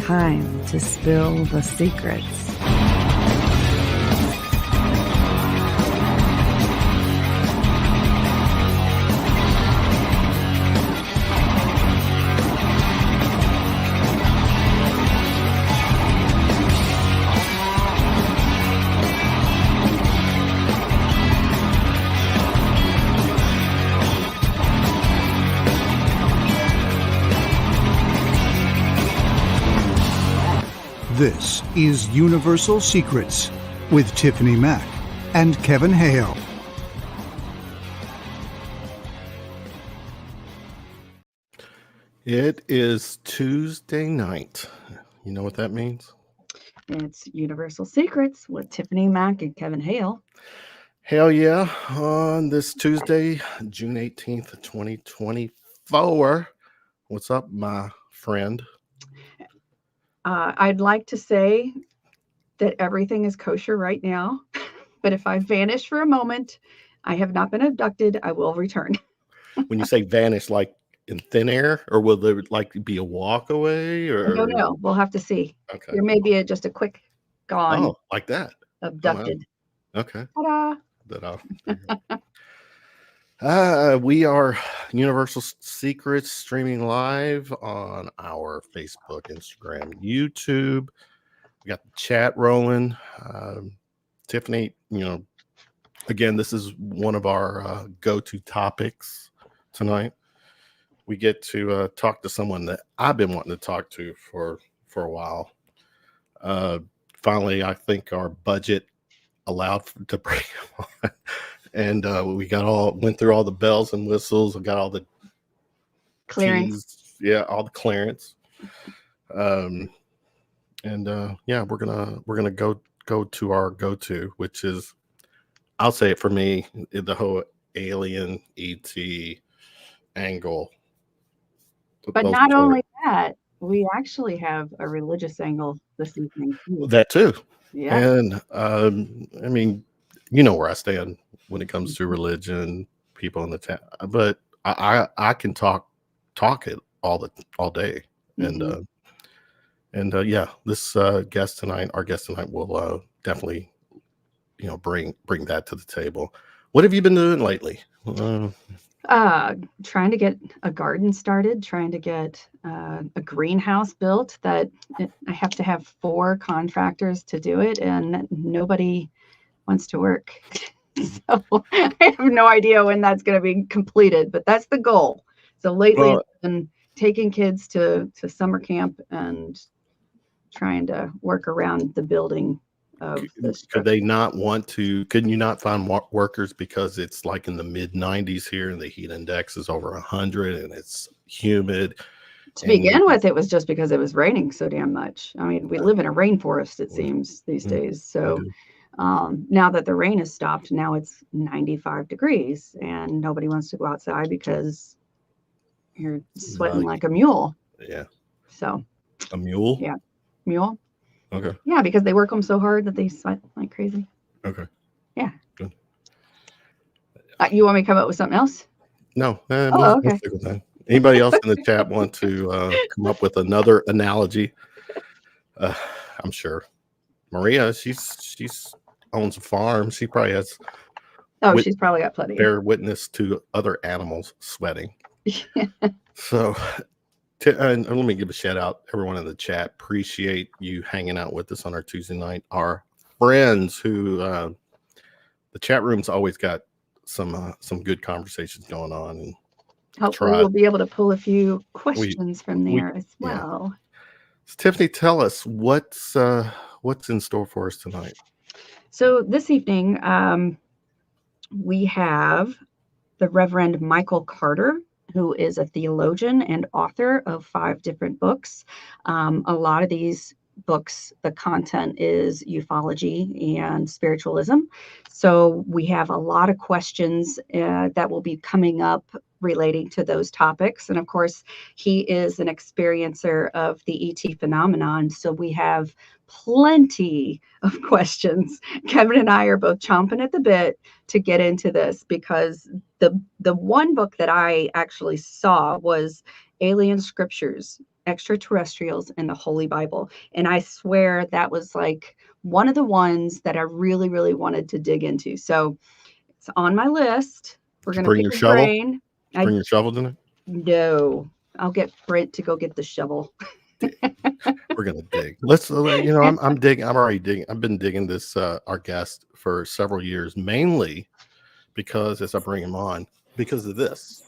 time to spill the secrets. This is Universal Secrets with Tiffany Mack and Kevin Hale. It is Tuesday night. You know what that means? It's Universal Secrets with Tiffany Mack and Kevin Hale. Hell yeah. On this Tuesday, June 18th, 2024. What's up, my friend? I'd like to say that everything is kosher right now, but if I vanish for a moment, I have not been abducted. I will return. When you say vanish, like in thin air, or will there like be a walk away? Or No, we'll have to see. Okay. There may be just a quick gone. Oh, like that. Abducted. Oh, wow. Okay. Ta-da! We are Universal Secrets streaming live on our Facebook, Instagram, YouTube. We got the chat rolling. Tiffany, again, this is one of our go-to topics tonight. We get to talk to someone that I've been wanting to talk to for a while. Finally, I think our budget allowed to bring him on. And we went through all the bells and whistles. We got all the Clearance. all the clearance. We're gonna go to our go-to, which is, I'll say it for me, the whole alien ET angle. But not only that, we actually have a religious angle this evening too. That too. Yeah. And I mean, you know where I stand when it comes to religion, people in the town, but I can talk it all day. Mm-hmm. This our guest tonight will definitely, bring that to the table. What have you been doing lately? Trying to get a garden started, trying to get a greenhouse built. I have to have 4 contractors to do it, and nobody wants to work. So I have no idea when that's going to be completed, but that's the goal. So lately it's been taking kids to summer camp and trying to work around the building of this. Couldn't you not find workers because it's like in the mid 90s here and the heat index is over 100 and it's humid? To begin with, it was just because it was raining so damn much. I mean, we live in a rainforest, it seems, these days. So now that the rain has stopped, now it's 95 degrees and nobody wants to go outside because you're sweating like a mule. Yeah. So. A mule? Yeah. Mule. Okay. Yeah, because they work them so hard that they sweat like crazy. Okay. Yeah. Good. You want me to come up with something else? No. Okay. We'll stick with that. Anybody else in the chat want to come up with another analogy? I'm sure Maria, she's owns a farm. She probably has. Oh, she's probably got plenty. Bear witness to other animals sweating. So, and let me give a shout out, everyone in the chat. Appreciate you hanging out with us on our Tuesday night. Our friends who the chat room's always got some good conversations going on, and hopefully we'll be able to pull a few questions from there as well. Yeah. So, Tiffany, tell us what's in store for us tonight. So this evening, we have the Reverend Michael Carter, who is a theologian and author of 5 different books. A lot of these books, the content is ufology and spiritualism. So we have a lot of questions that will be coming up relating to those topics. And of course, he is an experiencer of the ET phenomenon. So we have plenty of questions. Kevin and I are both chomping at the bit to get into this, because the one book that I actually saw was Alien Scriptures. Extraterrestrials, and the Holy Bible. And I swear that was like one of the ones that I really, really wanted to dig into. So it's on my list. We're going to bring pick your your shovel? brain. Bring your shovel tonight? No, I'll get Brent to go get the shovel. We're gonna dig. Let's, I'm digging. I'm already digging. I've been digging this our guest for several years, mainly because as I bring him on, because of this.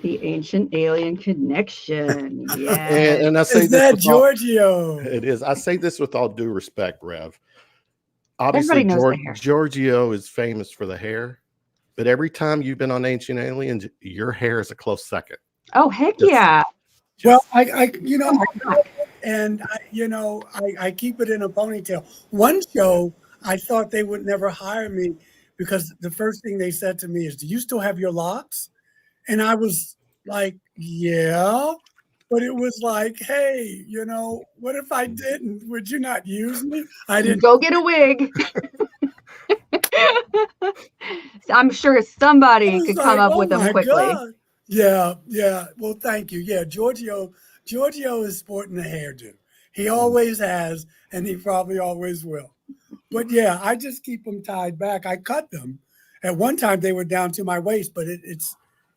The ancient alien connection. Yeah. And I say Is this that with Giorgio? it is. I say this with all due respect, Rev. Obviously, Everybody knows the hair. Giorgio is famous for the hair, but every time you've been on Ancient Aliens, your hair is a close second. Oh, heck yeah. Well, I keep it in a ponytail. One show, I thought they would never hire me because the first thing they said to me is, "Do you still have your locks?" And I was like, "Yeah." But it was like, "Hey, what if I didn't? Would you not use me?" I didn't. Go get a wig. I'm sure somebody could come up with them quickly. God. Yeah. Well, thank you. Yeah, Giorgio is sporting a hairdo. He always has, and he probably always will. But yeah, I just keep them tied back. I cut them. At one time, they were down to my waist, but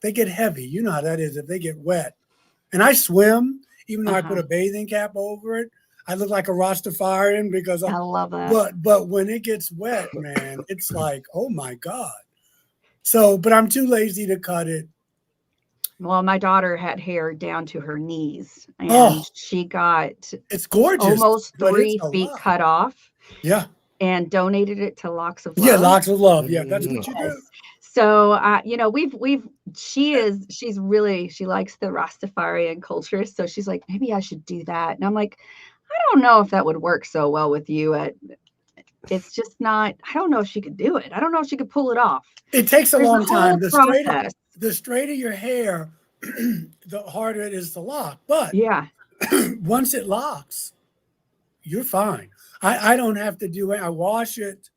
they get heavy. You know how that is if they get wet. And I swim, even though I put a bathing cap over it. I look like a Rastafarian because I love that. But when it gets wet, man, it's like, oh my God. So, but I'm too lazy to cut it. Well, my daughter had hair down to her knees, and she got it's gorgeous, almost 3 feet cut off. Yeah. And donated it to Locks of Love. Yeah, Locks of Love. Yeah, that's what you do. So, she likes the Rastafarian culture. So she's like, maybe I should do that. And I'm like, I don't know if that would work so well with you. It's just not, I don't know if she could do it. I don't know if she could pull it off. It takes a long time. The straighter your hair, the harder it is to lock. But yeah, once it locks, you're fine. I don't have to do it. I wash it,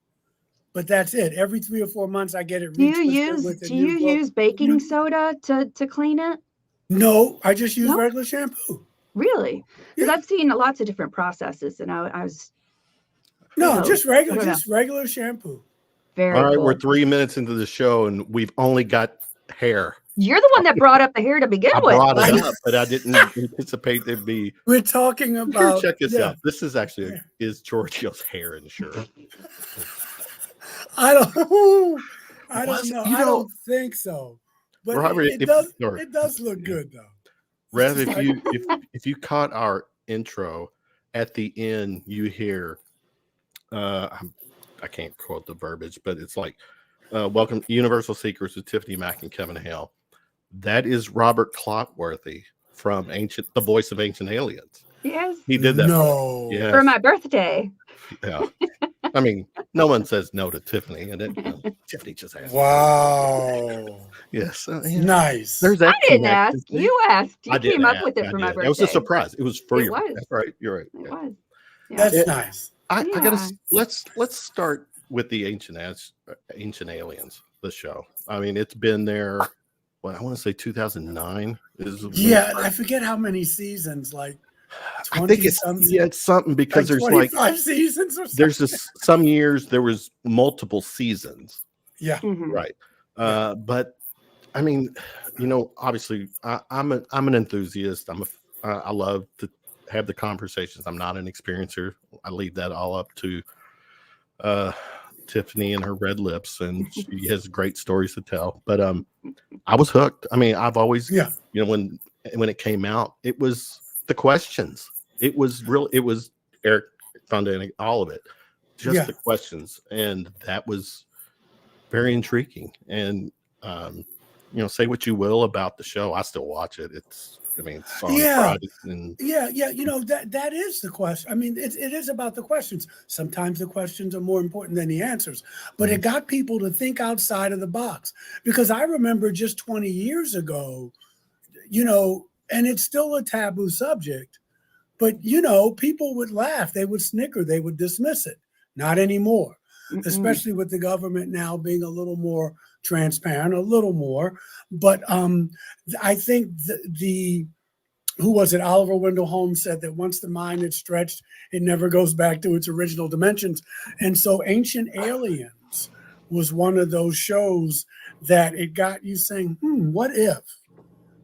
but that's it. Every 3 or 4 months, I get it. Do you use baking soda to clean it? No, I just use regular shampoo. Really? Because I've seen lots of different processes, and I was. Just regular shampoo. Very all right. cool. We're 3 minutes into the show, and we've only got hair. You're the one that brought up the hair to begin with. I brought it up, but I didn't anticipate there'd be. We're talking about. Check this out. This is actually is Giorgio's hair insurance. I don't know. I don't think so. But Robert, it does look good though. Rev, if you caught our intro, at the end you hear, I can't quote the verbiage, but it's like, "Welcome Universal Secrets with Tiffany Mack and Kevin Hale." That is Robert Clockworthy from The Voice of Ancient Aliens. Yes, he did that. No, for my birthday. Yeah, I mean, no one says no to Tiffany, and Tiffany just asked. Wow. Yes, nice. There's that. I didn't ask. You asked. You came up with it for my birthday. It was a surprise. It was for you. Was. That's right. You're right. It was. Yeah. That's nice. I gotta let's start with the Ancient Aliens. The show. I mean, it's been there. Well, I want to say 2009 is. Yeah, I forget how many seasons. Like 20 I think it's it's something because there's 25 seasons or something. There's some years there was multiple seasons. Yeah, right. But I mean, obviously, I'm an enthusiast. I love to have the conversations. I'm not an experiencer. I leave that all up to Tiffany and her red lips, and she has great stories to tell. But I was hooked. I mean, I've always when it came out, it was the questions. It was Eric Fondaine, all of it, just the questions, and that was very intriguing. And say what you will about the show, I still watch it. It's on Friday. That is the question. I mean, it is about the questions. Sometimes the questions are more important than the answers, but it got people to think outside of the box. Because I remember just 20 years ago, and it's still a taboo subject, but people would laugh, they would snicker, they would dismiss it. Not anymore, especially with the government now being a little more transparent, a little more. But I think the who was it? Oliver Wendell Holmes said that once the mind is stretched, it never goes back to its original dimensions. And so Ancient Aliens was one of those shows that it got you saying, what if?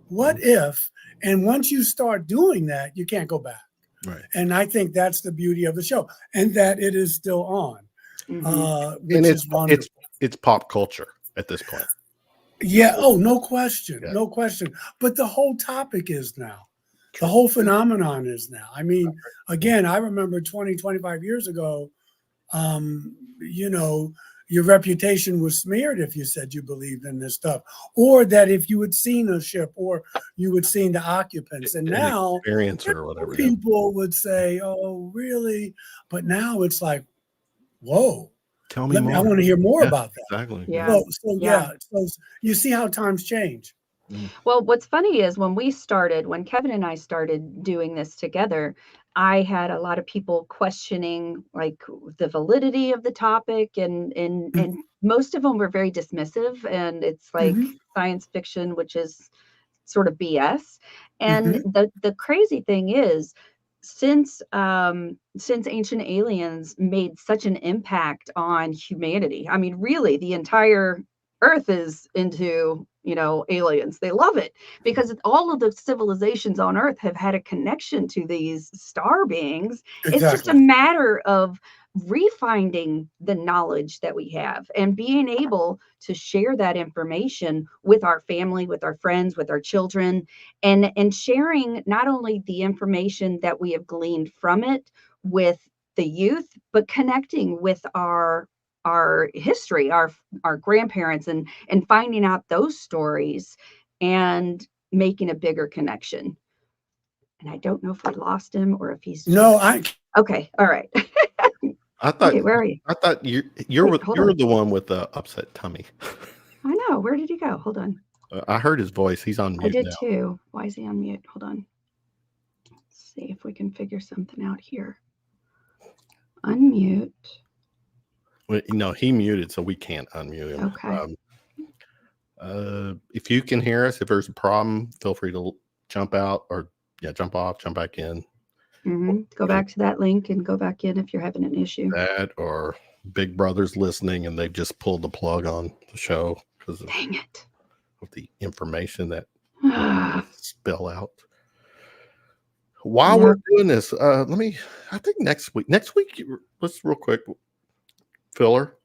What if? And once you start doing that, you can't go back. Right. And I think that's the beauty of the show, and that it is still on, which is wonderful. It's pop culture at this point. Yeah. Oh, no question. Yeah. No question. But the whole topic is now. The whole phenomenon is now. I mean, again, I remember 20, 25 years ago, you know, your reputation was smeared if you said you believed in this stuff, or that if you had seen a ship or you had seen the occupants. And now experiencer or whatever, people would say, oh, really? But now it's like, whoa. Tell me more. I want to hear more about that. Exactly. Yeah. So you see how times change. Well, what's funny is when Kevin and I started doing this together, I had a lot of people questioning like the validity of the topic, and most of them were very dismissive, and it's like science fiction, which is sort of BS. And the crazy thing is, since Ancient Aliens made such an impact on humanity, I mean, really, the entire Earth is into, aliens. They love it because all of the civilizations on Earth have had a connection to these star beings. Exactly. It's just a matter of refinding the knowledge that we have and being able to share that information with our family, with our friends, with our children, and sharing not only the information that we have gleaned from it with the youth, but connecting with our history, our grandparents, and finding out those stories and making a bigger connection. And I don't know if we lost him or if he's okay. All right. I thought, okay, where are you? I thought you're the one with the upset tummy. I know. Where did he go? Hold on. I heard his voice. He's on mute. I did now. too. Why is he on mute? Hold on. Let's see if we can figure something out here. Unmute. Well, he muted, so we can't unmute him. Okay. If you can hear us, if there's a problem, feel free to jump out or jump off, jump back in. Go back to that link and go back in if you're having an issue. That or Big Brother's listening and they've just pulled the plug on the show because of the information that spill out. While we're doing this, I think next week, let's real quick, filler.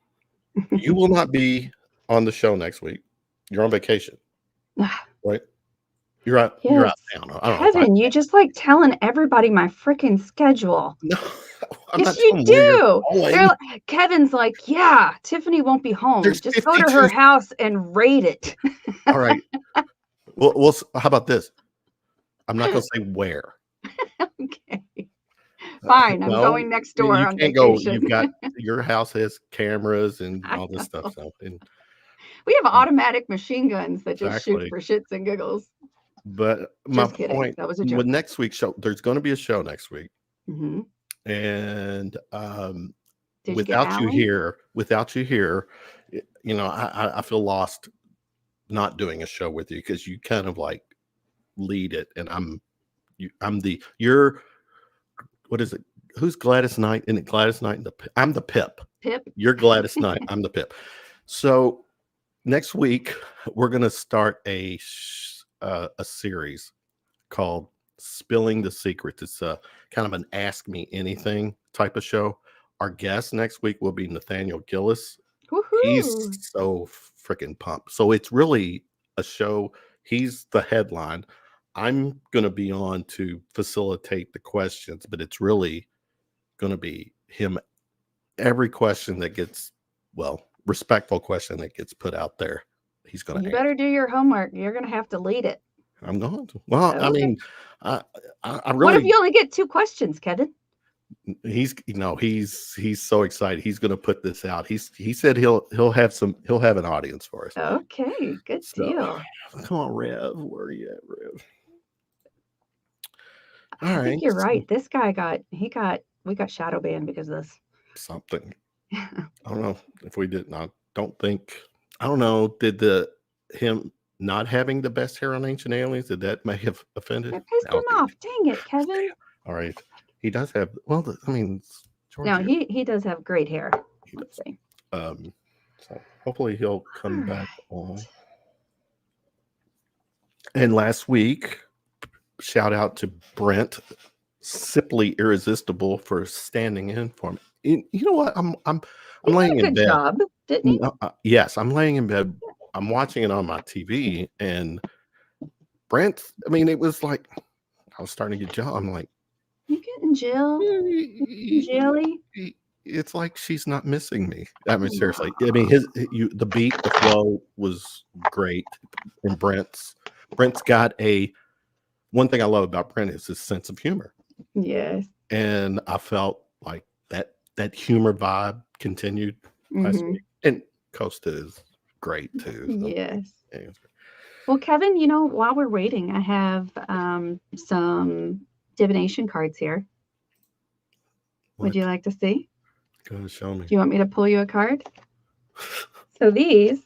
You will not be on the show next week. You're on vacation, right? You're out of town. Kevin, you just like telling everybody my freaking schedule. No, yes, you do. Kevin's like, yeah, Tiffany won't be home. Just go to her house and raid it. All right. Well, how about this? I'm not going to say where. Okay. Fine. I'm going next door on vacation. You've got your house has cameras and all this stuff. So, we have automatic machine guns that just shoot for shits and giggles. But my point, that was a joke. With next week's show, there's going to be a show next week, and without you here, I feel lost not doing a show with you because you kind of like lead it, and what is it? Who's Gladys Knight? Isn't it Gladys Knight? I'm the Pip. Pip. You're Gladys Knight. I'm the Pip. So next week we're going to start a series called Spilling the Secrets. It's a kind of an Ask Me Anything type of show. Our guest next week will be Nathaniel Gillis. Woo-hoo. He's so freaking pumped. So it's really a show. He's the headline. I'm going to be on to facilitate the questions, but it's really going to be him. Every question that gets, respectful question that gets put out there, he's going to You better do your homework. You're going to have to lead it. I'm going to. Well, okay. I mean, I really. What if you only get 2 questions, Kevin? He's so excited. He's going to put this out. He said he'll have an audience for us. Okay, good deal. Come on, Rev. Where are you at, Rev? I think you're right. This guy we got shadow banned because of this. Something. I don't know if we did. I don't know. Did not having the best hair on Ancient Aliens, that may have offended? That pissed him off. Dang it, Kevin. All right. He does have, well, I mean, No, he does have great hair. He does. So hopefully he'll come back on. And last week, shout out to Brent, simply irresistible, for standing in for me. You know what? I'm laying in bed. Good job, didn't he? Yes, I'm laying in bed. I'm watching it on my TV, and Brent. I mean, it was like I was starting to get jealous. I'm like, you getting jelly? It's like she's not missing me. I mean, seriously. I mean, the beat, the flow was great, and Brent's got one thing I love about Brent is his sense of humor. Yes. And I felt like that humor vibe continued last week. And Costa is great too. So. Yes. Yeah, well, Kevin, while we're waiting, I have some divination cards here. What? Would you like to see? Go ahead, show me. Do you want me to pull you a card? So these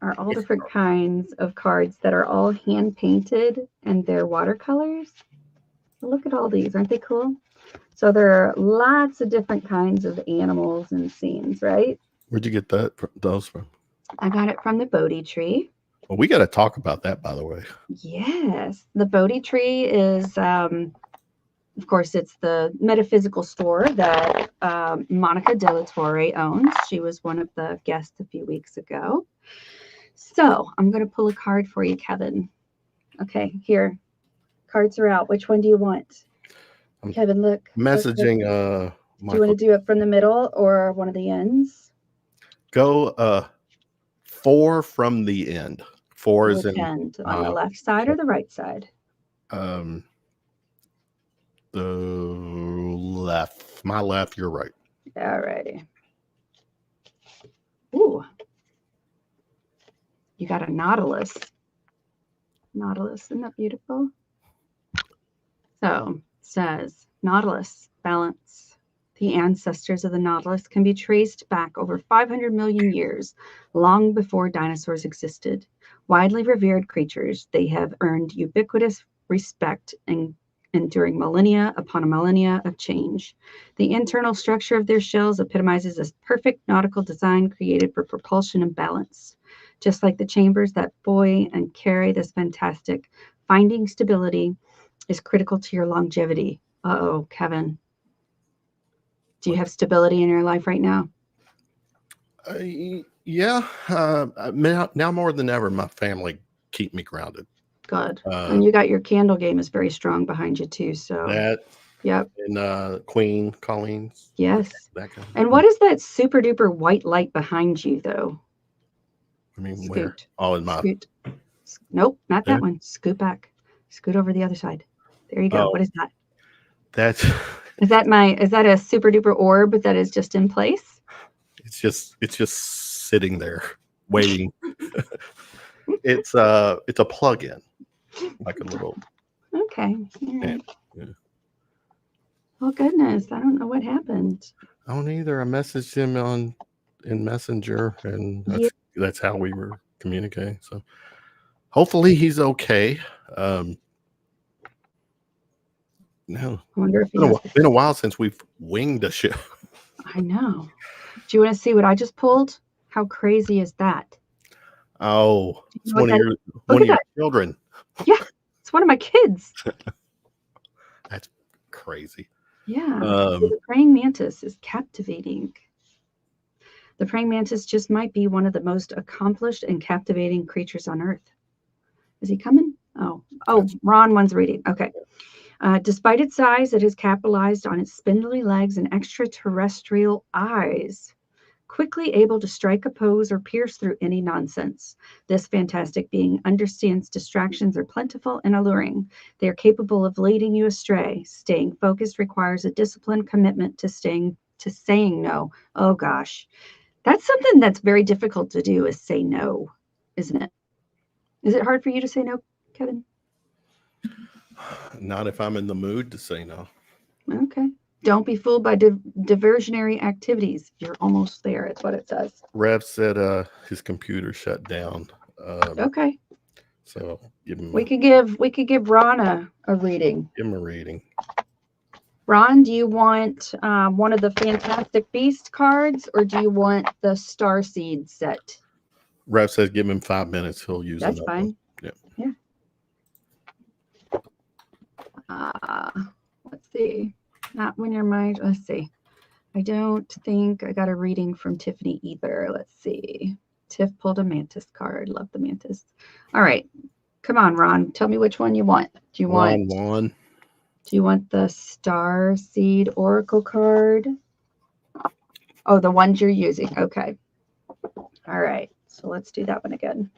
are all different kinds of cards that are all hand painted, and they're watercolors. Look at all these. Aren't they cool? So there are lots of different kinds of animals and scenes, right? Where'd you get those from? I got it from the Bodhi tree. Well, we got to talk about that, by the way. Yes. The Bodhi tree is, of course, it's the metaphysical store that Monica De La Torre owns. She was one of the guests a few weeks ago. So I'm going to pull a card for you, Kevin. Okay, here. Cards are out. Which one do you want? Kevin, look. Messaging. Do you want to do it from the middle or one of the ends? Go 4 from the end. 4 is in on the left side or the right side? The left. My left, your right. All righty. Ooh. You got a nautilus. Nautilus, isn't that beautiful? So it says, Nautilus, balance. The ancestors of the nautilus can be traced back over 500 million years, long before dinosaurs existed. Widely revered creatures, they have earned ubiquitous respect and enduring millennia upon millennia of change. The internal structure of their shells epitomizes a perfect nautical design created for propulsion and balance. Just like the chambers that buoy and carry this fantastic, finding stability is critical to your longevity. Uh-oh, Kevin. Do you have stability in your life right now? Yeah. Now more than ever, my family keep me grounded. Good. And you got your candle game is very strong behind you too. So that. Yep. And Queen Colleen's. Yes. That kind of and what is that super duper white light behind you though? I mean, Scoot. where? Oh, in my. Scoot. Nope, not that one. Scoot back. Scoot over the other side. There you go. What is that? That's. Is that a super duper orb that is just in place? It's just sitting there waiting. It's a plug-in, like a little. Okay. All right. Yeah. Oh goodness, I don't know what happened. I don't either. I messaged him in Messenger, and that's how we were communicating. So hopefully he's okay. No, I wonder if it's been a while since we've winged a show. I know. Do you want to see what I just pulled? How crazy is that? Oh, it's one of your children. Yeah, it's one of my kids. That's crazy. Yeah. The praying mantis is captivating. The praying mantis just might be one of the most accomplished and captivating creatures on Earth. Is he coming? Oh, Ron one's reading. Okay. Despite its size, it has capitalized on its spindly legs and extraterrestrial eyes, quickly able to strike a pose or pierce through any nonsense. This fantastic being understands distractions are plentiful and alluring. They are capable of leading you astray. Staying focused requires a disciplined commitment to saying no. Oh gosh, that's something that's very difficult to do, is say no, isn't it? Is it hard for you to say no, Kevin? Not if I'm in the mood to say no. Okay. Don't be fooled by diversionary activities. You're almost there. It's what it says. Rev said his computer shut down. Okay. So we could give Ron a reading. give him a reading. Ron, do you want one of the Fantastic Beast cards, or do you want the Starseed set? Rev says give him 5 minutes. He'll use That's another fine. one. Yeah. Let's see. Not when you're my. Let's see. I don't think I got a reading from Tiffany either. Let's see. Tiff pulled a Mantis card. Love the Mantis. All right. Come on, Ron. Tell me which one you want. Do you want the Star Seed Oracle card? Oh, the ones you're using. Okay. All right. So let's do that one again.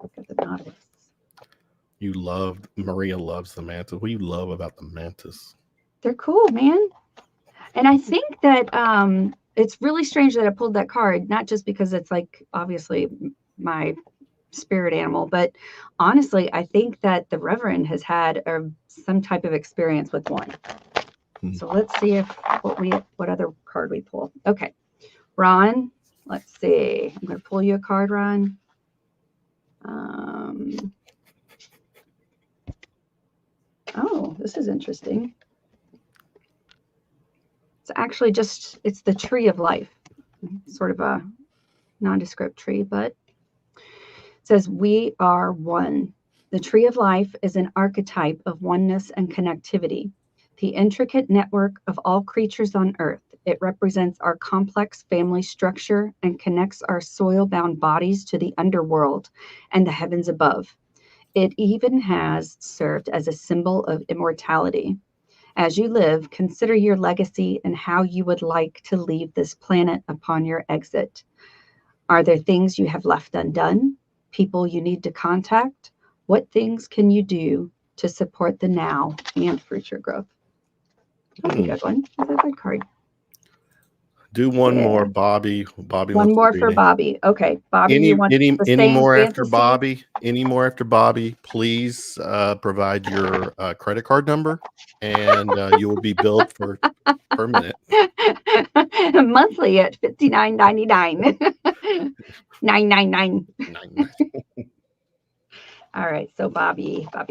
Look at the Nautilus. Maria loves the Mantis. What do you love about the Mantis? They're cool, man. And I think that it's really strange that I pulled that card, not just because it's like obviously my spirit animal, but honestly, I think that the Reverend has had some type of experience with one. So let's see what other card we pull. Okay, Ron, let's see. I'm going to pull you a card, Ron. Oh, this is interesting. It's actually it's the tree of life, sort of a nondescript tree, but it says, we are one. The tree of life is an archetype of oneness and connectivity, the intricate network of all creatures on earth. It represents our complex family structure and connects our soil-bound bodies to the underworld and the heavens above. It even has served as a symbol of immortality. As you live, consider your legacy and how you would like to leave this planet upon your exit. Are there things you have left undone? People you need to contact? What things can you do to support the now and future growth? That's a good one. That's a good card. Do one more, Bobby. One more for Bobby. Okay, Bobby. Any you want any more fantasy? after Bobby? Any more after Bobby? Please provide your credit card number, and you will be billed per minute. Monthly at $59.99. $999. All right, so Bobby. All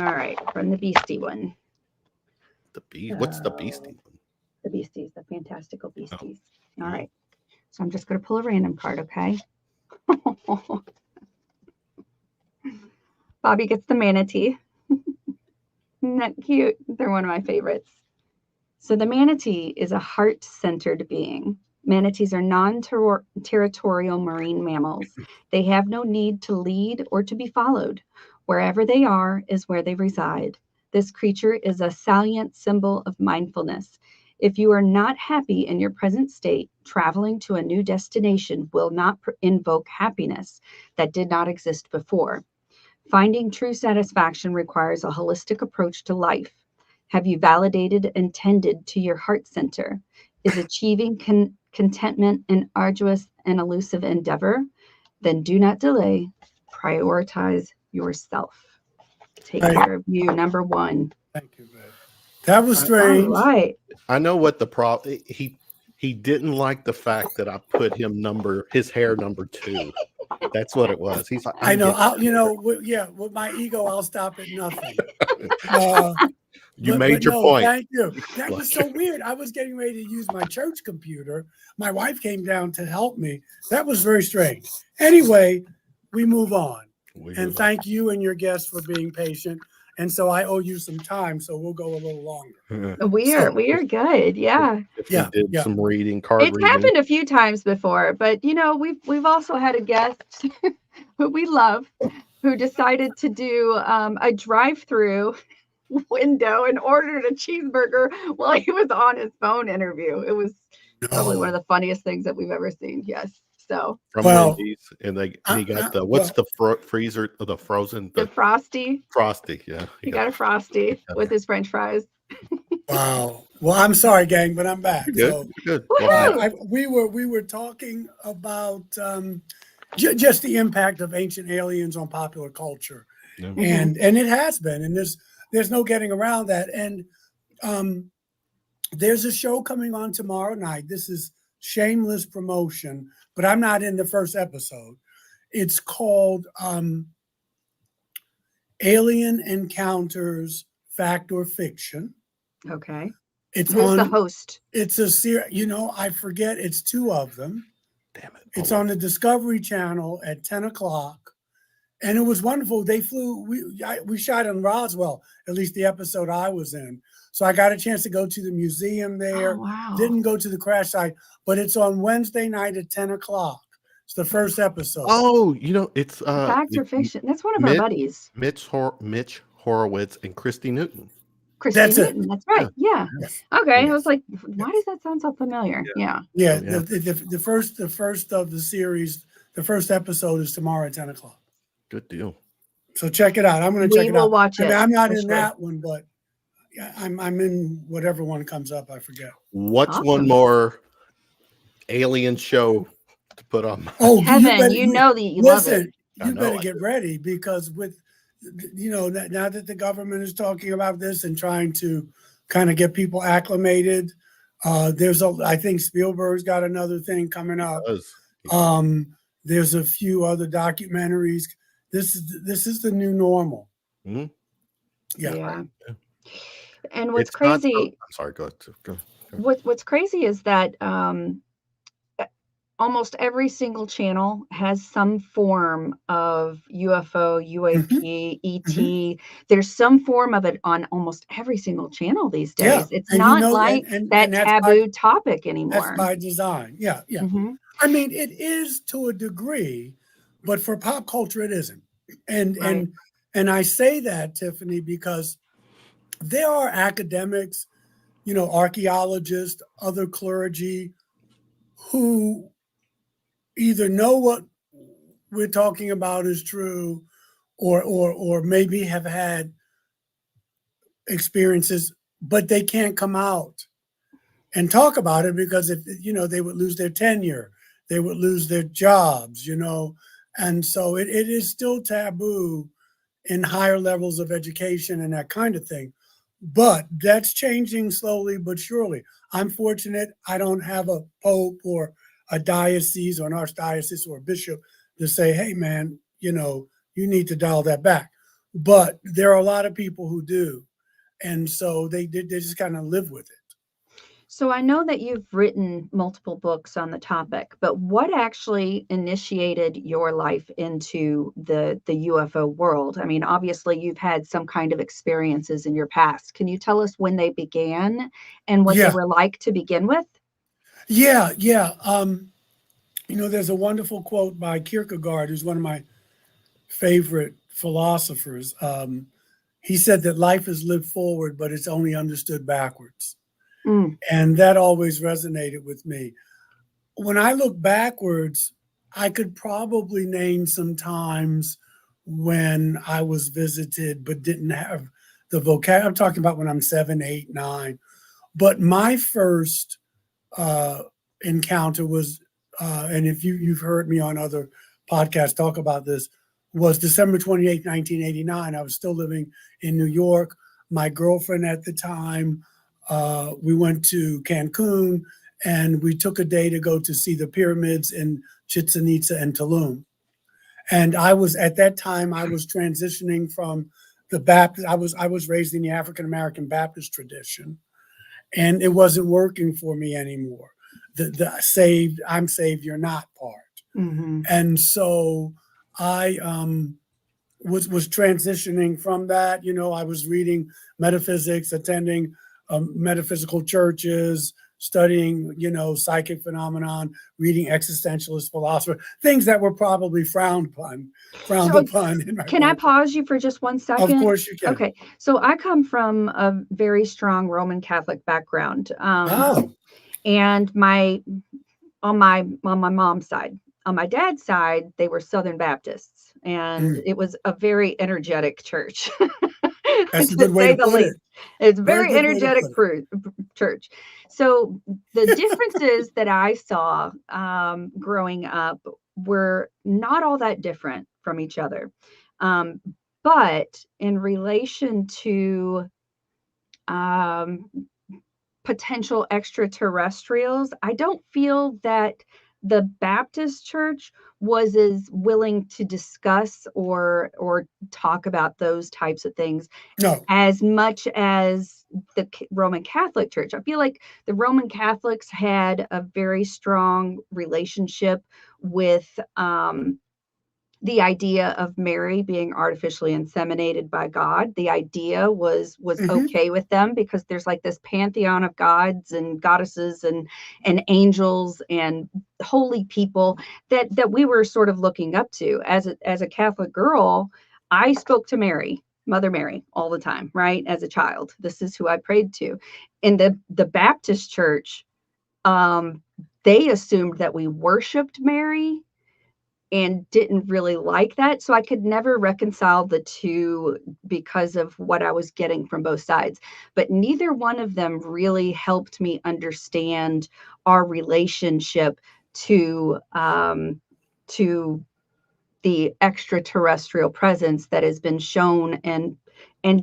right, from the Beastie one. What's the Beastie one? The Beasties, the Fantastical Beasties. Oh. All right, so I'm just going to pull a random card, okay? Bobby gets the manatee. Isn't that cute? They're one of my favorites. So the manatee is a heart-centered being. Manatees are non-territorial marine mammals. They have no need to lead or to be followed. Wherever they are is where they reside. This creature is a salient symbol of mindfulness. If you are not happy in your present state, traveling to a new destination will not invoke happiness that did not exist before. Finding true satisfaction requires a holistic approach to life. Have you validated and tended to your heart center? Is achieving contentment an arduous and elusive endeavor? Then do not delay. Prioritize yourself. Take care of you, number one. Thank you, man. That was strange. All right. I know what the problem. He didn't like the fact that I put his hair number 2. That's what it was. He's like, I know. With my ego, I'll stop at nothing. You made your point. Thank you. That was so weird. I was getting ready to use my church computer. My wife came down to help me. That was very strange. Anyway, we move on. Thank you and your guests for being patient. And so I owe you some time, so we'll go a little longer. We are good. Yeah. Did some reading, It's happened a few times before, but we've also had a guest who we love who decided to do a drive-through window and ordered a cheeseburger while he was on his phone interview. It was probably one of the funniest things that we've ever seen. Yes. So from Wendy's, and he got the freezer, the frozen, the Frosty. Yeah, he got a Frosty with his French fries. Wow. Well, I'm sorry, gang, but I'm back. Good. We were talking about just the impact of ancient aliens on popular culture, and it has been, and there's no getting around that. And there's a show coming on tomorrow night. This is shameless promotion, but I'm not in the first episode. It's called Alien Encounters, Fact or Fiction. Okay. It's Who's on the host? It's a series, I forget, it's 2 of them. Damn it. It's on the Discovery Channel at 10 o'clock. And it was wonderful. They flew, we shot in Roswell, at least the episode I was in. So I got a chance to go to the museum there. Oh, wow. Didn't go to the crash site, but it's on Wednesday night at 10 o'clock. It's the first episode. Oh, it's Fact or Fiction. That's one of our buddies. Mitch Horowitz and Christy Newton. Christy Newton. That's right. Yeah. Yes. Okay. Yes. I was like, why does that sound so familiar? Yeah. Yeah. The first of the series, the first episode is tomorrow at 10 o'clock. Good deal. So check it out. I'm going to check it out. We will watch it. I'm not in that one, but I'm in whatever one comes up. I forget. What's one more alien show to put on? Oh, Kevin, you know that you love it. You better get ready, because with now that the government is talking about this and trying to kind of get people acclimated, I think Spielberg's got another thing coming up. There's a few other documentaries. This is the new normal. Mm-hmm. Yeah. And what's crazy? I'm sorry. Go ahead. What's crazy is that almost every single channel has some form of UFO, UAP, ET. There's some form of it on almost every single channel these days. Yeah. It's and not that taboo topic anymore. That's by design. Yeah. Mm-hmm. I mean, it is to a degree, but for pop culture, it isn't. And I say that, Tiffany, because there are academics, archaeologists, other clergy who either know what we're talking about is true, or maybe have had experiences, but they can't come out and talk about it because they would lose their tenure, they would lose their jobs, and so it is still taboo in higher levels of education and that kind of thing. But that's changing slowly but surely. I'm fortunate I don't have a pope or a diocese or an archdiocese or a bishop to say, hey, man, you need to dial that back. But there are a lot of people who do. And so they just kind of live with it. So I know that you've written multiple books on the topic, but what actually initiated your life into the UFO world? I mean, obviously you've had some kind of experiences in your past. Can you tell us when they began and what they were like to begin with? Yeah. There's a wonderful quote by Kierkegaard, who's one of my favorite philosophers. He said that life is lived forward, but it's only understood backwards. And that always resonated with me. When I look backwards, I could probably name some times when I was visited but didn't have the vocabulary. I'm talking about when I'm 7, 8, 9. But my first encounter was, and if you've heard me on other podcasts talk about this, was December 28, 1989. I was still living in New York. My girlfriend at the time, we went to Cancun, and we took a day to go to see the pyramids in Chichen Itza and Tulum. And at that time, I was transitioning from the Baptist. I was raised in the African-American Baptist tradition, and it wasn't working for me anymore. The saved, I'm saved, you're not part. Mm-hmm. And so I was transitioning from that. I was reading metaphysics, attending metaphysical churches, studying, psychic phenomenon, reading existentialist philosophy, things that were probably frowned upon. Can I pause you for just 1 second? Of course you can. Okay. So I come from a very strong Roman Catholic background. And on my mom's side. On my dad's side, they were Southern Baptists, and it was a very energetic church. That's a good way to put it. It's very energetic church. So the differences that I saw growing up were not all that different from each other. But in relation to potential extraterrestrials, I don't feel that the Baptist church was as willing to discuss or talk about those types of things No. as much as the Roman Catholic Church. I feel like the Roman Catholics had a very strong relationship with the idea of Mary being artificially inseminated by God. The idea was okay with them because there's like this pantheon of gods and goddesses and angels and holy people that we were sort of looking up to. As a Catholic girl, I spoke to Mary, Mother Mary, all the time, right? As a child, this is who I prayed to. In the Baptist church, they assumed that we worshiped Mary and didn't really like that. So I could never reconcile the two because of what I was getting from both sides. But neither one of them really helped me understand our relationship to the extraterrestrial presence that has been shown and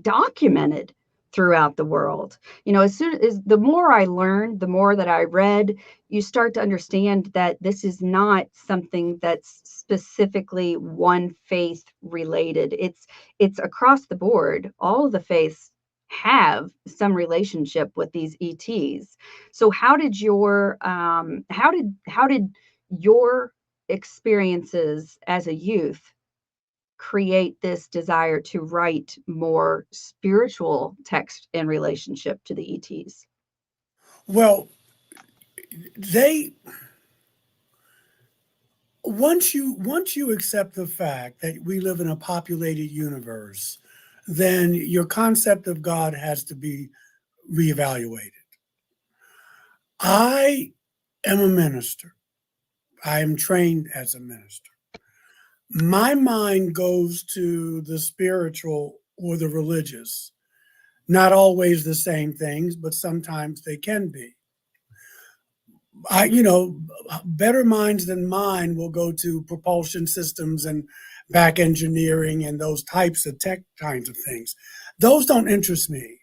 documented throughout the world. As soon as the more I learned, the more that I read, you start to understand that this is not something that's specifically one faith related. It's across the board. All of the faiths have some relationship with these ETs. So how did your experiences as a youth create this desire to write more spiritual text in relationship to the ETs? Well, once you accept the fact that we live in a populated universe, then your concept of God has to be reevaluated. I am a minister. I am trained as a minister. My mind goes to the spiritual or the religious. Not always the same things, but sometimes they can be. Better minds than mine will go to propulsion systems and back engineering and those types of tech kinds of things. Those don't interest me,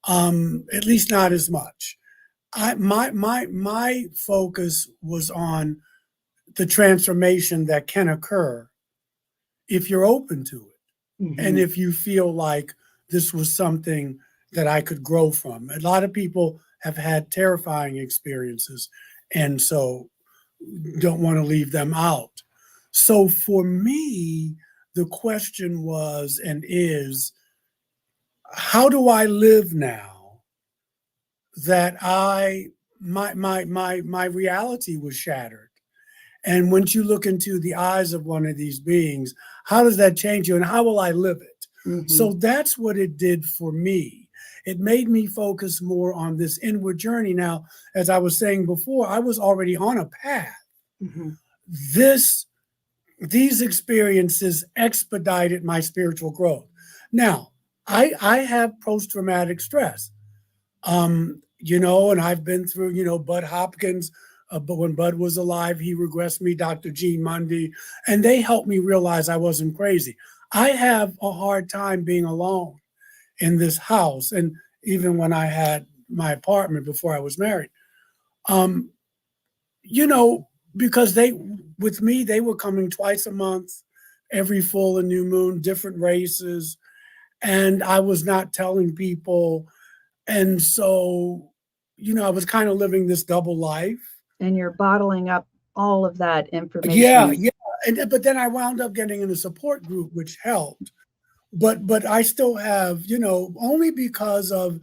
at least not as much. My focus was on the transformation that can occur if you're open to it. Mm-hmm. And if you feel like this was something that I could grow from. A lot of people have had terrifying experiences and so don't want to leave them out. So for me, the question was and is, how do I live now that my reality was shattered? And once you look into the eyes of one of these beings, how does that change you and how will I live it? Mm-hmm. So that's what it did for me. It made me focus more on this inward journey. Now, as I was saying before, I was already on a path. Mm-hmm. These experiences expedited my spiritual growth. Now, I have post-traumatic stress, and I've been through, Bud Hopkins, but when Bud was alive, he regressed me, Dr. Gene Mundy, and they helped me realize I wasn't crazy. I have a hard time being alone in this house. And even when I had my apartment before I was married, because they were coming twice a month, every full and new moon, different races. And I was not telling people. And so, I was kind of living this double life. And you're bottling up all of that information. Yeah. But then I wound up getting in a support group, which helped. But I still have, only because of,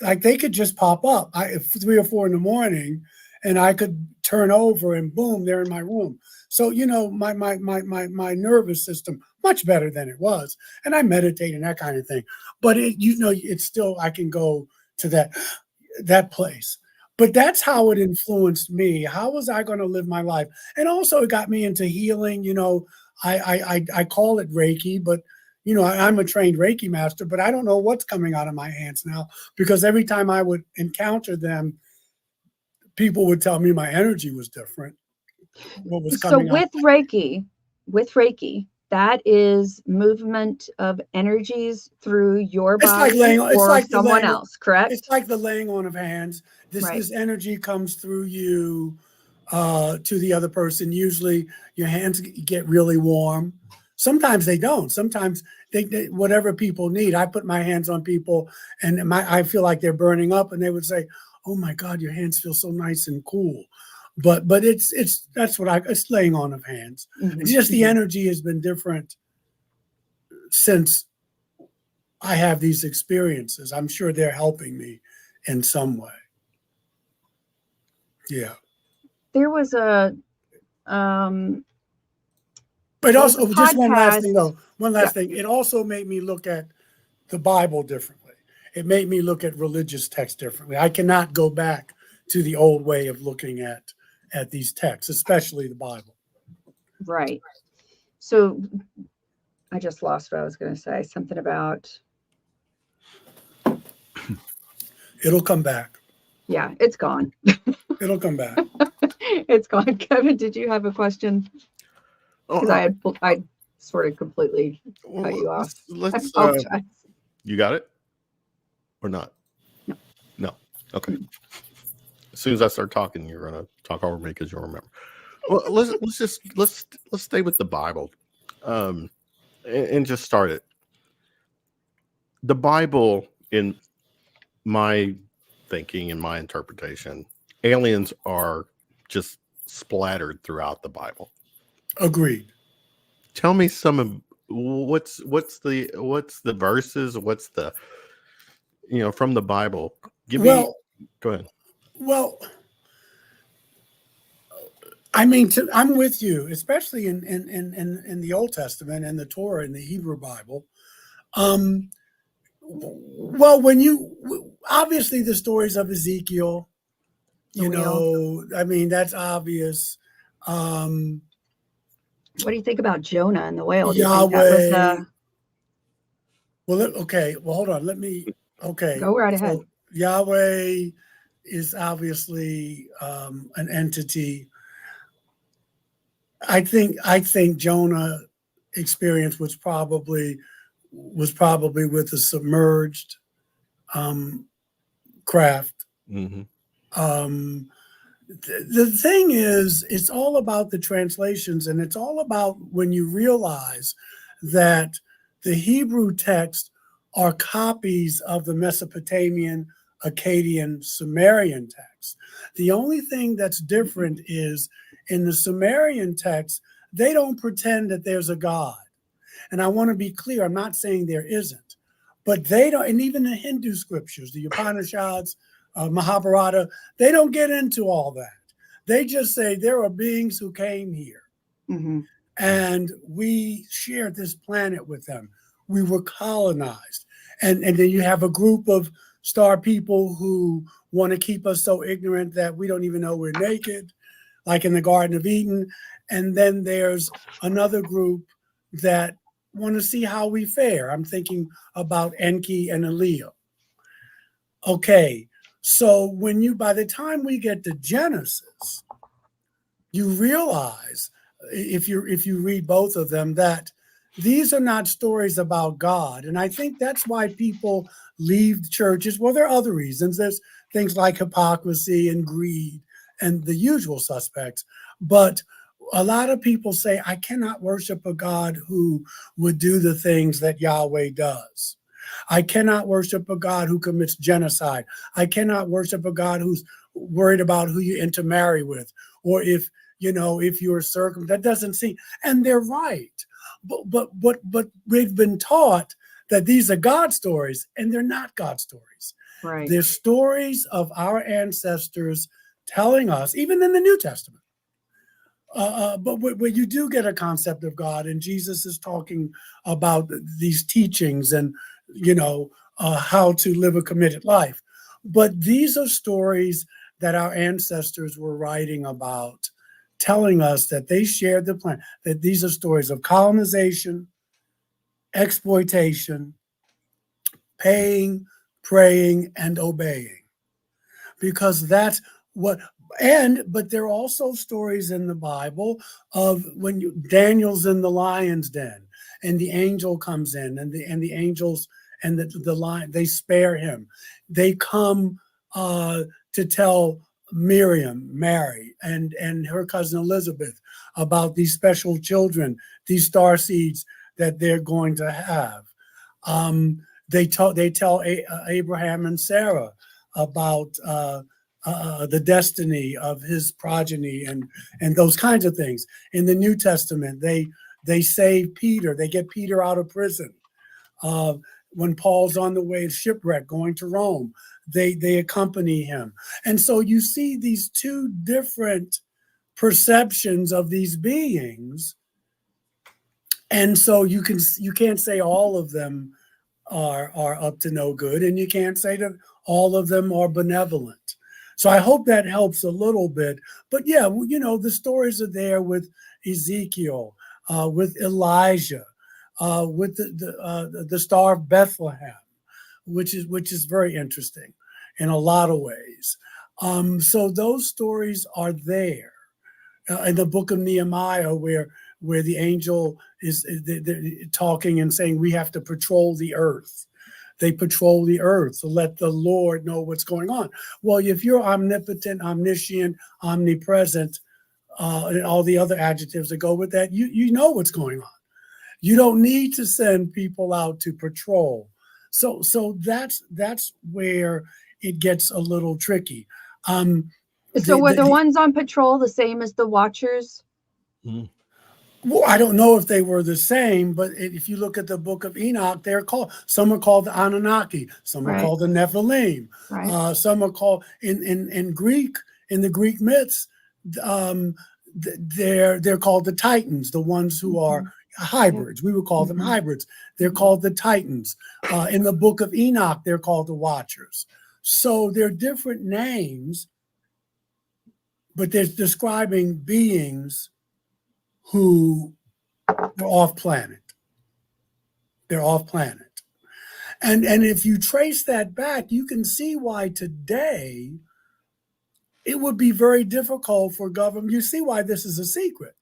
like, they could just pop up at 3 or 4 in the morning, and I could turn over and boom, they're in my room. So, my nervous system, much better than it was. And I meditate and that kind of thing. But it's still, I can go to that place. But that's how it influenced me. How was I going to live my life? And also it got me into healing. I call it Reiki, but I'm a trained Reiki master, but I don't know what's coming out of my hands now, because every time I would encounter them, people would tell me my energy was different. What was coming so with Reiki, that is movement of energies through your It's like body laying on, it's or like the someone laying, else, correct? it's like the laying on of hands. Right. This energy comes through you to the other person. Usually your hands get really warm. Sometimes they don't. Sometimes they whatever people need. I put my hands on people and I feel like they're burning up, and they would say, "Oh my God, your hands feel so nice and cool." But it's it's laying on of hands. Mhm, It's just the mhm. energy has been different since I have these experiences. I'm sure they're helping me in some way. Yeah. There was a But there was a also, just one last thing podcast. though, one Yeah. last thing. It also made me look at the Bible differently. It made me look at religious texts differently. I cannot go back to the old way of looking at these texts, especially the Bible. Right. So I just lost what I was going to say. Something about, It'll come back. yeah, it's gone. It'll come back. It's gone. Kevin, did you have a question? Because I sort of completely cut you off. I apologize. You got it or not? No. No. Okay. As soon as I start talking, you're gonna talk over me because you'll remember. Well, let's stay with the Bible, and just start it. The Bible, in my thinking and my interpretation, aliens are just splattered throughout the Bible. Agreed. Tell me some of what's the verses, what's the from the Bible. Go ahead. Well, I mean, I'm with you, especially in the Old Testament and the Torah and the Hebrew Bible. Well, obviously the stories of Ezekiel, I mean, that's obvious. What do you think about Jonah and the whale? Do you think Yahweh. that was Well, okay. Well, hold on. Okay. Go right ahead. So Yahweh is obviously an entity. I think Jonah experience was probably with a submerged craft. Mm-hmm. The thing is, it's all about the translations, and it's all about when you realize that the Hebrew texts are copies of the Mesopotamian, Akkadian, Sumerian texts. The only thing that's different is in the Sumerian text, they don't pretend that there's a God. And I want to be clear, I'm not saying there isn't, but they don't, and even the Hindu scriptures, the Upanishads, Mahabharata, they don't get into all that. They just say there are beings who came here, mm-hmm. and we shared this planet with them. We were colonized. And then you have a group of star people who want to keep us so ignorant that we don't even know we're naked, like in the Garden of Eden. And then there's another group that want to see how we fare. I'm thinking about Enki and Aaliyah. Okay, so by the time we get to Genesis, you realize, if you read both of them, that these are not stories about God. And I think that's why people leave churches. Well, there are other reasons. There's things like hypocrisy and greed and the usual suspects. But a lot of people say, I cannot worship a God who would do the things that Yahweh does. I cannot worship a God who commits genocide. I cannot worship a God who's worried about who you intermarry with, or if you're circumcised. That doesn't seem, and they're right. But we've been taught that these are God stories, and they're not God stories. Right. They're stories of our ancestors telling us, even in the New Testament. But where you do get a concept of God, and Jesus is talking about these teachings and how to live a committed life. But these are stories that our ancestors were writing about, telling us that they shared the planet, that these are stories of colonization, exploitation, paying, praying, and obeying. Because that's what But there are also stories in the Bible of when Daniel's in the lion's den, and the angel comes in, and the angels and the lion, they spare him. They come to tell Mary, and her cousin Elizabeth about these special children, these star seeds that they're going to have. They tell Abraham and Sarah about the destiny of his progeny and those kinds of things. In the New Testament, they save Peter. They get Peter out of prison. When Paul's on the way to shipwreck going to Rome, they accompany him. And so you see these two different perceptions of these beings. And so you can't say all of them are up to no good, and you can't say that all of them are benevolent. So I hope that helps a little bit. But yeah, the stories are there with Ezekiel, with Elijah, with the Star of Bethlehem, which is very interesting in a lot of ways. So those stories are there. In the book of Nehemiah, where the angel is talking and saying, we have to patrol the earth. They patrol the earth to let the Lord know what's going on. Well, if you're omnipotent, omniscient, omnipresent, and all the other adjectives that go with that, you know what's going on. You don't need to send people out to patrol. So that's where it gets a little tricky. So were the ones on patrol the same as the watchers? Well, I don't know if they were the same, but if you look at the book of Enoch, some are called the Anunnaki, some are called the Nephilim, some are called in Greek, in the Greek myths, they're called the Titans, the ones who are hybrids. We would call them hybrids. They're called the Titans. In the book of Enoch, they're called the Watchers. So they're different names, but they're describing beings who are off planet. They're off planet. And if you trace that back, you can see why today it would be very difficult for government. You see why this is a secret.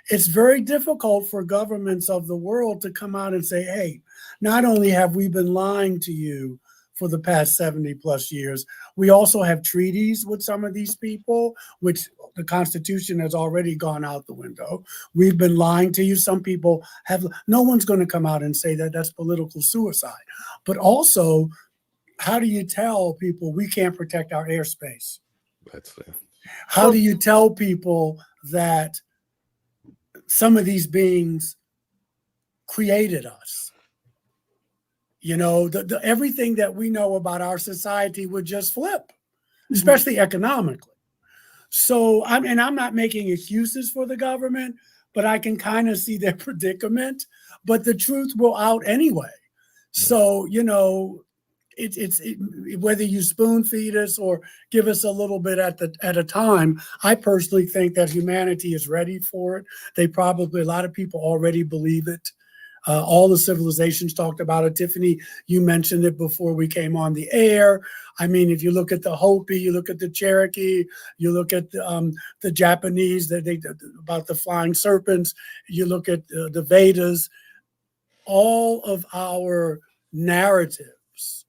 It's very difficult for governments of the world to come out and say, hey, not only have we been lying to you for the past 70 plus years, we also have treaties with some of these people, which the Constitution has already gone out the window. We've been lying to you. Some people have. No one's going to come out and say that that's political suicide. But also, how do you tell people we can't protect our airspace? How do you tell people that some of these beings created us? Everything that we know about our society would just flip, especially economically. So I'm not making excuses for the government, but I can kind of see their predicament. But the truth will out anyway. So it's whether you spoon feed us or give us a little bit at a time. I personally think that humanity is ready for it. A lot of people already believe it. All the civilizations talked about it. Tiffany, you mentioned it before we came on the air. I mean, if you look at the Hopi, you look at the Cherokee, you look at the Japanese, about the flying serpents, you look at the Vedas, all of our narratives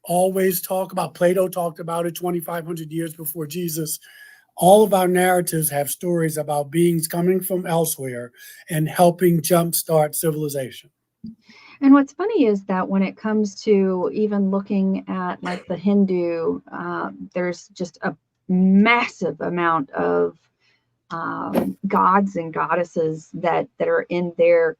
always talk about, Plato talked about it 2,500 years before Jesus. All of our narratives have stories about beings coming from elsewhere and helping jumpstart civilization. And what's funny is that when it comes to even looking at like the Hindu, there's just a massive amount of gods and goddesses that are in their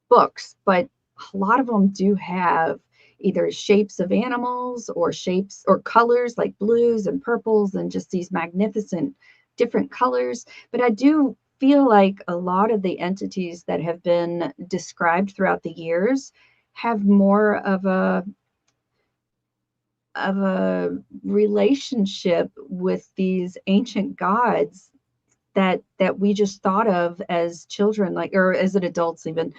books, but a lot of them do have either shapes of animals or shapes or colors like blues and purples and just these magnificent different colors. But I do feel like a lot of the entities that have been described throughout the years have more of a relationship with these ancient gods that we just thought of as children, like, or as adults even.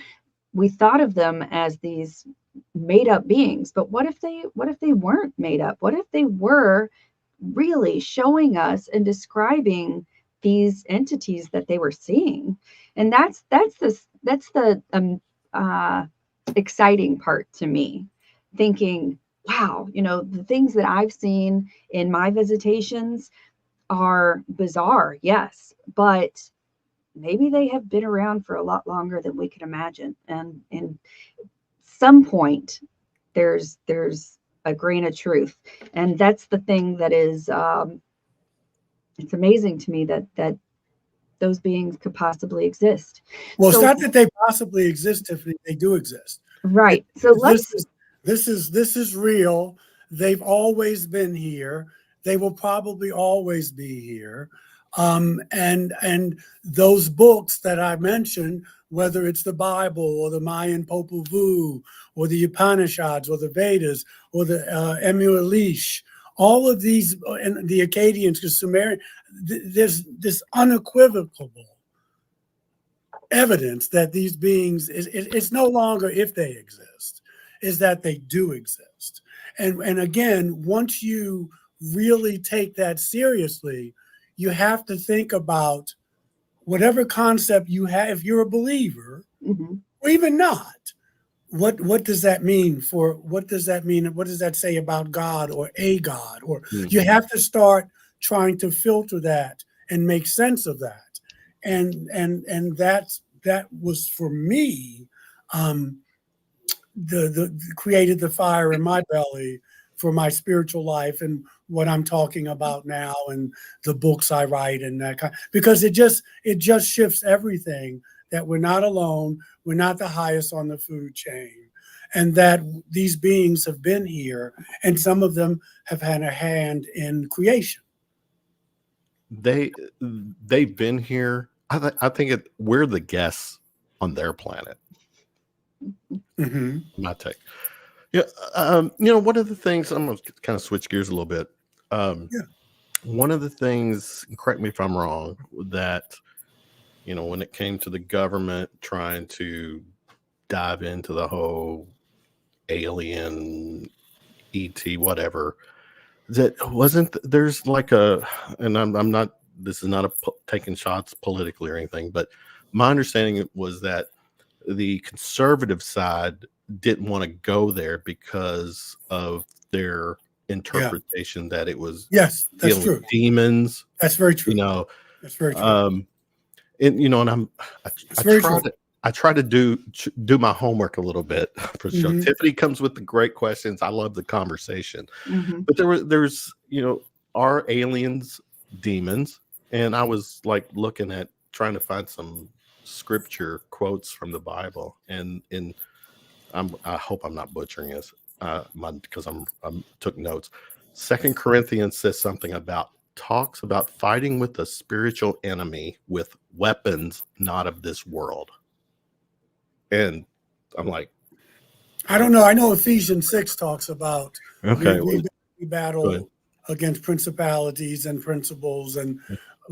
We thought of them as these made up beings, but what if they weren't made up? What if they were really showing us and describing these entities that they were seeing. And that's the exciting part to me, thinking, wow, the things that I've seen in my visitations are bizarre, yes, but maybe they have been around for a lot longer than we could imagine. And in some point, there's a grain of truth. And that's the thing that is, it's amazing to me that those beings could possibly exist. Well, So, it's not that they possibly exist, Tiffany. They do exist. right. So This is real. They've always been here. They will probably always be here. And those books that I mentioned, whether it's the Bible or the Mayan Popol Vuh or the Upanishads or the Vedas or the Emu Elish, all of these, and the Akkadians, the Sumerian, there's this unequivocal evidence that these beings, it's no longer if they exist, is that they do exist. And again, once you really take that seriously, you have to think about whatever concept you have. If you're a believer, or even not, what does that mean what does that say about God or a God? Or you have to start trying to filter that and make sense of that. And that was for me, the created the fire in my belly for my spiritual life and what I'm talking about now and the books I write and that kind, because it just shifts everything, that we're not alone, we're not the highest on the food chain, and that these beings have been here, and some of them have had a hand in creation. They've been here. I think we're the guests on their planet. My take. Yeah, one of the things, I'm gonna kind of switch gears a little bit. One of the things, correct me if I'm wrong, that when it came to the government trying to dive into the whole alien, ET, whatever, that there's like and I'm not, this is not taking shots politically or anything, but my understanding was that the conservative side didn't want to go there because of their interpretation that it was that's true. Demons. That's very true. That's very true. And I try to do my homework a little bit for the show. Tiffany comes with the great questions. I love the conversation. But there's are aliens demons? And I was like looking at trying to find some scripture quotes from the Bible, and I hope I'm not butchering this because I'm took notes. 2 Corinthians says something talks about fighting with a spiritual enemy with weapons not of this world. And I'm like, I don't know. I know Ephesians 6 talks about we battle against principalities and principles and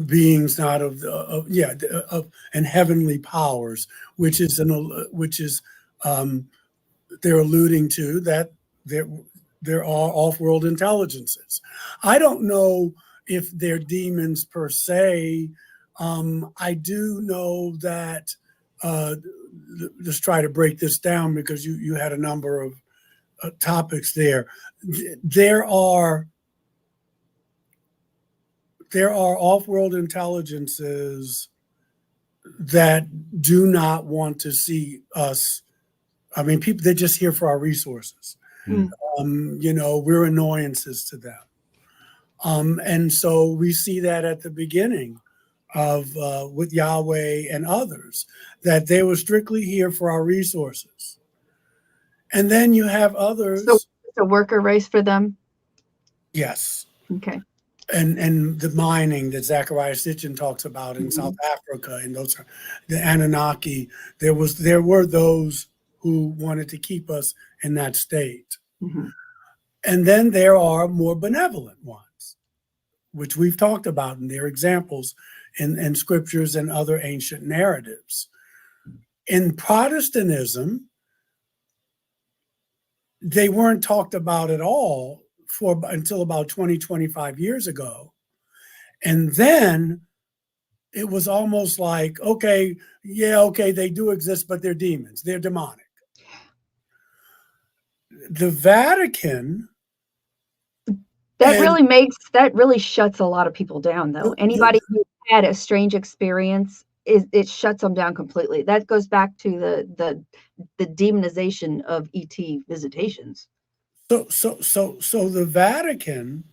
beings not of and heavenly powers, which is they're alluding to that there are off-world intelligences. I don't know if they're demons per se. I do know that let's try to break this down, because you had a number of topics there. There are off-world intelligences that do not want to see us. I mean, people, they're just here for our resources. We're annoyances to them. And so we see that at the beginning of with Yahweh and others, that they were strictly here for our resources. And then you have others. So it's a worker race for them? Yes. Okay. And the mining that Zechariah Sitchin talks about in South Africa, and those, the Anunnaki, there were those who wanted to keep us in that state. And then there are more benevolent ones, which we've talked about, and they're examples in scriptures and other ancient narratives. In Protestantism, they weren't talked about at all until about 20, 25 years ago. And then it was almost like, okay, they do exist, but they're demons. They're demonic. The Vatican. That really shuts a lot of people down, though. Anybody who had a strange experience, it shuts them down completely. That goes back to the demonization of ET visitations. So the Vatican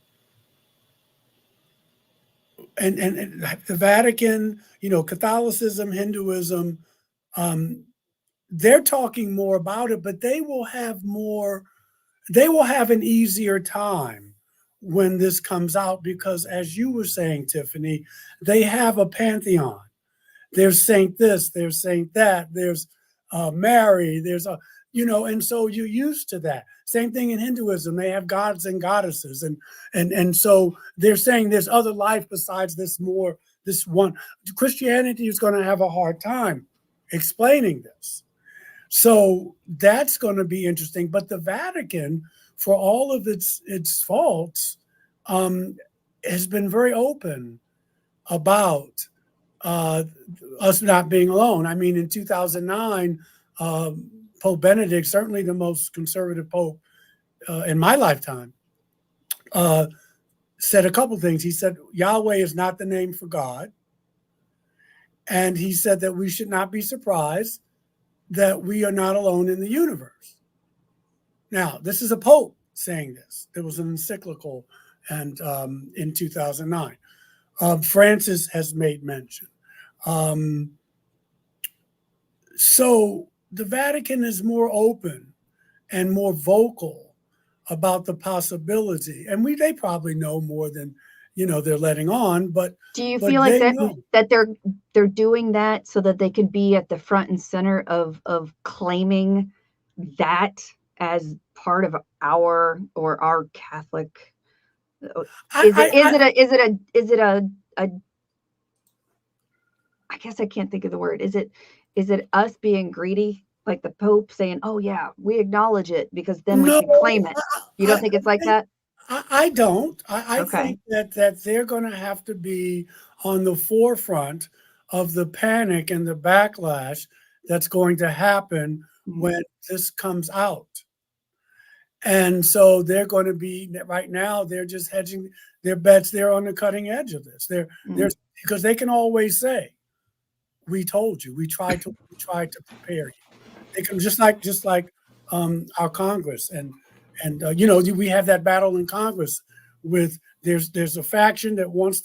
and the Vatican, Catholicism, Hinduism, they're talking more about it, but they will have an easier time when this comes out, because as you were saying, Tiffany, they have a pantheon. There's Saint this, there's Saint that, there's Mary, there's and so you're used to that. Same thing in Hinduism. They have gods and goddesses, and so they're saying there's other life besides this one. Christianity is going to have a hard time explaining this. So that's going to be interesting. But the Vatican, for all of its faults, has been very open about us not being alone. I mean, in 2009, Pope Benedict, certainly the most conservative pope in my lifetime, said a couple things. He said Yahweh is not the name for God. And he said that we should not be surprised that we are not alone in the universe. Now, this is a pope saying this. There was an encyclical and in 2009. Francis has made mention. So the Vatican is more open and more vocal about the possibility. And they probably know more than, they're letting on, but do you feel like that they're doing that so that they can be at the front and center of claiming that as part of our Catholic? Is it a I guess I can't think of the word. Is it us being greedy? Like the Pope saying, "Oh yeah, we acknowledge it because then we can claim it." You don't think it's like that? I don't. I Okay. think that they're going to have to be on the forefront of the panic and the backlash that's going to happen when this comes out. And so they're going to be, right now, they're just hedging their bets. They're on the cutting edge of this. They're because they can always say, "We told you. We tried to prepare you." They can just like our Congress and we have that battle in Congress with there's a faction that wants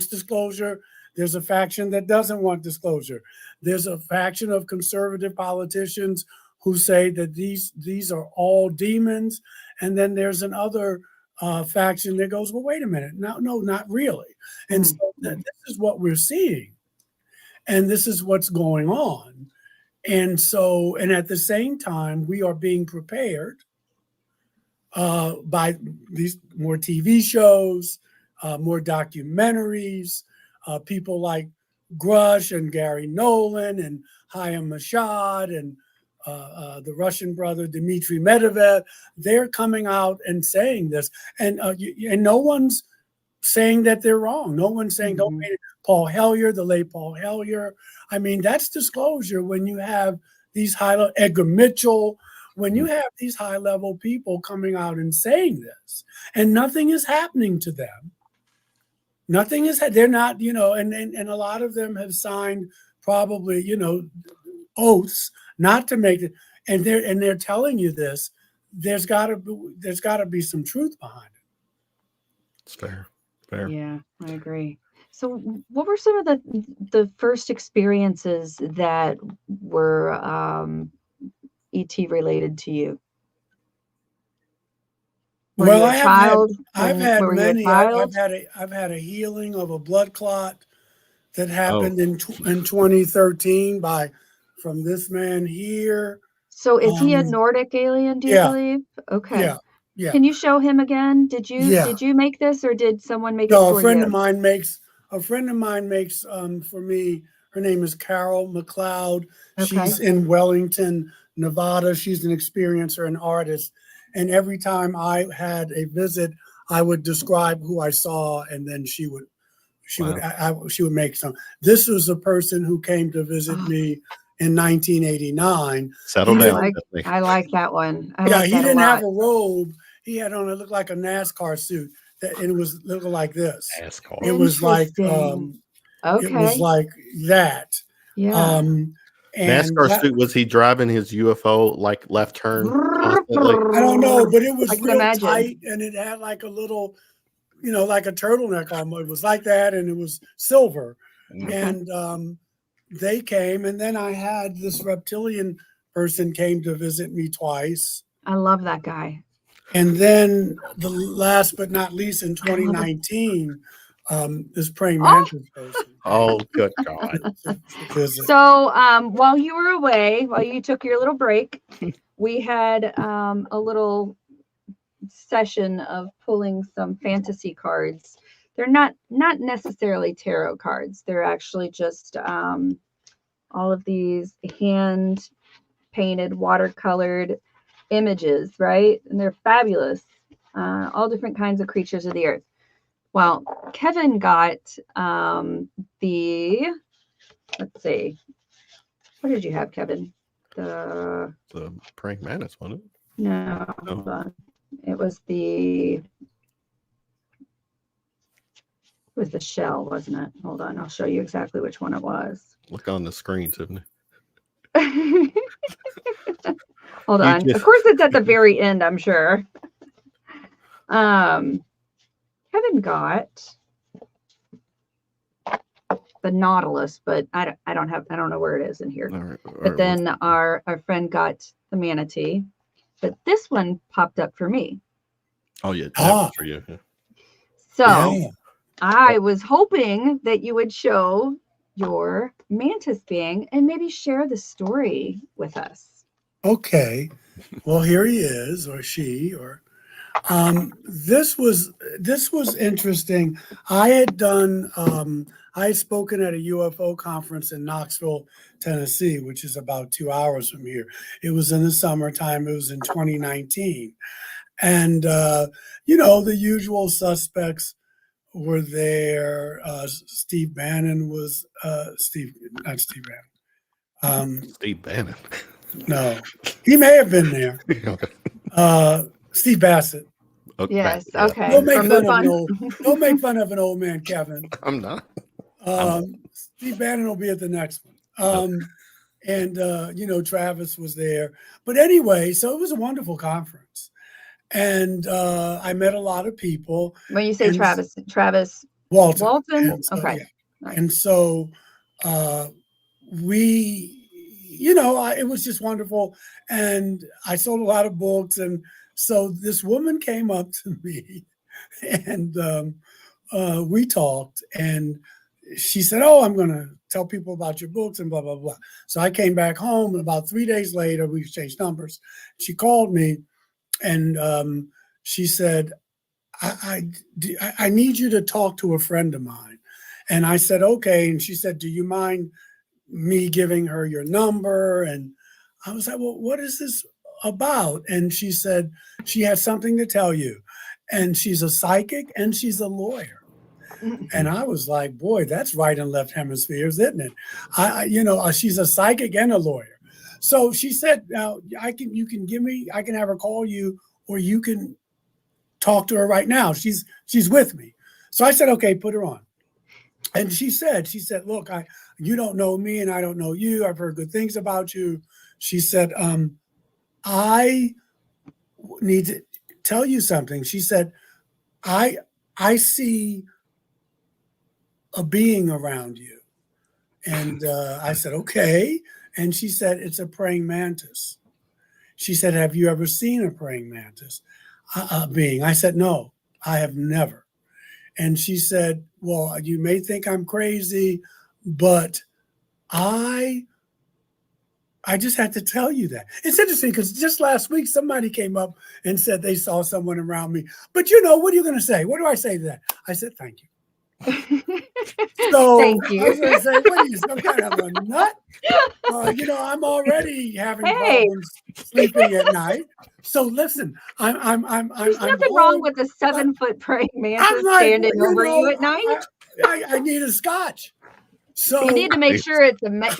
disclosure. There's a faction that doesn't want disclosure. There's a faction of conservative politicians who say that these are all demons, and then there's another faction that goes, well, wait a minute, no, not really. And so this is what we're seeing, and this is what's going on. And so, and at the same time, we are being prepared by these more TV shows, more documentaries, people like Grush and Gary Nolan and Hayam Mashad and the Russian brother Dmitry Medvedev. They're coming out and saying this, and no one's saying that they're wrong. No one's saying don't pay Paul Hellyer, the late Paul Hellyer. I mean, that's disclosure when you have these Edgar Mitchell, when you have these high-level people coming out and saying this, and nothing is happening to them. Nothing is, they're not, and a lot of them have signed probably, oaths not to make it, and they're telling you this. There's got to be some truth behind it. It's fair. Yeah, I agree. So what were some of the first experiences that were ET related to you? Well, I've had many. I've had a healing of a blood clot that happened in 2013 from this man here. So is he a Nordic alien, do you believe? Okay. Yeah. Can you show him again? Did you make this, or did someone make it for you? No, a friend of mine makes for me. Her name is Carol McLeod. Okay. She's in Wellington, Nevada. She's an experiencer, an artist, And every time I had a visit, I would describe who I saw, and then she would make some. This was a person who came to visit me in 1989. Settle down. I like that one. He didn't have a robe. He had on, it looked like a NASCAR suit, and it was looking like this. NASCAR. It was like it was like that. Yeah. And NASCAR suit, was he driving his UFO like left turn constantly? I don't know, but it was real tight, and it had like a little, like a turtleneck on. It was like that, and it was silver. And they came, and then I had this reptilian person came to visit me twice. I love that guy. And then the last but not least, in 2019, this praying mantis person. Oh, good God. So while you were away, while you took your little break, we had a little session of pulling some fantasy cards. They're not necessarily tarot cards. They're actually just all of these hand painted, watercolored images, right? And they're fabulous. All different kinds of creatures of the earth. Well, Kevin got let's see, what did you have, Kevin? The praying mantis, wasn't it? No, hold on. It was the shell, wasn't it? Hold on, I'll show you exactly which one it was. Look on the screen, Tiffany. Hold on. Of course, it's at the very end, I'm sure. Kevin got the Nautilus, but I don't know where it is in here. But then our friend got the manatee, but this one popped up for me. Oh yeah, for you. Yeah. So I was hoping that you would show your mantis being and maybe share the story with us. Okay. Well, here he is, or she, or this was interesting. I had spoken at a UFO conference in Knoxville, Tennessee, which is about 2 hours from here. It was in the summertime. It was in 2019. And, the usual suspects were there. Steve Bannon was, Steve Bannon. No, he may have been there. Steve Bassett. Okay. Yes. Okay. Don't make fun of an old man, Kevin. I'm not. Steve Bannon will be at the next one. And Travis was there. But anyway, so it was a wonderful conference. And I met a lot of people. When you say Travis Walton. And so, okay. Yeah. Nice. And so it was just wonderful. And I sold a lot of books. And so this woman came up to me and we talked, and she said, "Oh, I'm going to tell people about your books and blah, blah, blah." So I came back home, and about 3 days later, we exchanged numbers. She called me and she said, I need you to talk to a friend of mine. And I said, okay. And she said, "Do you mind me giving her your number?" And I was like, "Well, what is this about?" And she said she had something to tell you. And she's a psychic and she's a lawyer. And I was like, boy, that's right and left hemispheres, isn't it? She's a psychic and a lawyer. So she said, "Now I can have her call you, or you can talk to her right now. She's with me." So I said, "Okay, put her on." And she said, "Look, you don't know me and I don't know you. I've heard good things about you." She said, "I need to tell you something." She said, I see a being around you." And I said, "Okay." And she said, "It's a praying mantis." She said, "Have you ever seen a praying mantis being?" I said, "No, I have never." And she said, "Well, you may think I'm crazy, but I just had to tell you that." It's interesting because just last week, somebody came up and said they saw someone around me. But what are you going to say? What do I say to that? I said, "Thank you." So Thank you. I was going to say, what are you, some kind of a nut? I'm already having Hey. problems sleeping at night. So listen, There's I'm nothing wrong with a 7-foot praying mantis I'm like, standing over you at night. I need a scotch. So You need to make sure it's a male,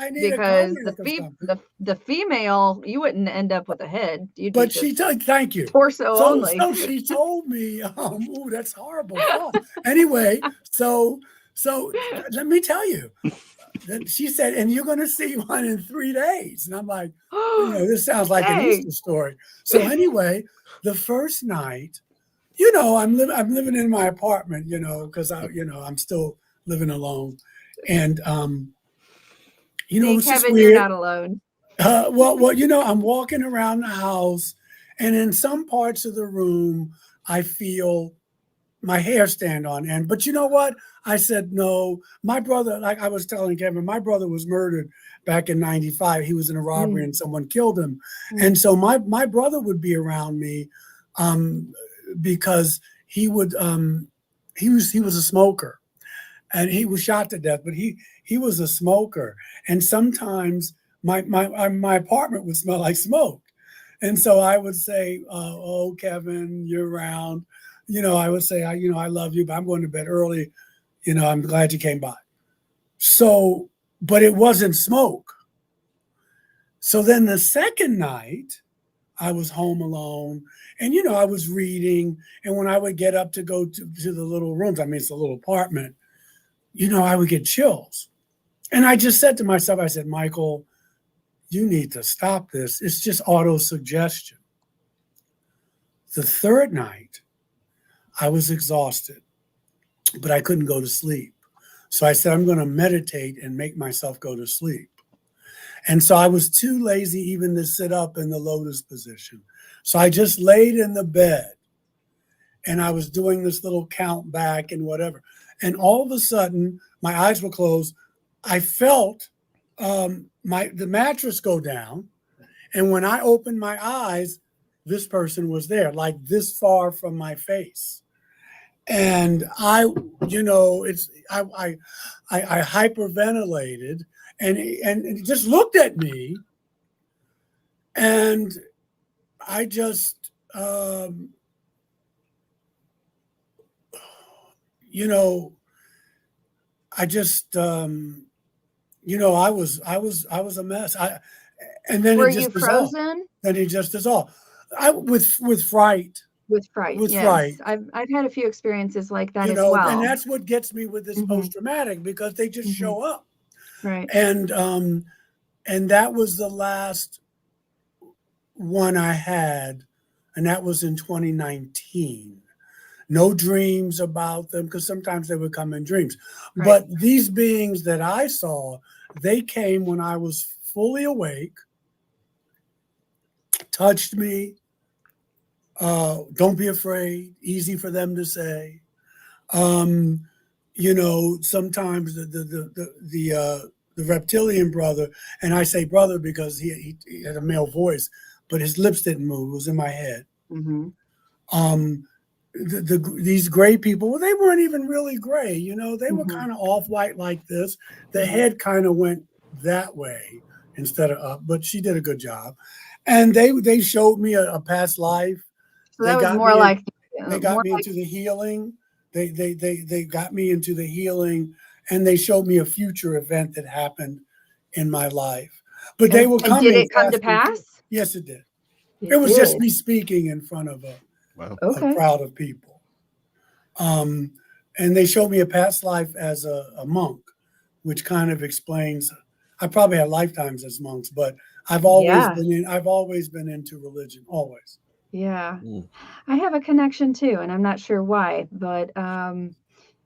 I need because a cognac or the female, you wouldn't end up with a head. You'd but be she told, thank you. torso So only. she told me, ooh, that's horrible. Anyway, so let me tell you. She said, and you're going to see one in 3 days. And I'm like, this sounds like an Easter story. So anyway, the first night, I'm living in my apartment, because I'm still living alone. And, it was just Kevin, weird. you're not alone. I'm walking around the house, and in some parts of the room, I feel my hair stand on end. But you know what? I said, no, my brother, like I was telling Kevin, my brother was murdered back in 95. He was in a robbery and someone killed him. And so my brother would be around me because he would, he was a smoker, and he was shot to death, but he was a smoker. And sometimes my apartment would smell like smoke. And so I would say, oh, Kevin, you're around. I would say, I love you, but I'm going to bed early. I'm glad you came by. So, but it wasn't smoke. So then the second night, I was home alone, and, I was reading. And when I would get up to go to the little rooms, it's a little apartment, I would get chills. And I just said to myself, I said, Michael, you need to stop this. It's just auto-suggestion. The third night, I was exhausted, but I couldn't go to sleep. So I said, I'm going to meditate and make myself go to sleep. And so I was too lazy even to sit up in the lotus position. So I just laid in the bed, and I was doing this little count back and whatever. And all of a sudden, my eyes were closed. I felt the mattress go down. And when I opened my eyes, this person was there, like this far from my face. And I hyperventilated, and it just looked at me, and I just, I was a mess. And then Were it just you frozen? dissolved. Then it just dissolved. With fright. With fright, With yes. fright. I've had a few experiences like that as well. And that's what gets me with this post-traumatic, because they just show up. Right. And that was the last one I had, and that was in 2019. No dreams about them, because sometimes they would come in dreams. Right. But these beings that I saw, they came when I was fully awake, touched me. Don't be afraid. Easy for them to say. Sometimes the reptilian brother, and I say brother because he had a male voice, but his lips didn't move. It was in my head. These gray people, well, they weren't even really gray. They were kind of off-white like this. The head kind of went that way instead of up, but she did a good job. And they showed me a past life. So that was more like they got me into the healing. They got me into the healing, and they showed me a future event that happened in my life. But they were coming. Did it come to pass? Yes, it did. It was just me speaking in front of a crowd of people. And they showed me a past life as a monk, which kind of explains. I probably had lifetimes as monks, but I've always been into religion, always. Yeah. I have a connection too, and I'm not sure why, but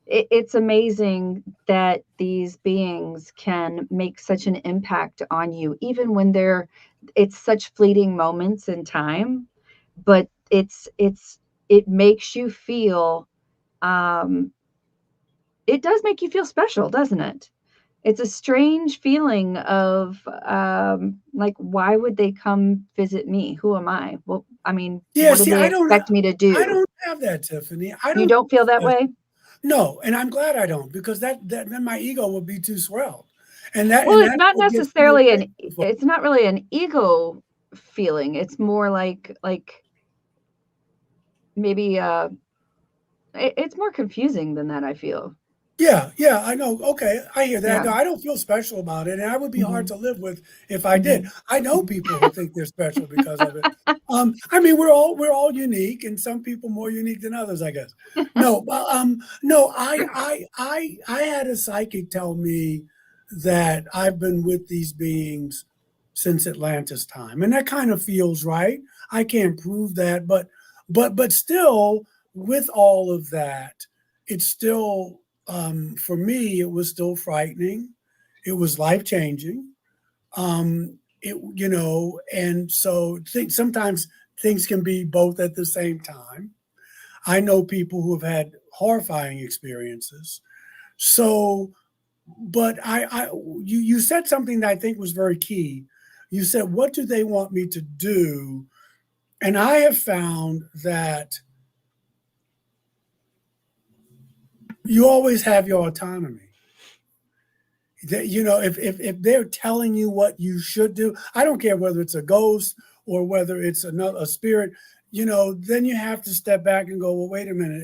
it's amazing that these beings can make such an impact on you, even when it's such fleeting moments in time, but it makes you feel, it does make you feel special, doesn't it? It's a strange feeling of like, why would they come visit me? Who am I? Well, what do they expect me to do? I don't have that, Tiffany. You don't feel that way? No, and I'm glad I don't, because that then my ego would be too swelled. And Well, it's that's not what gets me necessarily away from it's not really an ego feeling. It's more like maybe it's more confusing than that, I feel. Yeah, yeah, I know. Okay, I hear that. Yeah. No, I don't feel special about it, and I would be hard Mhm. to live with if I did. Mhm. I know Mhm. people who think they're special because of it. I mean, we're all unique, and some people more unique than others, I guess. No, but no, I had a psychic tell me that I've been with these beings since Atlantis time, and that kind of feels right. I can't prove that, but still, with all of that, it's still for me, it was still frightening. It was life changing. And so sometimes things can be both at the same time. I know people who have had horrifying experiences. So, but you said something that I think was very key. You said, "What do they want me to do?" And I have found that you always have your autonomy. That, if they're telling you what you should do, I don't care whether it's a ghost or whether it's a spirit, then you have to step back and go, well, wait a minute,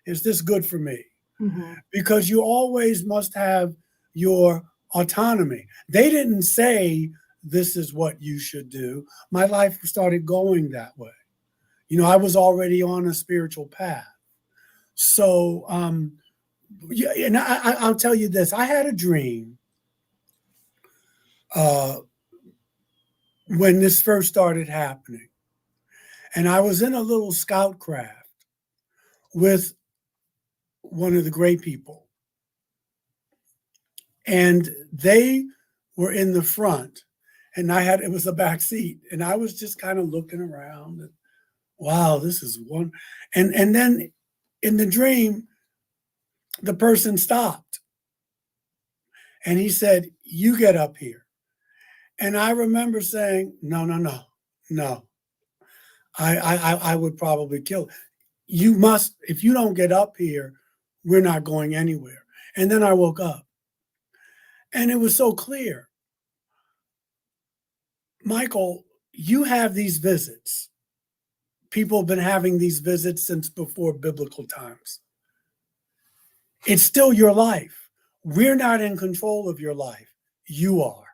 is this good for me? Mhm. Because you always must have your autonomy. They didn't say this is what you should do. My life started going that way. I was already on a spiritual path. So yeah, and I'll tell you this. I had a dream uh, when this first started happening. And I was in a little scout craft with one of the gray people. And they were in the front. And it was the back seat. And I was just kind of looking around. And, wow, this is one. And then in the dream, the person stopped. And he said, "You get up here." And I remember saying, "No, no, no, no. I would probably kill. You must, if you don't get up here, we're not going anywhere." And then I woke up and it was so clear. Michael, you have these visits. People have been having these visits since before biblical times. It's still your life. We're not in control of your life. You are.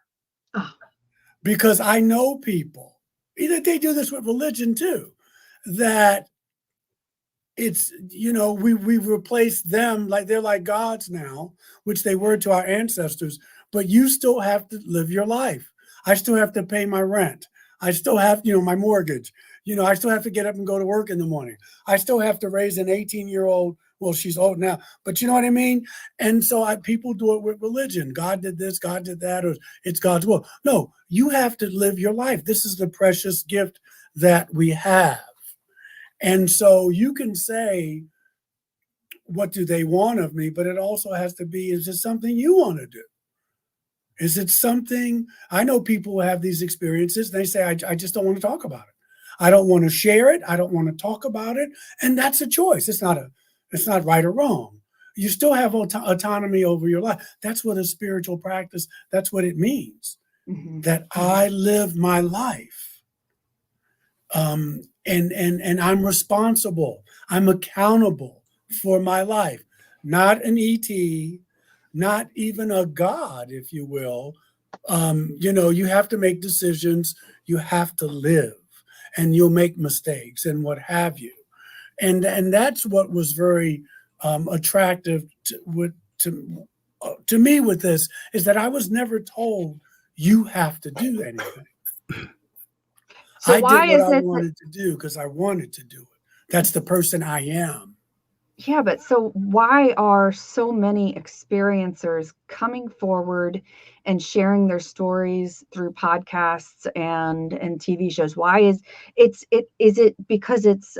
Oh. Because I know people, either they do this with religion too, that it's, we've replaced them, like they're like gods now, which they were to our ancestors, but you still have to live your life. I still have to pay my rent. I still have, my mortgage. I still have to get up and go to work in the morning. I still have to raise an 18-year-old. Well, she's old now, but you know what I mean? And so people do it with religion. God did this, God did that, or it's God's will. No, you have to live your life. This is the precious gift that we have. And so you can say, what do they want of me? But it also has to be, is it something you want to do? Is it something, I know people who have these experiences, they say, I just don't want to talk about it. I don't want to share it. I don't want to talk about it. And that's a choice. It's not right or wrong. You still have autonomy over your life. That's what a spiritual practice, that's what it means. Mhm. That I live my life. And I'm responsible. I'm accountable for my life. Not an ET, not even a God, if you will. You have to make decisions. You have to live, and you'll make mistakes and what have you. And that's what was very attractive to me with this, is that I was never told you have to do anything. So I did why what is I it that, wanted to do because I wanted to do it. That's the person I am. yeah, but so why are so many experiencers coming forward and sharing their stories through podcasts and TV shows? Why is it because it's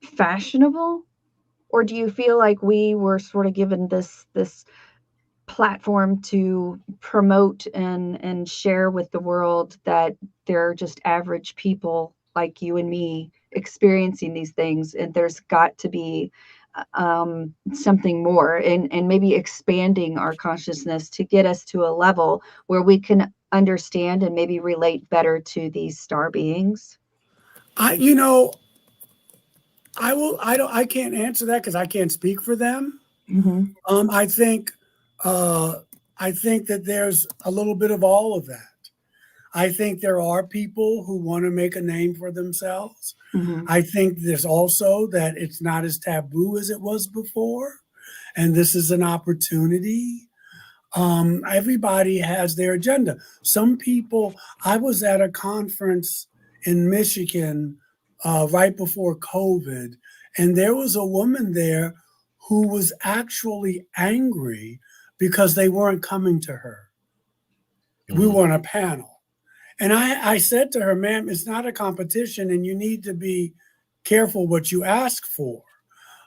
fashionable? Or do you feel like we were sort of given this platform to promote and share with the world that they're just average people like you and me experiencing these things, and there's got to be something more, and maybe expanding our consciousness to get us to a level where we can understand and maybe relate better to these star beings? I can't answer that because I can't speak for them. Mm-hmm. I think that there's a little bit of all of that. I think there are people who want to make a name for themselves. Mm-hmm. I think there's also that it's not as taboo as it was before, and this is an opportunity. Everybody has their agenda. Some people, I was at a conference in Michigan right before COVID, and there was a woman there who was actually angry because they weren't coming to her. We were on a panel. And I said to her, ma'am, it's not a competition and you need to be careful what you ask for.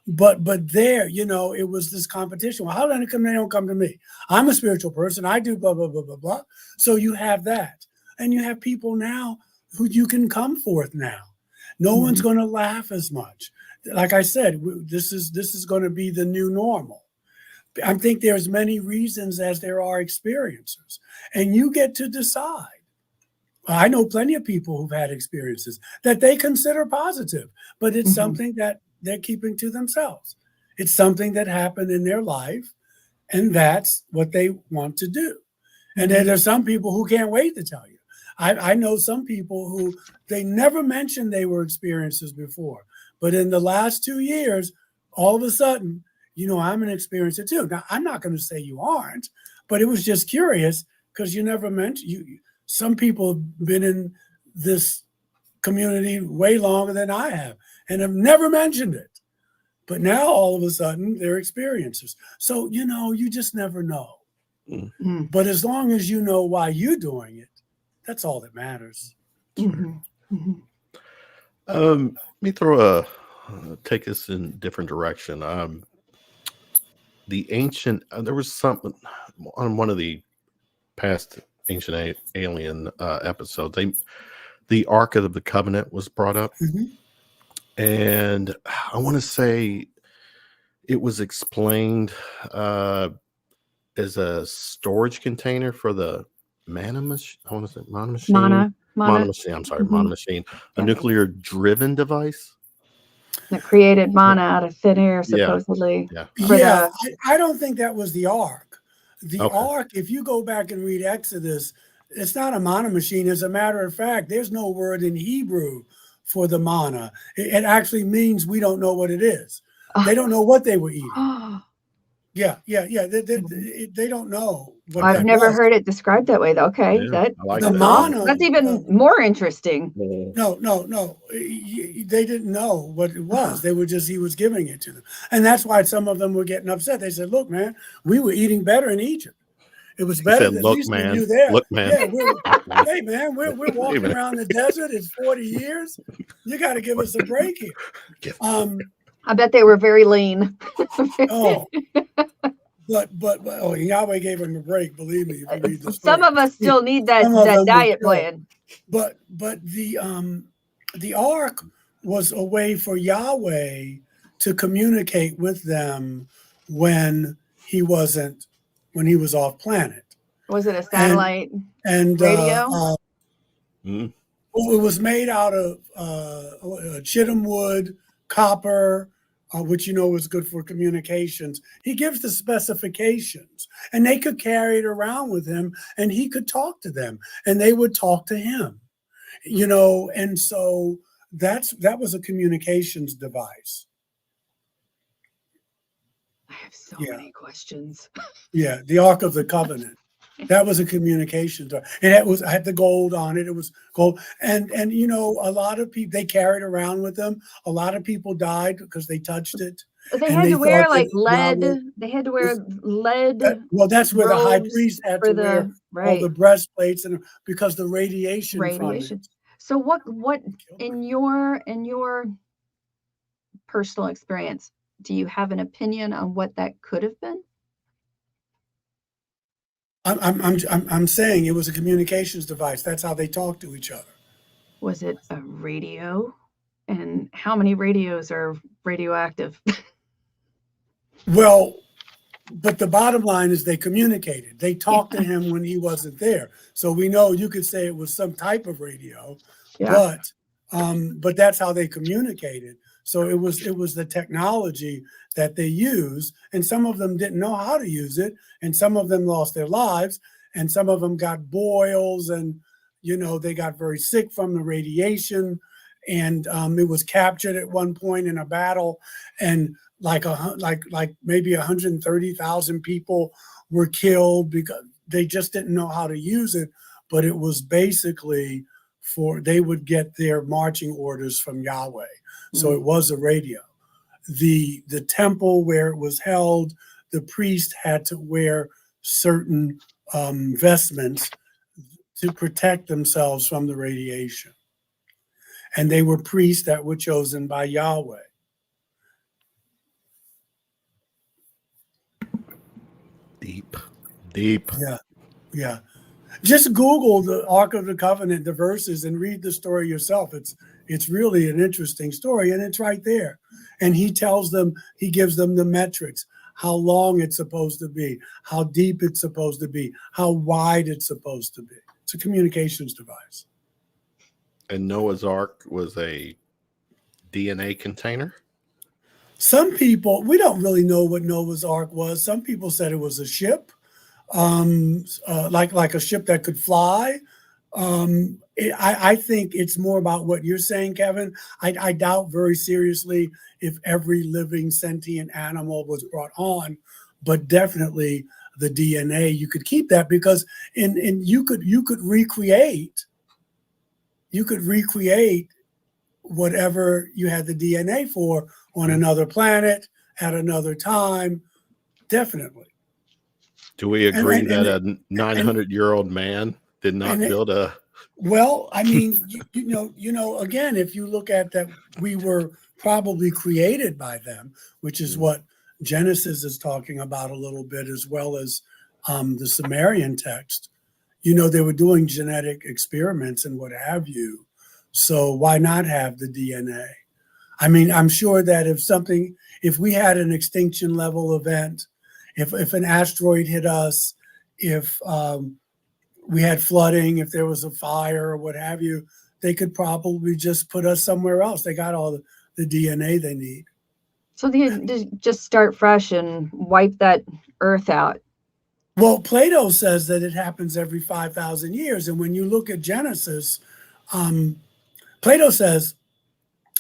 But there, it was this competition. Well, how do they don't come to me? I'm a spiritual person. I do blah, blah, blah, blah, blah. So you have that. And you have people now who you can come forth now. No one's going to laugh as much. Like I said, this is going to be the new normal. I think there's many reasons as there are experiencers. And you get to decide. I know plenty of people who've had experiences that they consider positive, but it's something that they're keeping to themselves. It's something that happened in their life, and that's what they want to do. And then there's some people who can't wait to tell you. I know some people who they never mentioned they were experiencers before, but in the last 2 years, all of a sudden, I'm an experiencer too. Now, I'm not going to say you aren't, but it was just curious because you never mentioned you. Some people have been in this community way longer than I have and have never mentioned it. But now all of a sudden they're experiencers. So, you just never know. Mm-hmm. But as long as you know why you're doing it, that's all that matters. Mm-hmm. Mm-hmm. Let me take us in a different direction. The ancient, there was something on one of the past ancient alien episodes. The Ark of the Covenant was brought up, and I want to say it was explained as a storage container for the mana machine. I want to say mana machine. Mana machine. I'm sorry, mana machine. A nuclear-driven device that created mana out of thin air, supposedly. I don't think that was the Ark. The Ark, if you go back and read Exodus, it's not a mana machine. As a matter of fact, there's no word in Hebrew for the mana. It actually means we don't know what it is. They don't know what they were eating. Yeah. They don't know. I've never heard it described that way, though. Okay, mana. That's even more interesting. No. They didn't know what it was. They were he was giving it to them, and that's why some of them were getting upset. They said, "Look, man, we were eating better in Egypt. It was better than look, man. You there. Look, man. Yeah, hey, man, we're walking around the desert. It's 40 years. You got to give us a break here." I bet they were very lean. But Yahweh gave him a break. Believe me. If you read the story. Some of us still need that diet plan. But the Ark was a way for Yahweh to communicate with them when he was off planet. Was it a satellite and radio? It was made out of chitim wood, copper, which is good for communications. He gives the specifications, and they could carry it around with him, and he could talk to them, and they would talk to him, and so that was a communications device. I have so many questions. Yeah, the Ark of the Covenant. That was a communication device. And I had the gold on it. It was gold. And a lot of people, they carried around with them. A lot of people died because they touched it. They had to wear lead. They had to wear lead. Well, that's where the high priest had to wear all the breastplates, and because the radiation. From it. So what in your personal experience, do you have an opinion on what that could have been? I'm saying it was a communications device. That's how they talk to each other. Was it a radio? And how many radios are radioactive? Well, but the bottom line is they communicated. They talked to him when he wasn't there. So we know you could say it was some type of radio, Yeah. but that's how they communicated. So it was the technology that they used, and some of them didn't know how to use it, and some of them lost their lives, and some of them got boils, and they got very sick from the radiation, and it was captured at one point in a battle, and like maybe 130,000 people were killed because they just didn't know how to use it. But it was basically they would get their marching orders from Yahweh. So it was a radio. The temple where it was held, the priest had to wear certain vestments to protect themselves from the radiation. And they were priests that were chosen by Yahweh. Deep. Yeah. Just Google the Ark of the Covenant, the verses, and read the story yourself. It's really an interesting story, and it's right there. And he gives them the metrics, how long it's supposed to be, how deep it's supposed to be, how wide it's supposed to be. It's a communications device. And Noah's Ark was a DNA container? Some people, we don't really know what Noah's Ark was. Some people said it was a ship, like a ship that could fly. I think it's more about what you're saying, Kevin. I doubt very seriously if every living sentient animal was brought on, but definitely the DNA, you could keep that, because you could recreate whatever you had the DNA for on another planet at another time. Definitely. Do we agree that a 900-year-old man did not build a? Well, I mean, again, if you look at that, we were probably created by them, which is what Genesis is talking about a little bit, as well as the Sumerian text. They were doing genetic experiments and what have you. So why not have the DNA? I mean, I'm sure that if we had an extinction level event, if an asteroid hit us, if we had flooding, if there was a fire or what have you, they could probably just put us somewhere else. They got all the DNA they need. So they just start fresh and wipe that earth out. Well, Plato says that it happens every 5,000 years. And when you look at Genesis, Plato says,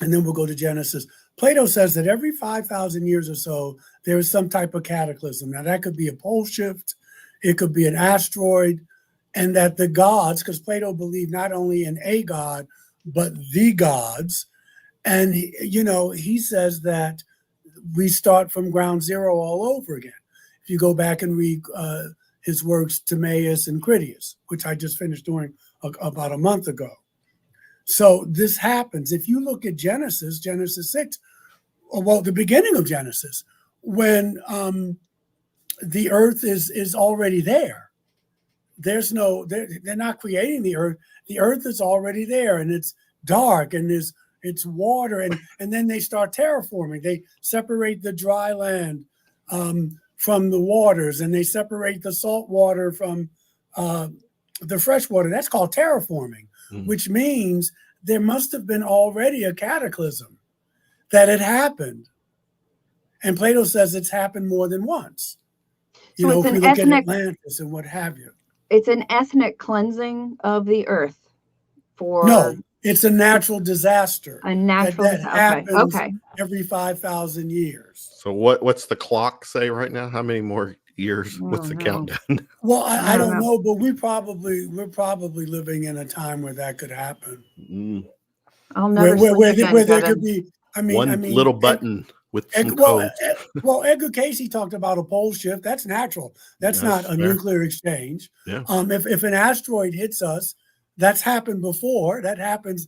and then we'll go to Genesis. Plato says that every 5,000 years or so, there is some type of cataclysm. Now, that could be a pole shift, it could be an asteroid, and that the gods, because Plato believed not only in a god, but the gods. And, he says that we start from ground zero all over again. If you go back and read his works, Timaeus and Critias, which I just finished doing about a month ago. So this happens. If you look at Genesis 6, the beginning of Genesis, when the earth is already there. They're not creating the earth. The earth is already there, and it's dark, and it's water, and then they start terraforming. They separate the dry land from the waters, and they separate the salt water from the fresh water. That's called terraforming. Which means there must have been already a cataclysm that had happened. And Plato says it's happened more than once. If you look at Atlantis and what have you. It's an ethnic cleansing of the earth. No, it's a natural disaster. A natural that happens okay. every 5,000 years. So what's the clock say right now? How many more years? What's the countdown? Well, I don't know, but we're probably living in a time where that could happen. I'll never where there could be. I mean, little button with some codes. Well, Edgar Casey talked about a pole shift. That's natural. That's not a nuclear exchange. Yeah. If an asteroid hits us, that's happened before. That happens.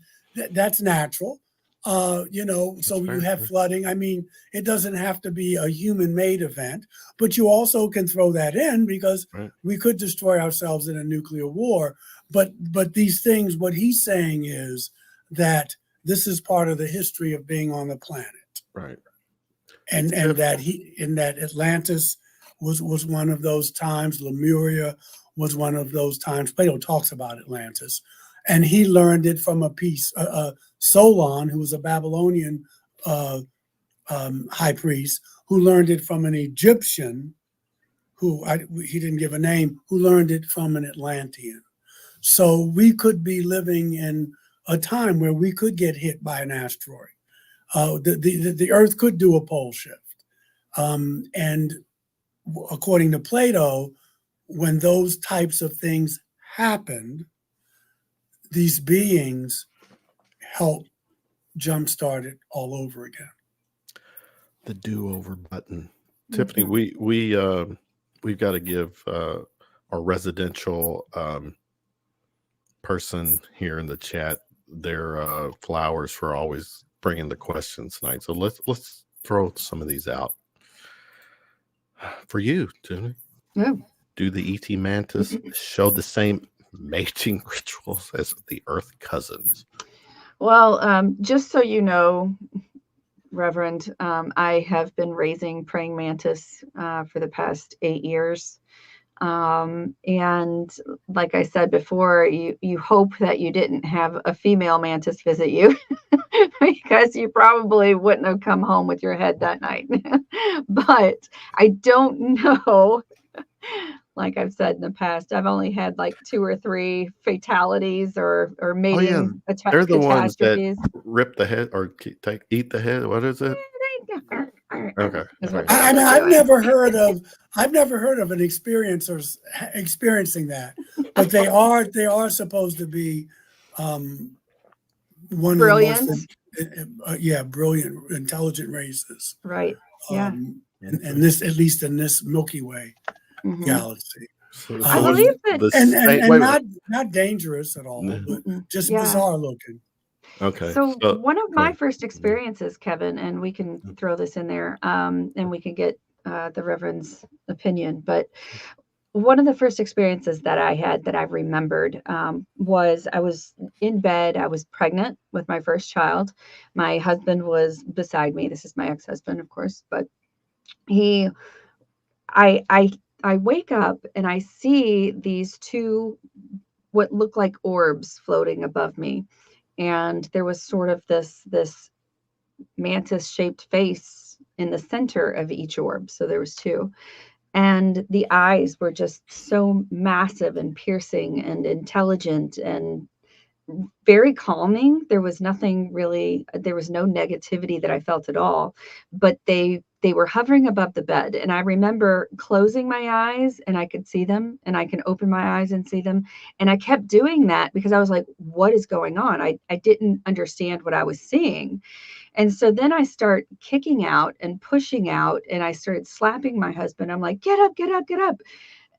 That's natural. So you have flooding. I mean, it doesn't have to be a human-made event, but you also can throw that in because we could destroy ourselves in a nuclear war. But these things, what he's saying is that this is part of the history of being on the planet. Right. and that Atlantis was one of those times. Lemuria was one of those times. Plato talks about Atlantis, and he learned it from a piece. Solon, who was a Babylonian high priest, who learned it from an Egyptian, he didn't give a name, who learned it from an Atlantean. So we could be living in a time where we could get hit by an asteroid. The Earth could do a pole shift. And according to Plato, when those types of things happened, these beings helped jumpstart it all over again. The do-over button. Tiffany, we've got to give our residential person here in the chat their flowers for always bringing the questions tonight. So let's throw some of these out for you, Tiffany. Yeah. Do the ET mantis show the same mating rituals as the Earth cousins? Well, just so you know, Reverend, I have been raising praying mantis for the past 8 years. And like I said before, you hope that you didn't have a female mantis visit you because you probably wouldn't have come home with your head that night. But I don't know. Like I've said in the past, I've only had like 2 or 3 fatalities or mating they're the ones that catastrophes. rip the head or eat the head. What is it? Okay. I mean, I've never heard of an experiencer experiencing that, but they are supposed to be one Brilliant. of the most brilliant, intelligent races. Right. Yeah. And this, at least in this Milky Way galaxy. I believe that, and not dangerous at all, but just bizarre looking. Okay. So one of my first experiences, Kevin, and we can throw this in there, and we can get the Reverend's opinion, but one of the first experiences that I had that I've remembered was I was in bed. I was pregnant with my first child. My husband was beside me. This is my ex-husband, of course, but I wake up and I see these 2 what look like orbs floating above me. And there was sort of this mantis shaped face in the center of each orb. So there was 2. And the eyes were just so massive and piercing and intelligent and very calming. There was nothing really, there was no negativity that I felt at all, but they were hovering above the bed. And I remember closing my eyes and I could see them, and I can open my eyes and see them. And I kept doing that because I was like, what is going on? I didn't understand what I was seeing. And so then I start kicking out and pushing out, and I started slapping my husband. I'm like, get up, get up, get up.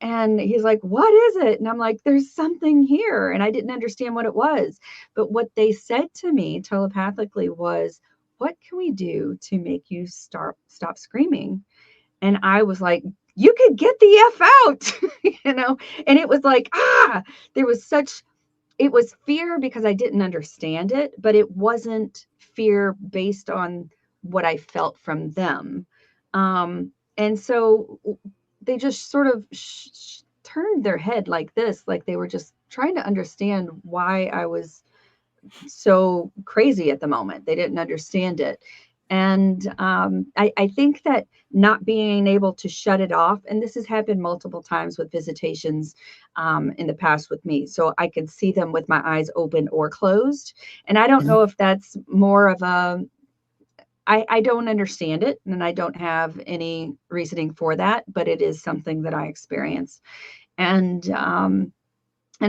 And he's like, what is it? And I'm like, there's something here. And I didn't understand what it was. But what they said to me telepathically was, what can we do to make you stop screaming? And I was like, you could get the F out, And it was like, it was fear because I didn't understand it, but it wasn't fear based on what I felt from them. And so they just sort of turned their head like this, like they were just trying to understand why I was so crazy at the moment. They didn't understand it. And I think that not being able to shut it off, and this has happened multiple times with visitations in the past with me. So I could see them with my eyes open or closed. And I don't know if that's more of I don't understand it, and I don't have any reasoning for that, but it is something that I experience. And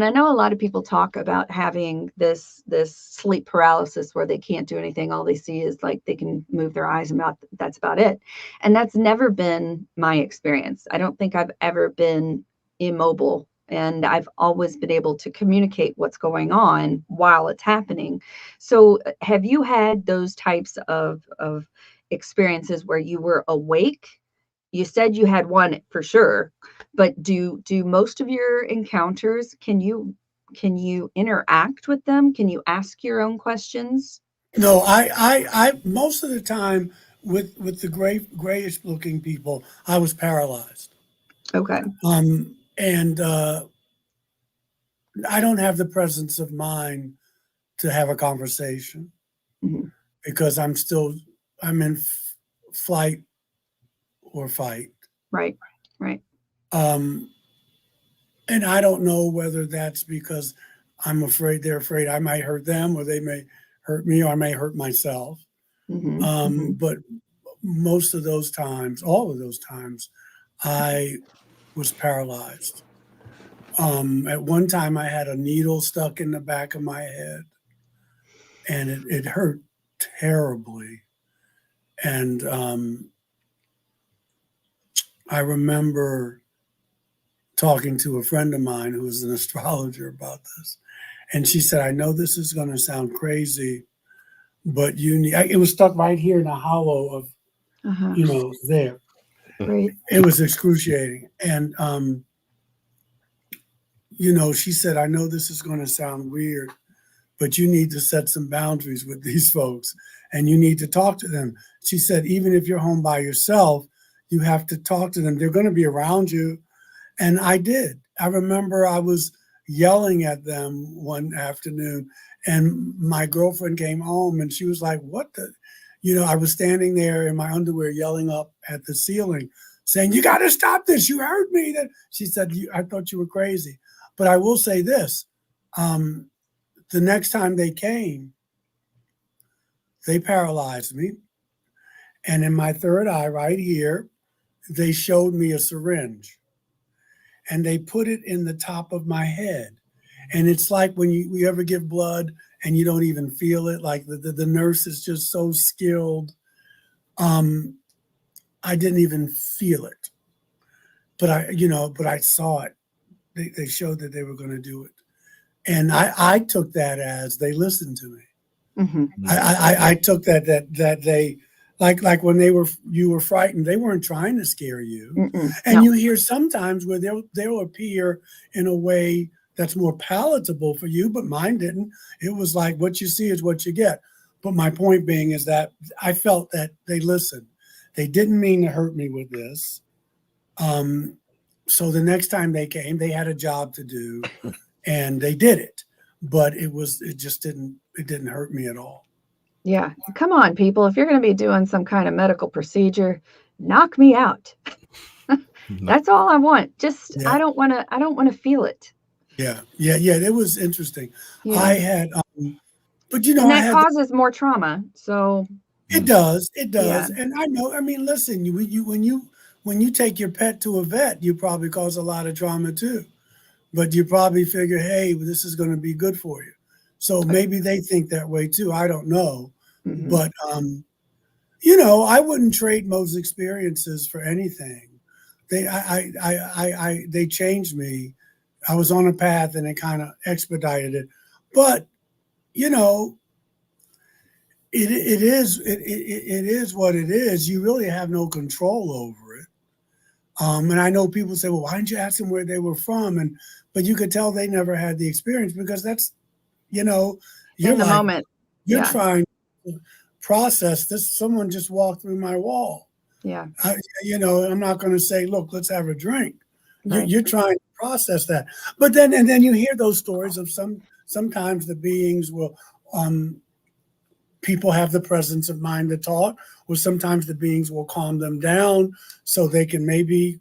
I know a lot of people talk about having this sleep paralysis where they can't do anything. All they see is like they can move their eyes and mouth. That's about it. And that's never been my experience. I don't think I've ever been immobile, and I've always been able to communicate what's going on while it's happening. So have you had those types of experiences where you were awake? You said you had one for sure, but do most of your encounters, can you interact with them? Can you ask your own questions? No, I most of the time with the grayish looking people, I was paralyzed. Okay. And I don't have the presence of mind to have a conversation because I'm in flight or fight. Right. And I don't know whether that's because I'm afraid they're afraid I might hurt them, or they may hurt me, or I may hurt myself. But most of those times, all of those times, I was paralyzed. At one time, I had a needle stuck in the back of my head, and it hurt terribly. And I remember talking to a friend of mine who was an astrologer about this, and she said, "I know this is going to sound crazy, but you need." It was stuck right here in the hollow of, there. Right. It was excruciating, and she said, "I know this is going to sound weird, but you need to set some boundaries with these folks, and you need to talk to them." She said, "Even if you're home by yourself, you have to talk to them. They're going to be around you." And I did. I remember I was yelling at them one afternoon, and my girlfriend came home, and she was like, "What the?" I was standing there in my underwear yelling up at the ceiling, saying, "You got to stop this. You hurt me." She said, "I thought you were crazy." But I will say this. The next time they came, they paralyzed me. And in my third eye right here, they showed me a syringe. And they put it in the top of my head. And it's like when you ever give blood and you don't even feel it, like the nurse is just so skilled. I didn't even feel it. But I saw it. They showed that they were going to do it. And I took that as they listened to me. I took that they, like when you were frightened, they weren't trying to scare you. And you hear sometimes where they'll appear in a way that's more palatable for you, but mine didn't. It was like, what you see is what you get. But my point being is that I felt that they listened. They didn't mean to hurt me with this. So the next time they came, they had a job to do, and they did it. But it didn't hurt me at all. Yeah. Come on, people. If you're going to be doing some kind of medical procedure, knock me out. That's all I want. Just, I don't want to feel it. Yeah. It was interesting. Yeah. I had, but and that causes more trauma. So it does. Yeah. And I know, listen, when you take your pet to a vet, you probably cause a lot of trauma too, but you probably figure, hey, this is going to be good for you. So maybe they think that way too. I don't know. But, I wouldn't trade most experiences for anything. They changed me. I was on a path and it kind of expedited it. But, it is what it is. You really have no control over it. And I know people say, well, why didn't you ask them where they were from? But you could tell they never had the experience, because that's, you're in the moment. You're trying to process this. Someone just walked through my wall. Yeah. I'm not going to say, look, let's have a drink. Right. You're trying to process that. But then you hear those stories of sometimes the beings will, people have the presence of mind to talk, or sometimes the beings will calm them down so they can maybe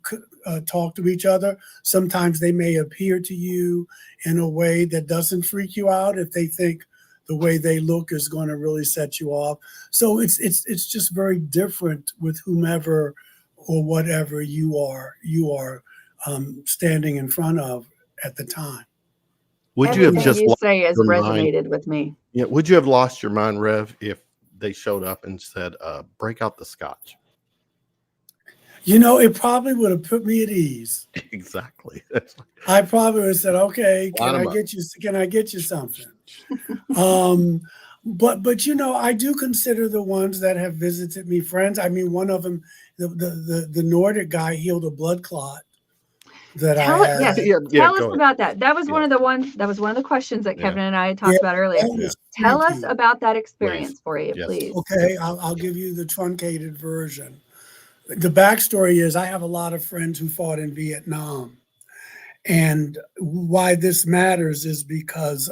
talk to each other. Sometimes they may appear to you in a way that doesn't freak you out if they think the way they look is going to really set you off. So it's just very different with whomever or whatever you are standing in front of at the time. Would you have just you say has resonated mind? With me? Yeah. Would you have lost your mind, Rev, if they showed up and said, break out the scotch? It probably would have put me at ease. Exactly. I probably would have said, okay, can I get you something? But I do consider the ones that have visited me friends. One of them, the Nordic guy, healed a blood clot that I Tell it, had. yes. Yeah, Tell us go ahead. about that. That was Yeah. one of the questions that Yeah. Kevin and I Yeah, talked about earlier. that was, Tell thank us you. about that Please. experience for you, Yes. please. Okay, I'll give you the truncated version. The backstory is I have a lot of friends who fought in Vietnam. And why this matters is because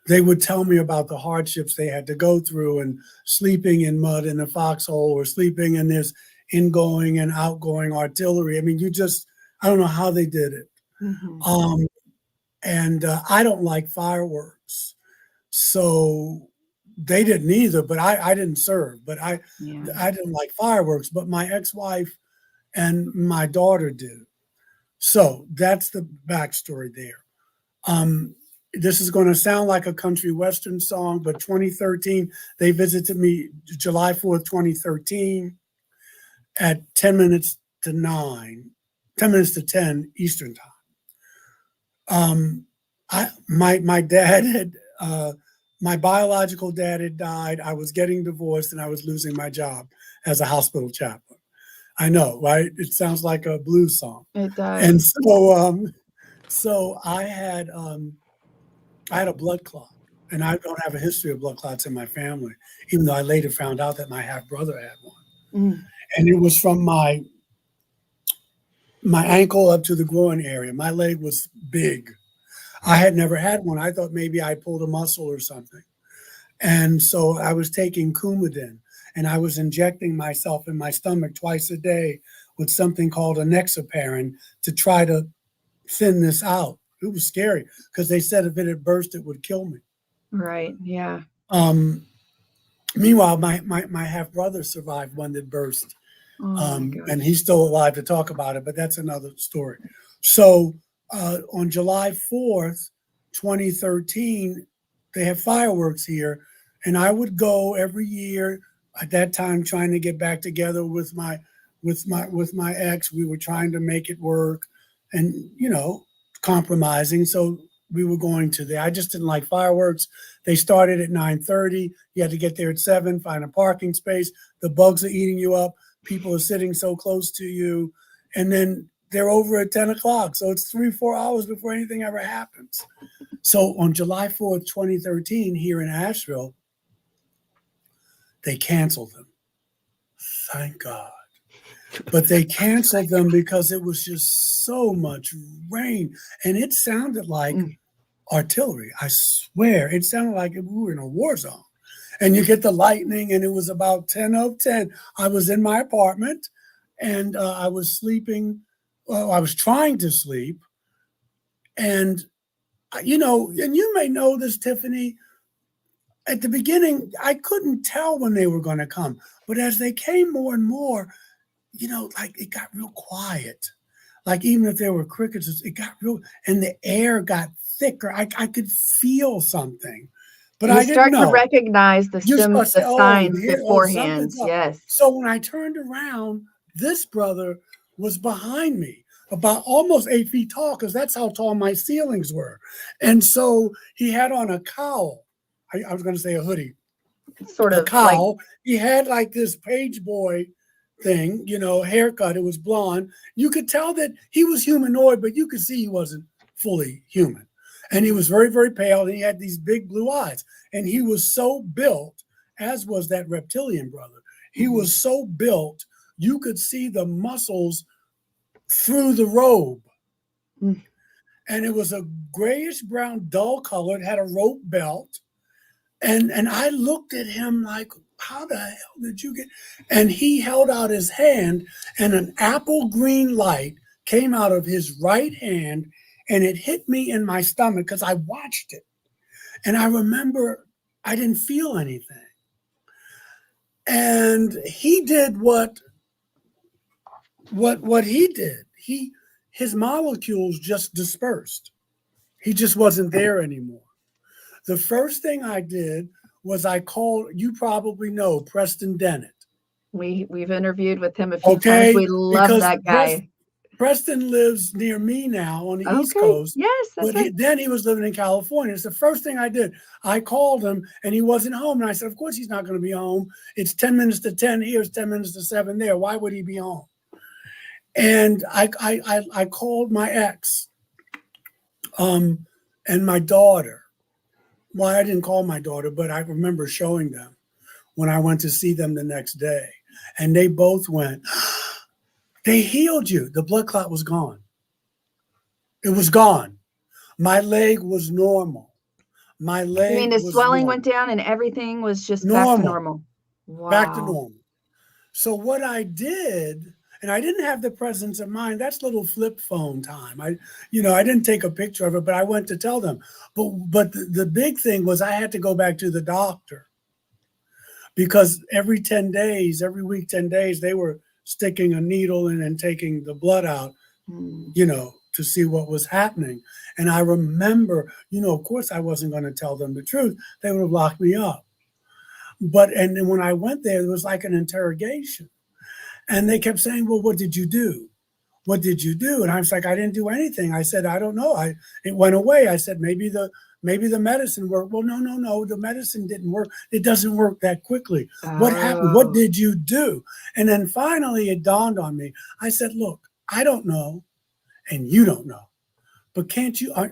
they would tell me about the hardships they had to go through and sleeping in mud in a foxhole or sleeping in this ingoing and outgoing artillery. I mean, I don't know how they did it. Mhm. And I don't like fireworks. So they didn't either, but I didn't serve, but I Yeah. didn't like fireworks, but my ex-wife and my daughter did. So that's the backstory there. This is going to sound like a country western song, but 2013, they visited me July 4th, 2013 at 10 minutes to 9, 10 minutes to 10 Eastern time. My dad had, my biological dad had died. I was getting divorced and I was losing my job as a hospital chaplain. I know, right? It sounds like a blues song. It does. And so I had a blood clot, and I don't have a history of blood clots in my family, even though I later found out that my half brother had one. And it was from my ankle up to the groin area. My leg was big. I had never had one. I thought maybe I pulled a muscle or something. And so I was taking Coumadin, and I was injecting myself in my stomach twice a day with something called a Nexaparin to try to thin this out. It was scary because they said if it had burst, it would kill me. Right. Yeah. Meanwhile, my half brother survived one that burst, Oh my gosh. and he's still alive to talk about it. But that's another story. So on July 4th, 2013, they have fireworks here, and I would go every year. At that time, trying to get back together with my ex. We were trying to make it work, and compromising. So we were going to there. I just didn't like fireworks. They started at 9:30. You had to get there at 7, find a parking space. The bugs are eating you up. People are sitting so close to you. And then they're over at 10 o'clock. So it's 3-4 hours before anything ever happens. So on July 4th, 2013, here in Asheville, they canceled them. Thank God. But they canceled them because it was just so much rain. And it sounded like artillery. I swear, it sounded like we were in a war zone. And you get the lightning, and it was about 10 of 10. I was in my apartment, and I was sleeping. Well, I was trying to sleep. And, and you may know this, Tiffany, at the beginning, I couldn't tell when they were going to come. But as they came more and more, like it got real quiet. Like even if there were crickets, it got real, and the air got thicker. I could feel something, but I didn't know. You start to recognize the signs beforehand. Yes. So when I turned around, this brother was behind me, about almost 8 feet tall, because that's how tall my ceilings were. And so he had on a cowl. I was going to say a hoodie. Sort of a cowl. He had like this page boy thing, haircut. It was blonde. You could tell that he was humanoid, but you could see he wasn't fully human. And he was very, very pale, and he had these big blue eyes. And he was so built, as was that reptilian brother. He was so built, you could see the muscles through the robe. And it was a grayish brown, dull color. It had a rope belt. And I looked at him like, how the hell did you get? And he held out his hand, and an apple green light came out of his right hand, and it hit me in my stomach because I watched it. And I remember I didn't feel anything. And he did what he did. His molecules just dispersed. He just wasn't there anymore. The first thing I did was I called, you probably know, Preston Dennett. We've interviewed with him a few times. We love that guy. Preston lives near me now on the East Coast. Yes, that's right. Then he was living in California. It's the first thing I did. I called him, and he wasn't home. And I said, of course he's not going to be home. It's 10 minutes to 10 here. It's 10 minutes to 7 there. Why would he be home? And I called my ex and my daughter. Well, I didn't call my daughter, but I remember showing them when I went to see them the next day. And they both went, they healed you. The blood clot was gone. It was gone. My leg was normal. My leg I mean, the was swelling normal. went down and everything was just Normal. back to normal. Wow. Back to normal. So what I did, and I didn't have the presence of mind. That's little flip phone time. I didn't take a picture of it, but I went to tell them. But the big thing was I had to go back to the doctor because every 10 days, every week, 10 days, they were sticking a needle in and taking the blood out, to see what was happening. And I remember, of course I wasn't going to tell them the truth. They would have locked me up. And then when I went there, it was like an interrogation. And they kept saying, well, what did you do? What did you do? And I was like, I didn't do anything. I said, I don't know. It went away. I said, maybe the medicine worked. Well, no, the medicine didn't work. It doesn't work that quickly. Oh. What happened? What did you do? And then finally it dawned on me. I said, look, I don't know. And you don't know. But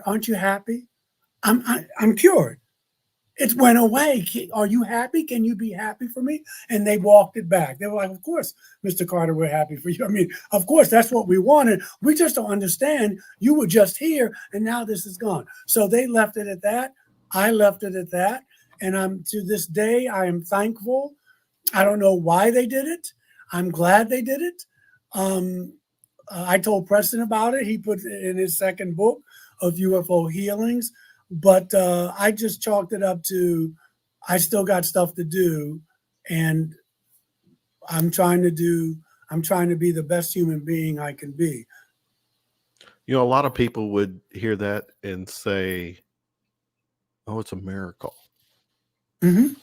aren't you happy? I'm cured. It went away. Are you happy? Can you be happy for me? And they walked it back. They were like, of course, Mr. Carter, we're happy for you. I mean, of course, that's what we wanted. We just don't understand. You were just here and now this is gone. So they left it at that. I left it at that. And to this day, I am thankful. I don't know why they did it. I'm glad they did it. I told Preston about it. He put it in his second book of UFO healings. But I just chalked it up to, I still got stuff to do, and I'm trying to be the best human being I can be. A lot of people would hear that and say, oh, it's a miracle. Mm-hmm.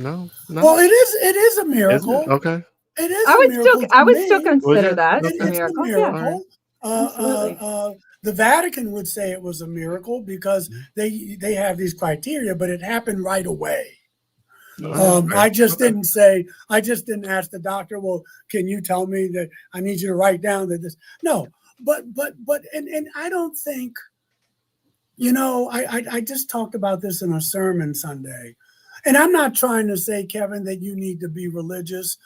No. Well, it is a miracle. Okay. It is a miracle. I would still consider that It's a miracle. a miracle. Yeah. The Vatican would say it was a miracle because they have these criteria, but it happened right away. I just didn't ask the doctor, well, can you tell me that I need you to write down that this? No, but I don't think, I just talked about this in a sermon Sunday. And I'm not trying to say, Kevin, that you need to be religious.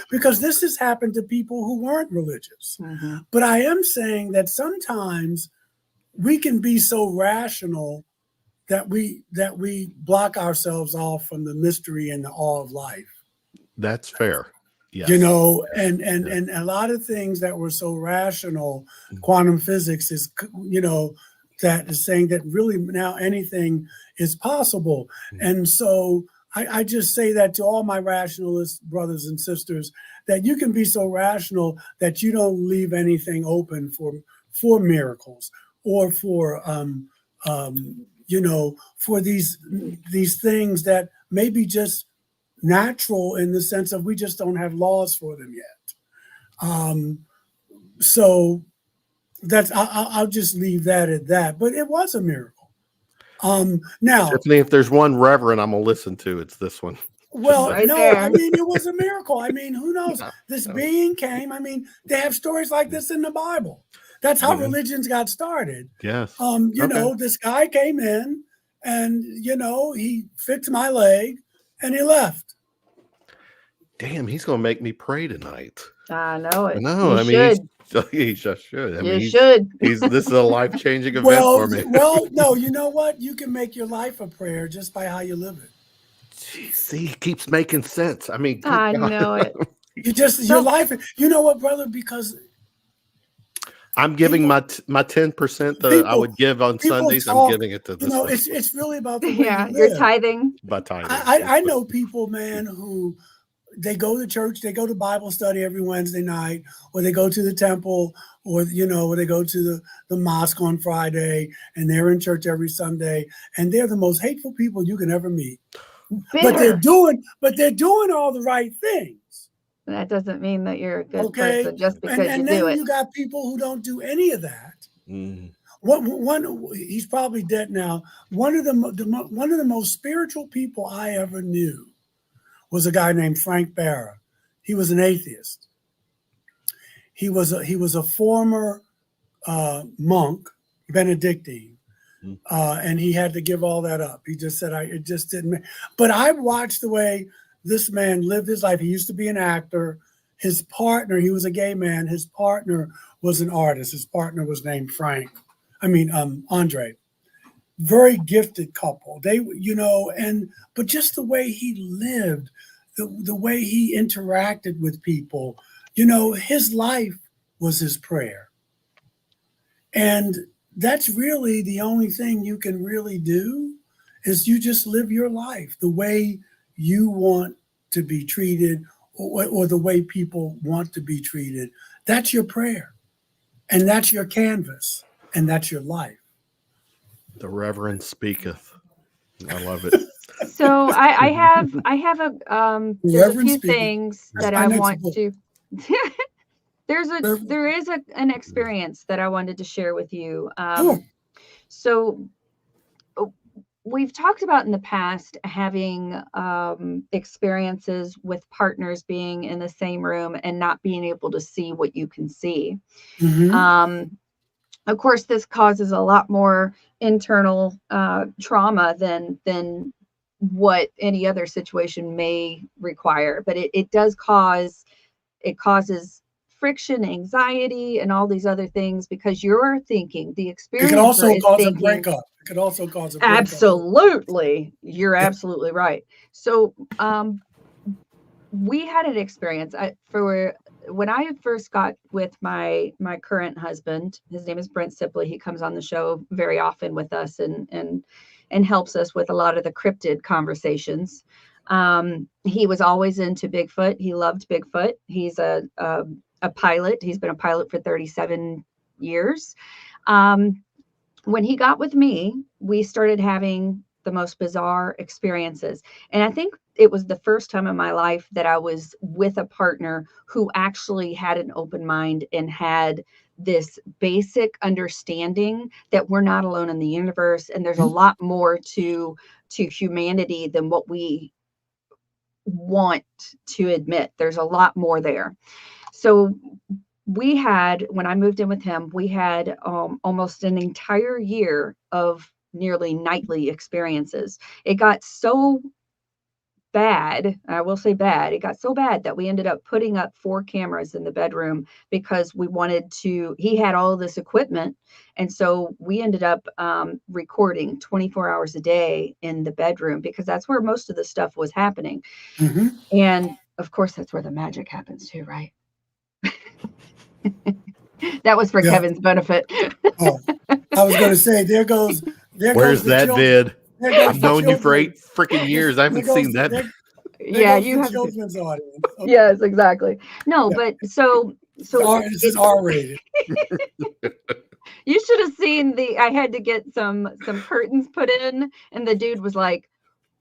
Because this has happened to people who weren't religious. Mm-hmm. But I am saying that sometimes we can be so rational that we block ourselves off from the mystery and the awe of life. That's fair. Yes. And a lot of things that were so rational, quantum physics is, that is saying that really now anything is possible. And so I just say that to all my rationalist brothers and sisters, that you can be so rational that you don't leave anything open for miracles or for for these things that may be just natural in the sense of we just don't have laws for them yet. So that's I'll just leave that at that. But it was a miracle. Now, Tiffany, if there's one Reverend I'm gonna listen to, it's this one. Well, right no, there. I mean, it was a miracle. I mean, who knows? This being came. I mean, they have stories like this in the Bible. That's how religions got started. Yes. This guy came in and, he fixed my leg and he left. Damn, he's gonna make me pray tonight. I know it. No, he just should. This is a life-changing event for me. Well, no, you know what? You can make your life a prayer just by how you live it. See, he keeps making sense. I mean, I know it. Your life. You know what, brother? Because I'm giving my 10% that I would give on Sundays. I'm giving it to this. It's really about the way you live. You're tithing. By tithing. I know people, man, who they go to church, they go to Bible study every Wednesday night, or they go to the temple, or they go to the mosque on Friday, and they're in church every Sunday, and they're the most hateful people you can ever meet. Bitter. But they're doing all the right things. That doesn't mean that you're a good person just because and you then do it. You got people who don't do any of that. Mm. One, he's probably dead now. One of the most spiritual people I ever knew was a guy named Frank Barra. He was an atheist. He was a former monk, Benedictine, and he had to give all that up. He just said, it just didn't. But I watched the way this man lived his life. He used to be an actor. His partner, he was a gay man. His partner was an artist. His partner was named Andre. Very gifted couple. They, but just the way he lived, the way he interacted with people, his life was his prayer. And that's really the only thing you can really do, is you just live your life the way you want to be treated, or the way people want to be treated. That's your prayer, and that's your canvas, and that's your life. The Reverend speaketh. I love it. So I have there's a few things that I want to. There is an experience that I wanted to share with you. So we've talked about in the past having experiences with partners being in the same room and not being able to see what you can see. Of course, this causes a lot more internal trauma than what any other situation may require, but it causes friction, anxiety, and all these other things, because you're thinking, the experience. It can also cause a breakup. It could also cause a breakup. Absolutely. You're absolutely right. So we had an experience when I first got with my current husband. His name is Brent Sipley. He comes on the show very often with us and helps us with a lot of the cryptid conversations. He was always into Bigfoot. He loved Bigfoot. He's a pilot. He's been a pilot for 37 years. When he got with me, we started having the most bizarre experiences. And I think it was the first time in my life that I was with a partner who actually had an open mind and had this basic understanding that we're not alone in the universe. And there's a lot more to humanity than what we want to admit. There's a lot more there. So when I moved in with him, we had almost an entire year of nearly nightly experiences. It got so bad, I will say bad, it got so bad that we ended up putting up 4 cameras in the bedroom because he had all this equipment. And so we ended up recording 24 hours a day in the bedroom, because that's where most of the stuff was happening. And of course, that's where the magic happens too, right? That was for Kevin's benefit. I was going to say, where's that vid? I've known you for 8 freaking years. I haven't seen that. Yeah, you have children's audience. Okay. Yes, exactly. No, but so this is R-rated. You should have seen I had to get some curtains put in, and the dude was like,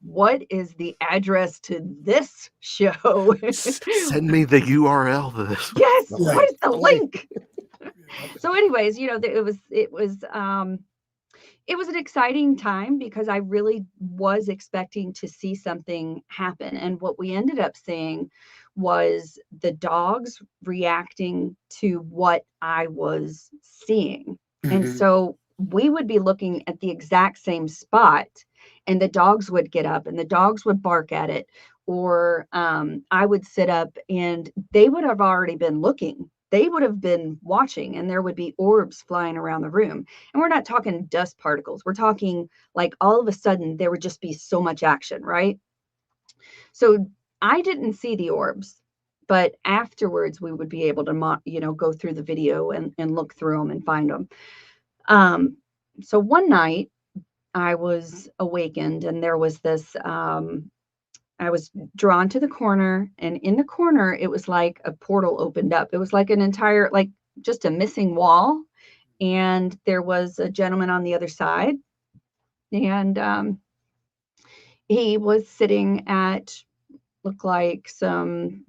"What is the address to this show?" Send me the URL to this. Yes, what is the link? So anyways, it was an exciting time, because I really was expecting to see something happen. And what we ended up seeing was the dogs reacting to what I was seeing. And so we would be looking at the exact same spot, and the dogs would get up and the dogs would bark at it. Or I would sit up and they would have already been looking. They would have been watching, and there would be orbs flying around the room. And we're not talking dust particles. We're talking like all of a sudden there would just be so much action, right? So I didn't see the orbs, but afterwards we would be able to, go through the video and look through them and find them. So one night I was awakened, and there was this, I was drawn to the corner, and in the corner, it was like a portal opened up. It was like an entire, just a missing wall. And there was a gentleman on the other side. And he was sitting at, looked like some,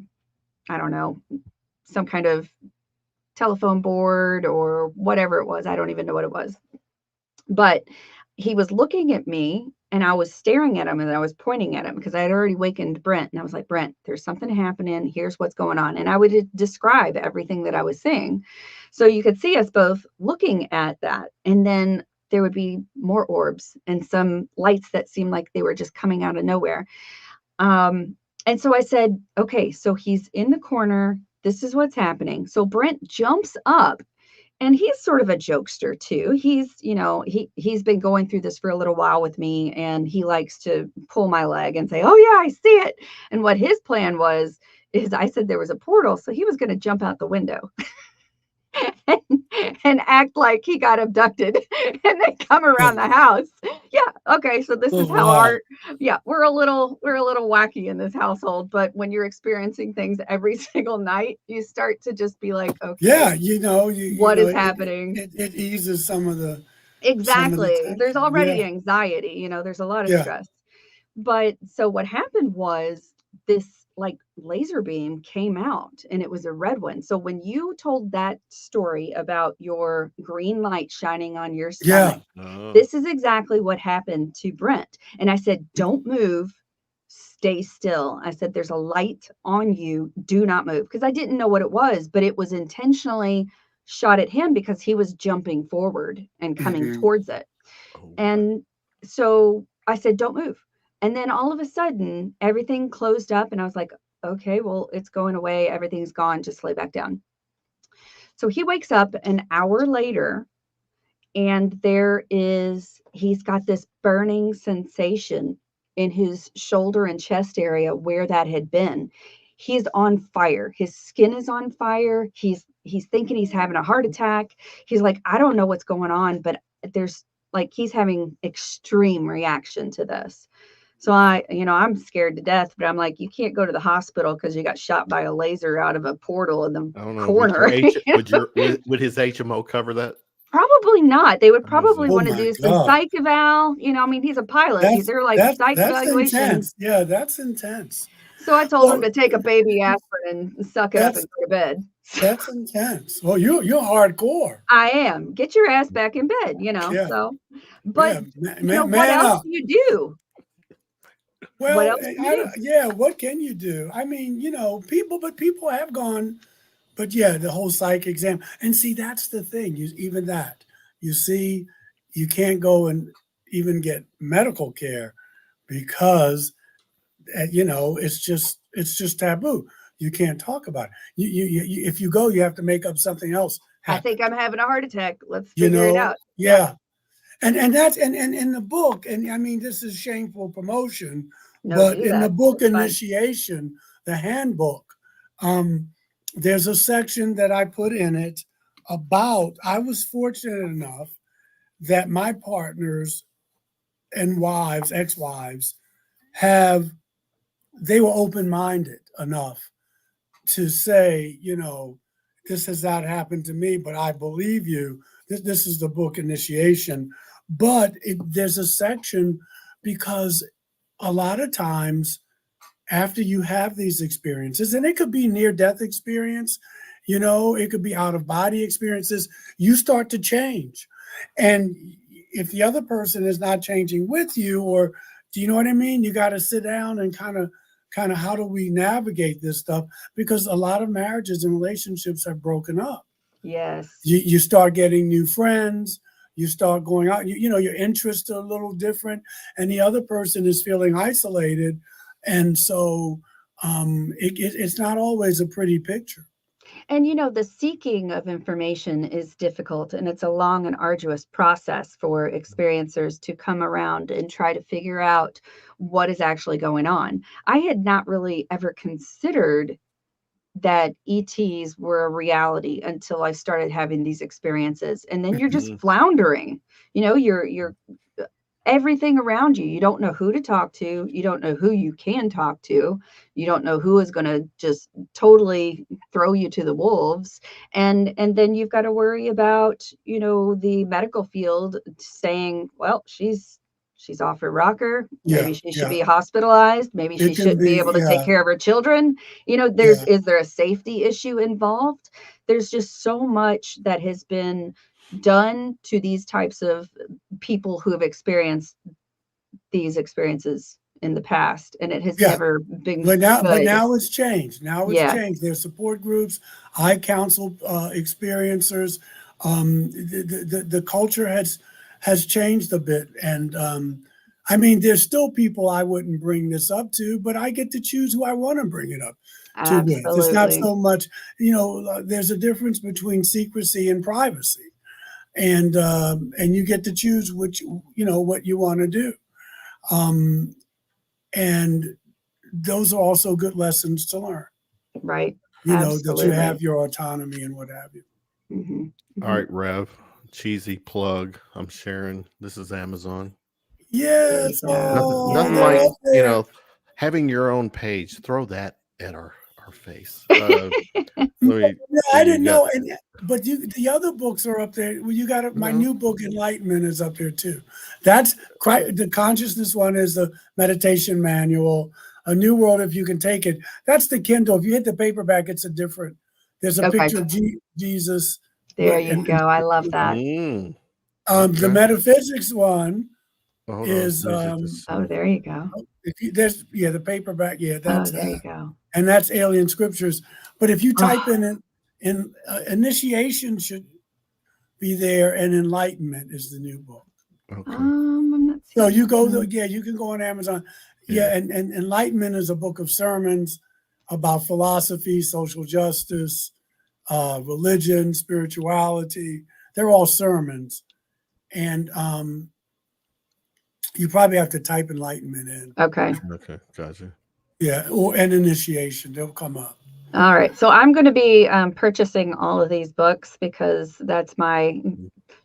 I don't know, some kind of telephone board or whatever it was. I don't even know what it was. But he was looking at me, And I was staring at him and I was pointing at him because I had already wakened Brent. And I was like, Brent, there's something happening. Here's what's going on. And I would describe everything that I was seeing. So you could see us both looking at that. And then there would be more orbs and some lights that seemed like they were just coming out of nowhere. And so I said, okay, so he's in the corner. This is what's happening. So Brent jumps up. And he's sort of a jokester too. He's, he's been going through this for a little while with me, and he likes to pull my leg and say, "Oh yeah, I see it." And what his plan is I said there was a portal, so he was going to jump out the window and act like he got abducted and then come around the house. Yeah. Okay. So this is how we're a little wacky in this household, but when you're experiencing things every single night, you start to just be like, okay, what is happening? It eases some of the, exactly. There's already anxiety, there's a lot of stress. But so what happened was this like laser beam came out, and it was a red one. So when you told that story about your green light shining on your stomach, this is exactly what happened to Brent. And I said, don't move, stay still. I said, there's a light on you, do not move. Because I didn't know what it was, but it was intentionally shot at him because he was jumping forward and coming towards it. And so I said, don't move. And then all of a sudden, everything closed up, and I was like, okay, well, it's going away. Everything's gone. Just lay back down. So he wakes up an hour later, and he's got this burning sensation in his shoulder and chest area where that had been. He's on fire. His skin is on fire. He's thinking he's having a heart attack. He's like, I don't know what's going on, but he's having extreme reaction to this. So I'm scared to death, but I'm like, you can't go to the hospital because you got shot by a laser out of a portal in the corner. Would his HMO cover that? Probably not. They would probably want to do some psych eval. He's a pilot. They're like psych evaluation. Intense. Yeah, that's intense. So I told him to take a baby aspirin and suck it up and go to bed. That's intense. Well, you're hardcore. I am. Get your ass back in bed, Yeah. So, but what else do you do? Well, what can you do? People have gone, but the whole psych exam. And see, that's the thing. You can't go and even get medical care because, it's just taboo. You can't talk about it. You if you go, you have to make up something else. I think I'm having a heart attack. Let's figure it out. Yeah. And that's and in the book, and this is shameful promotion, but in the book initiation, the handbook, there's a section that I put in it about, I was fortunate enough that my partners and ex-wives, they were open-minded enough to say, this has not happened to me, but I believe you. This is the book initiation. But there's a section because a lot of times after you have these experiences, and it could be near-death experience, it could be out-of-body experiences, you start to change. And if the other person is not changing with you, or do you know what I mean? You got to sit down and kind of how do we navigate this stuff? Because a lot of marriages and relationships have broken up. Yes. You start getting new friends. You start going out, your interests are a little different, and the other person is feeling isolated. And so it's not always a pretty picture. And, the seeking of information is difficult, and it's a long and arduous process for experiencers to come around and try to figure out what is actually going on. I had not really ever considered that ETs were a reality until I started having these experiences. And then you're just floundering, you're everything around you. You don't know who to talk to. You don't know who you can talk to. You don't know who is going to just totally throw you to the wolves. And then you've got to worry about, the medical field saying, well, she's off her rocker. Maybe she should be hospitalized. Maybe she shouldn't be able to take care of her children. Is there a safety issue involved? There's just so much that has been done to these types of people who have experienced these experiences in the past, and it has Yeah. never been But good. now it's changed. Now it's Yeah. changed. There's support groups. I counsel experiencers. The culture has changed a bit, and I mean, there's still people I wouldn't bring this up to, but I get to choose who I want to bring it up to with. It's not Absolutely. so much, you know, there's a difference between secrecy and privacy, and you get to choose which, you know, what you want to do, and those are also good lessons to learn. Right. You know, that you Absolutely. have your autonomy and what have you. Mhm. All right, Rev. Cheesy plug. I'm sharing. This is Amazon. Yes. There you go. Oh, Nothing they're like, up you there. know, having your own page. Throw that at our face. Let me Yeah, see, I you didn't got- know, but the other books are up there. Well, you got my No. new book, Enlightenment, is up there too. That's the consciousness one is the meditation manual. A New World, if you can take it. That's the Kindle. If you hit the paperback, it's a different. There's a Okay. picture of Jesus. There you and- go. I love that. Mm. The Okay. Metaphysics one Oh, hold is on. Let me just Oh, see. there you go. if you, there's the paperback. Yeah, Oh, that's there you go. and that's Alien Scriptures. But if you Oh. type in initiation should be there, and Enlightenment is the new book. Okay. I'm not So seeing you go, that. you can go on Amazon. Yeah. Yeah, and Enlightenment is a book of sermons about philosophy, social justice, religion, spirituality. They're all sermons, and you probably have to type Enlightenment in. Okay. Okay. Gotcha. Yeah, or an initiation. They'll come up. All right. So I'm going to be purchasing all of these books because that's my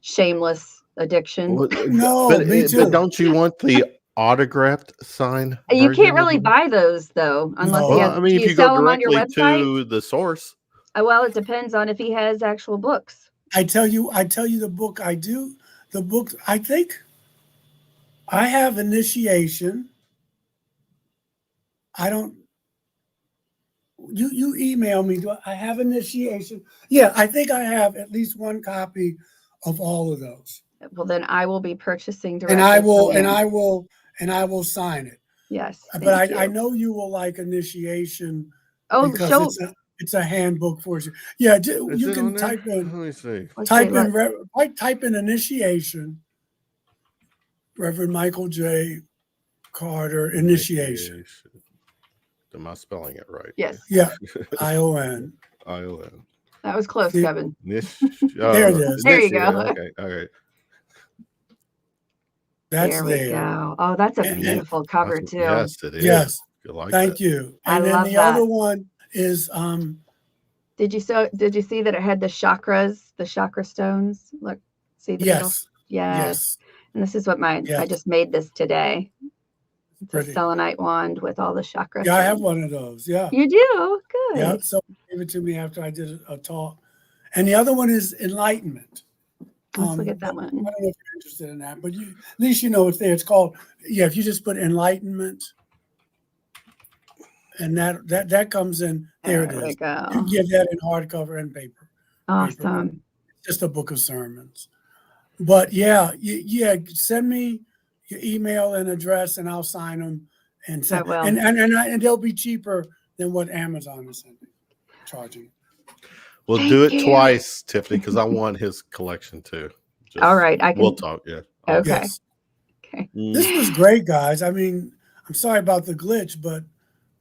shameless addiction. Well, No, me too. But don't you want the autographed sign? You version can't of really the book? buy those though, unless No. he Well, has. I mean, Do if you you go sell them on your directly website? to the source. Well, it depends on if he has actual books. I tell you the book I do. The book I think I have initiation. I don't. You email me. Do I have initiation? Yeah, I think I have at least one copy of all of those, Well, then I will be purchasing directly. and I will from you. sign it. Yes. But Thank I you. know you will like initiation Oh, because show. it's a handbook for you. Yeah, Is you it can on there? type in. Let me see. Let's Type see, in type in initiation, Reverend Michael J. Carter initiation. Am I spelling it right? Yes. Yeah, ION. ION. That was close, See? Kevin. There it is. There you go. Okay. All right. That's There we there. go. Oh, that's a And- beautiful cover too. Yes, it is. Yes. I like Thank that. you. I And then love the that. other one is Did you see that it had the chakras, the chakra stones? Look, see the little. yes. Yes. And this is what I Yes. just made this today. It's Pretty. a selenite wand with all the chakras. Yeah, I have one of those. Yeah. You do? Good. Yeah. So gave it to me after I did a talk. And the other one is enlightenment. Let's look at that I one. don't know if you're interested in that, but at least you know it's there. It's called, if you just put enlightenment, and that comes in, there it There we is. go. You get that in hardcover and paper. Awesome. Just a book of sermons. But yeah, send me your email and address, and I'll sign them and send. I will. And they'll be cheaper than what Amazon is charging. We'll Thank do it you. twice, Tiffany, because I want his collection too. All right, I can. We'll talk. Yeah. Okay. Yes. Okay. This was great, guys. I mean, I'm sorry about the glitch, but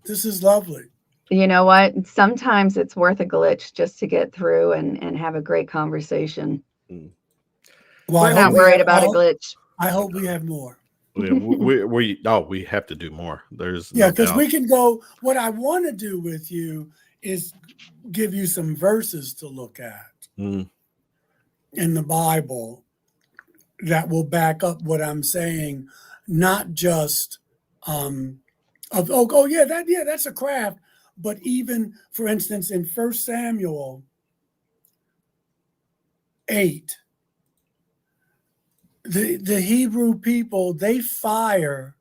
this is lovely. You know what? Sometimes it's worth a glitch just to get through and have a great conversation. Well, We're not worried about a glitch. I hope we have more. we have to do more. There's Yeah, no because doubt. we can go. What I want to do with you is give you some verses to look at in the Bible that will back up what I'm saying, not just that's a craft, but even, for instance, in 1 Samuel 8, the Hebrew people, they fire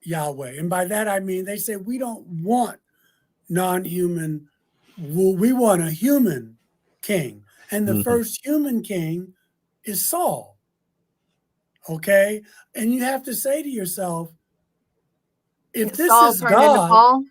Yahweh. And by that I mean they say, we don't want non-human rule. We want a human king. And the first human king is Saul. Okay. And you have to say to yourself, if Is this Saul is turned into God, Paul?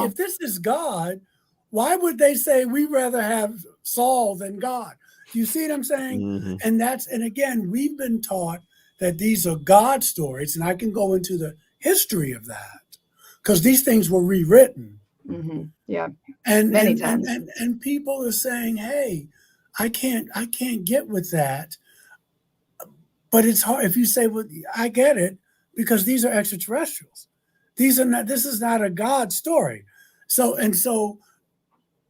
if this is God, why would they say we rather have Saul than God? You see what I'm saying? Mm-hmm. And again, we've been taught that these are God stories, and I can go into the history of that because these things were rewritten. Mm-hmm. Yeah. And Many and, times. and people are saying, hey, I can't get with that. But it's hard if you say, well, I get it, because these are extraterrestrials. This is not a God story. So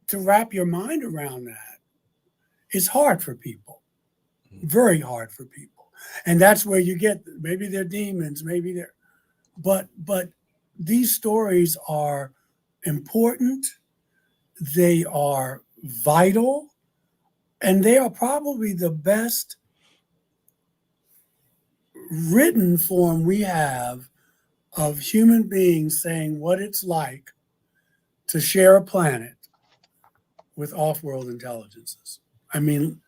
to wrap your mind around that is hard for people, very hard for people. And that's where you get, maybe they're demons, maybe they're, but these stories are important, they are vital, and they are probably the best written form we have of human beings saying what it's like to share a planet with off-world intelligences. I mean,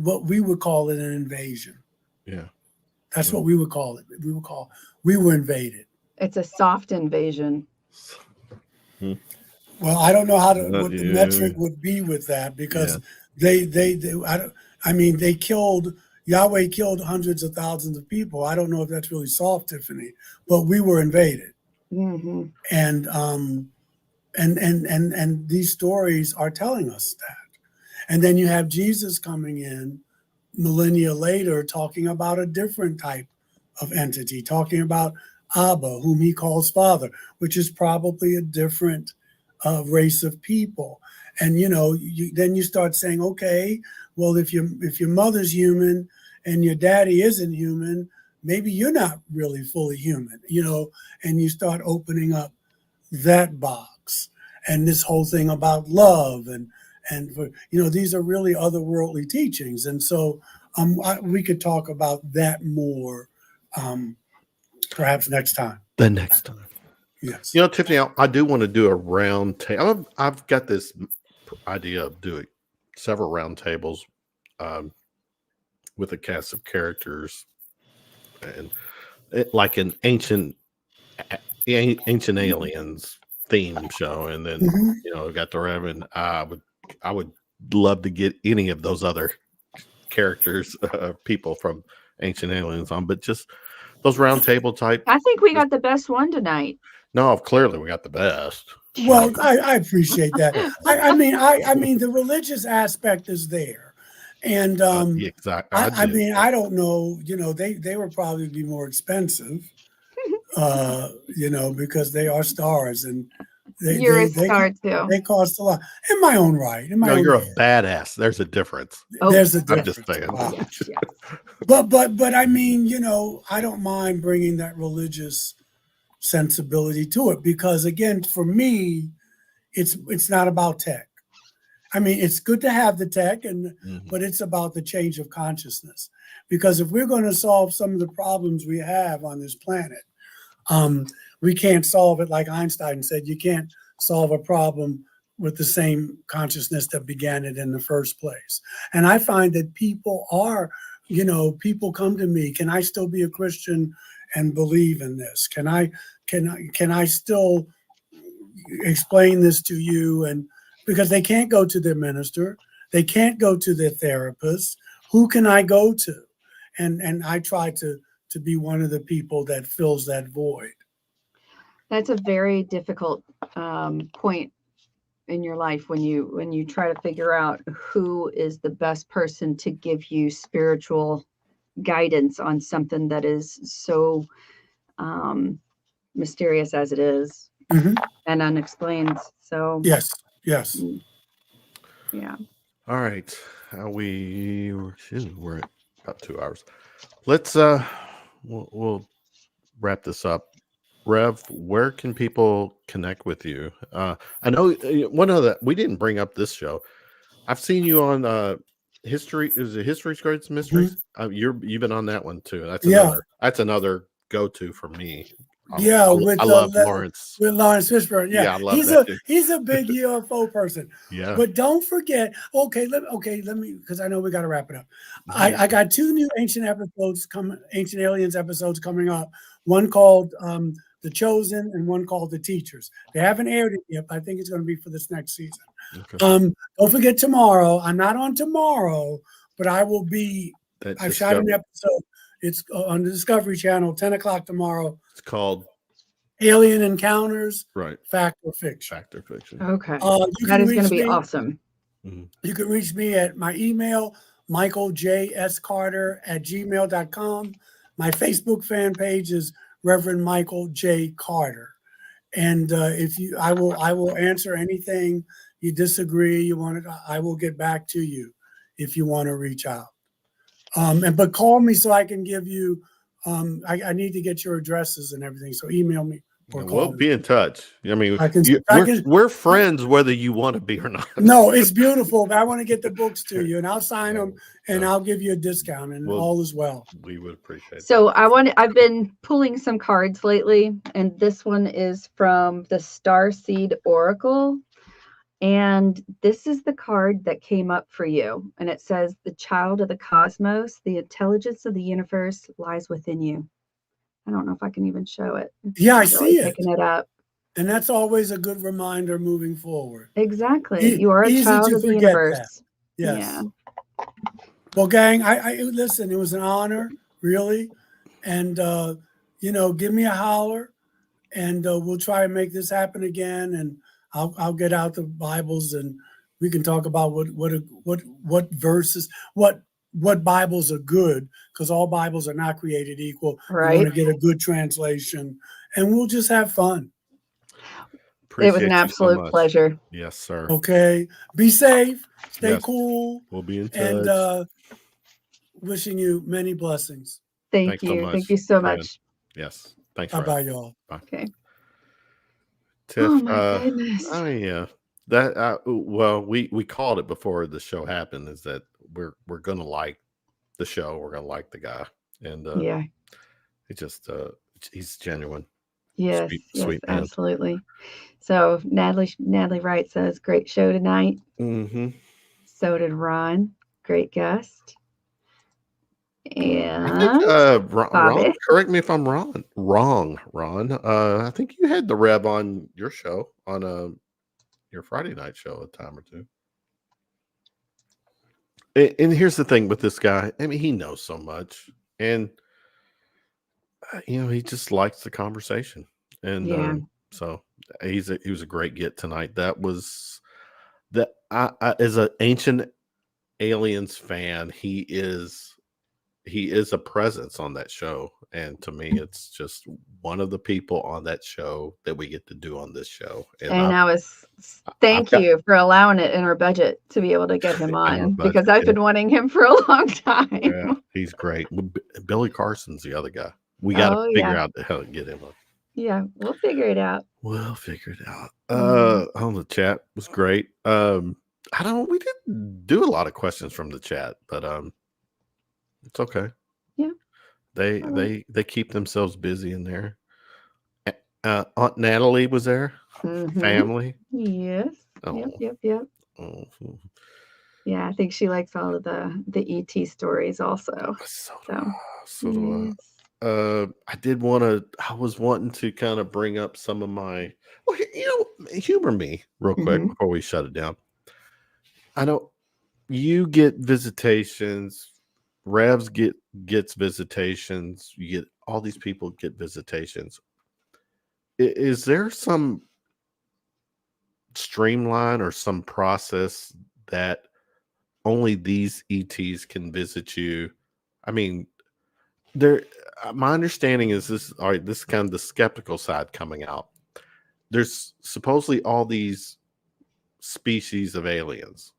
what we would call it an invasion. Yeah. That's what we would call it. We were invaded. It's a soft invasion. Well, I don't know what the metric would be with that, because they Yahweh killed hundreds of thousands of people. I don't know if that's really soft, Tiffany, but we were invaded. Mm-hmm. And these stories are telling us that. And then you have Jesus coming in millennia later, talking about a different type of entity, talking about Abba, whom he calls Father, which is probably a different race of people. And then you start saying, okay, well, if your mother's human and your daddy isn't human, maybe you're not really fully human, and you start opening up that box. And this whole thing about love and these are really otherworldly teachings. And so we could talk about that more perhaps next time. The next time. Yes. Tiffany, I do want to do a round table. I've got this idea of doing several round tables with a cast of characters, and like an ancient aliens theme show. And then, got the Reverend. I would love to get any of those other characters, people from Ancient Aliens on, but just those round table type. I think we got the best one tonight. No, clearly we got the best. Well, I appreciate that. I mean, the religious aspect is there, and exactly. I don't know. They would probably be more expensive, because they are stars, and you're a star too. They cost a lot. In my own right. You're a badass. There's a difference. There's a difference. I'm just saying. Wow. Yes. But I mean, I don't mind bringing that religious sensibility to it, because again, for me, it's not about tech. I mean, it's good to have the tech, but it's about the change of consciousness. Because if we're going to solve some of the problems we have on this planet, we can't solve it like Einstein said. You can't solve a problem with the same consciousness that began it in the first place. And I find that people come to me, can I still be a Christian and believe in this? Can I still explain this to you? And because they can't go to their minister, they can't go to their therapist. Who can I go to? And I try to be one of the people that fills that void. That's a very difficult point in your life when you try to figure out who is the best person to give you spiritual guidance on something that is so mysterious as it is, and unexplained. So yes. Yeah. All right. We're at about 2 hours. Let's we'll wrap this up. Rev, where can people connect with you? I know we didn't bring up this show. I've seen you on History. Is it History Secrets Mysteries? You've been on that one too. That's another go-to for me. Yeah, I love Lawrence. with Lawrence Fishburne. Yeah, Yeah, I love that dude. he's a big UFO person. Yeah. But don't forget. Okay, let me, because I know we got to wrap it up. I got 2 new ancient aliens episodes coming up. One called The Chosen and one called The Teachers. They haven't aired it yet, but I think it's going to be for this next season. Okay. Don't forget tomorrow. I'm not on tomorrow, but I will be. I've shot an episode. It's on the Discovery Channel, 10 o'clock tomorrow. It's called Alien Encounters, right. Fact or Fiction. Fact or Fiction. Okay. That is going to be awesome. Mm-hmm. You can reach me at my email, michaeljscarter@gmail.com. My Facebook fan page is Reverend Michael J. Carter. And I will answer anything you disagree, you want to, I will get back to you if you want to reach out. But call me so I can give you, I need to get your addresses and everything. So email me or call We'll me. be in touch. I mean, we're we're friends whether you want to be or not. No, it's beautiful. But I want to get the books to you and I'll sign them and I'll give you a discount and all is well. We would appreciate So I've been pulling some cards lately, and this one is from the Starseed Oracle. And this is the card that came up for you. And it says, the child of the cosmos, the intelligence of the universe lies within you. I don't know if I can even show it. Yeah, I see it. Picking it up. And that's always a good reminder moving forward. Exactly. You are a child of the universe. Yes. Yeah. Well, gang, I listen, it was an honor, really. And, give me a holler and we'll try and make this happen again. And I'll get out the Bibles and we can talk about what verses, what Bibles are good, because all Bibles are not created equal. Right. We want to get a good translation and we'll just have fun. It was an absolute pleasure. Yes, sir. Okay. Be safe. Stay cool. We'll be in touch. And wishing you many blessings. Thank you. Thank you so much. Yes. Thanks. Bye-bye, y'all. Bye. Okay. Tiff, oh my goodness. Yeah. That well, we called it before the show happened, is that we're gonna like the show, we're gonna like the guy, and it just he's genuine. Yes, sweet man. Absolutely. So Natalie Wright says, great show tonight. Mm-hmm. So did Ron, great guest. And I think, Ron, correct me if I'm wrong, Ron. I think you had the Rev on your show, on your Friday night show a time or two. And here's the thing with this guy. I mean, he knows so much, and he just likes the conversation, and so he was a great get tonight. That was that. I as an Ancient Aliens fan, he is a presence on that show, and to me, it's just one of the people on that show that we get to do on this show. And thank you for allowing it in our budget to be able to get him on, because I've been wanting him for a long time. Yeah, he's great. Billy Carson's the other guy. We got to figure out how to get him on. Yeah, we'll figure it out. On the chat was great. We didn't do a lot of questions from the chat, but it's okay. Yeah. They keep themselves busy in there. Aunt Natalie was there. Mm-hmm. Family. Yes. Oh. Yep. Oh. Yeah, I think she likes all of the ET stories also. So do I. I was wanting to kind of bring up some of my, humor me real quick before we shut it down. I know you get visitations, Revs gets visitations, you get all these people get visitations. Is there some streamline or some process that only these ETs can visit you? I mean, my understanding is this. All right, this is kind of the skeptical side coming out. There's supposedly all these species of aliens,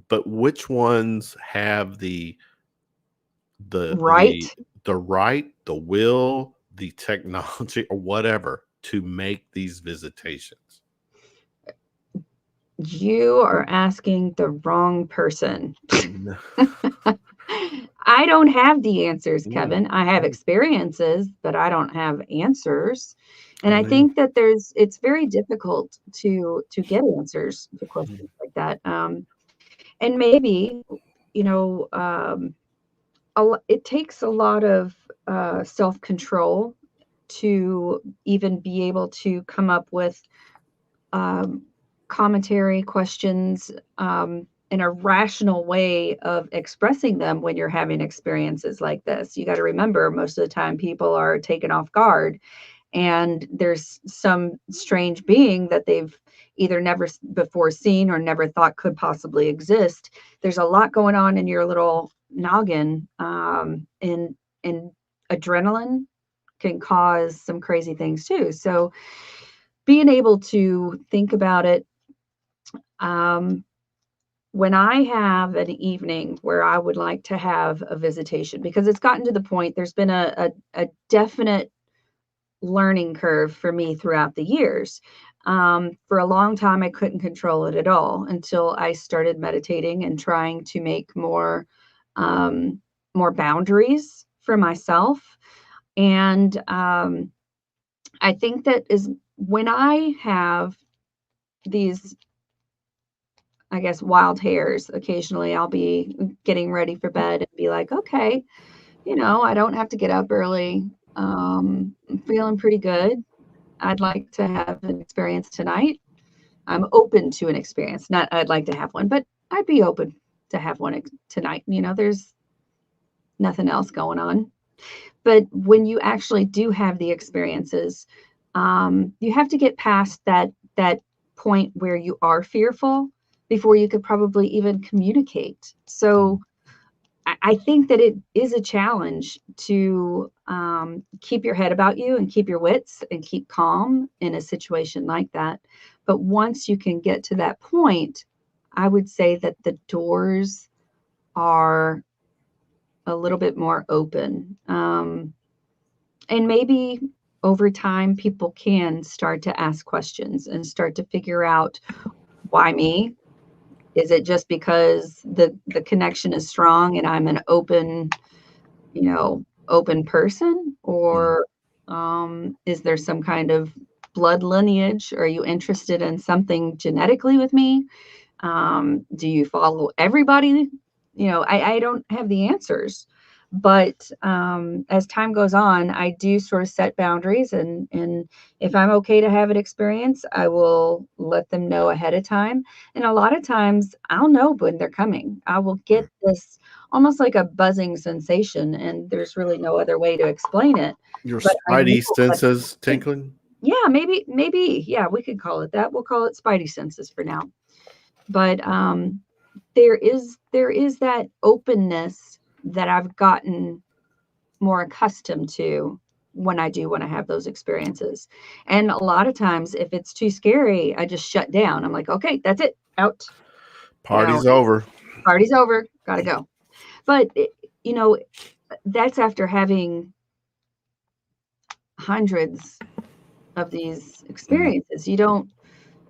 but which ones have the right, the will, the technology, or whatever to make these visitations? You are asking the wrong person. I don't have the answers, Mm. Kevin. I have experiences, but I don't have answers. And I Oh, think that it's very difficult to get answers to questions like that. And maybe, you know, it takes a lot of self-control to even be able to come up with commentary, questions, in a rational way of expressing them when you're having experiences like this. You got to remember, most of the time people are taken off guard, and there's some strange being that they've either never before seen or never thought could possibly exist. There's a lot going on in your little noggin, and adrenaline can cause some crazy things too. So being able to think about it, when I have an evening where I would like to have a visitation, because it's gotten to the point, there's been a definite learning curve for me throughout the years. For a long time, I couldn't control it at all until I started meditating and trying to make more boundaries for myself. And I think that is when I have these, I guess, wild hairs. Occasionally I'll be getting ready for bed and be like, okay, I don't have to get up early. I'm feeling pretty good. I'd like to have an experience tonight. I'm open to an experience. Not I'd like to have one, but I'd be open to have one tonight. There's nothing else going on. But when you actually do have the experiences, you have to get past that point where you are fearful before you could probably even communicate. So I think that it is a challenge to keep your head about you and keep your wits and keep calm in a situation like that. But once you can get to that point, I would say that the doors are a little bit more open. And maybe over time, people can start to ask questions and start to figure out, why me? Is it just because the connection is strong and I'm an open person? Or is there some kind of blood lineage? Are you interested in something genetically with me? Do you follow everybody? I don't have the answers. But as time goes on, I do sort of set boundaries, and if I'm okay to have an experience, I will let them know ahead of time. And a lot of times I'll know when they're coming. I will get this almost like a buzzing sensation, and there's really no other way to explain it. Your But I know spidey senses tinkling? yeah, maybe, yeah, we could call it that. We'll call it spidey senses for now. But there is that openness that I've gotten more accustomed to when I do want to have those experiences. And a lot of times, if it's too scary, I just shut down. I'm like, okay, that's it, out. Party's over. Party's over. Gotta go. But that's after having hundreds of these experiences. You don't.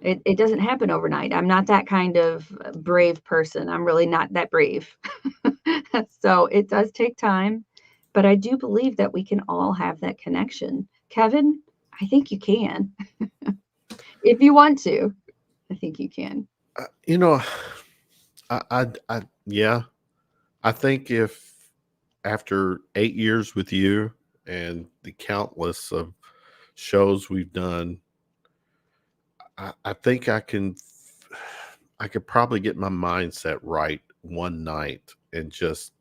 It doesn't happen overnight. I'm not that kind of brave person. I'm really not that brave. So it does take time, but I do believe that we can all have that connection. Kevin, I think you can. If you want to, I think you can. Yeah. I think if after 8 years with you and the countless of shows we've done, I think I could probably get my mindset right one night and just,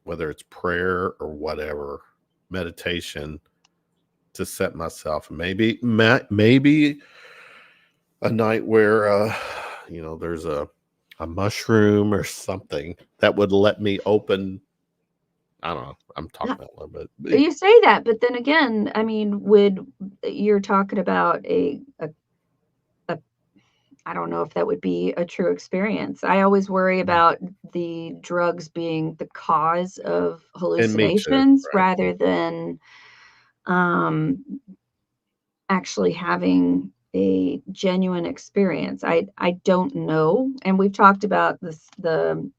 whether it's prayer or whatever, meditation, to set myself. Maybe a night where there's a mushroom or something that would let me open. I don't know. I'm talking about a little bit. You say that, but then again, I mean, you're talking about a I don't know if that would be a true experience. I always worry about the drugs being the cause of hallucinations, right, rather than actually having a genuine experience. I don't know. And we've talked about this, the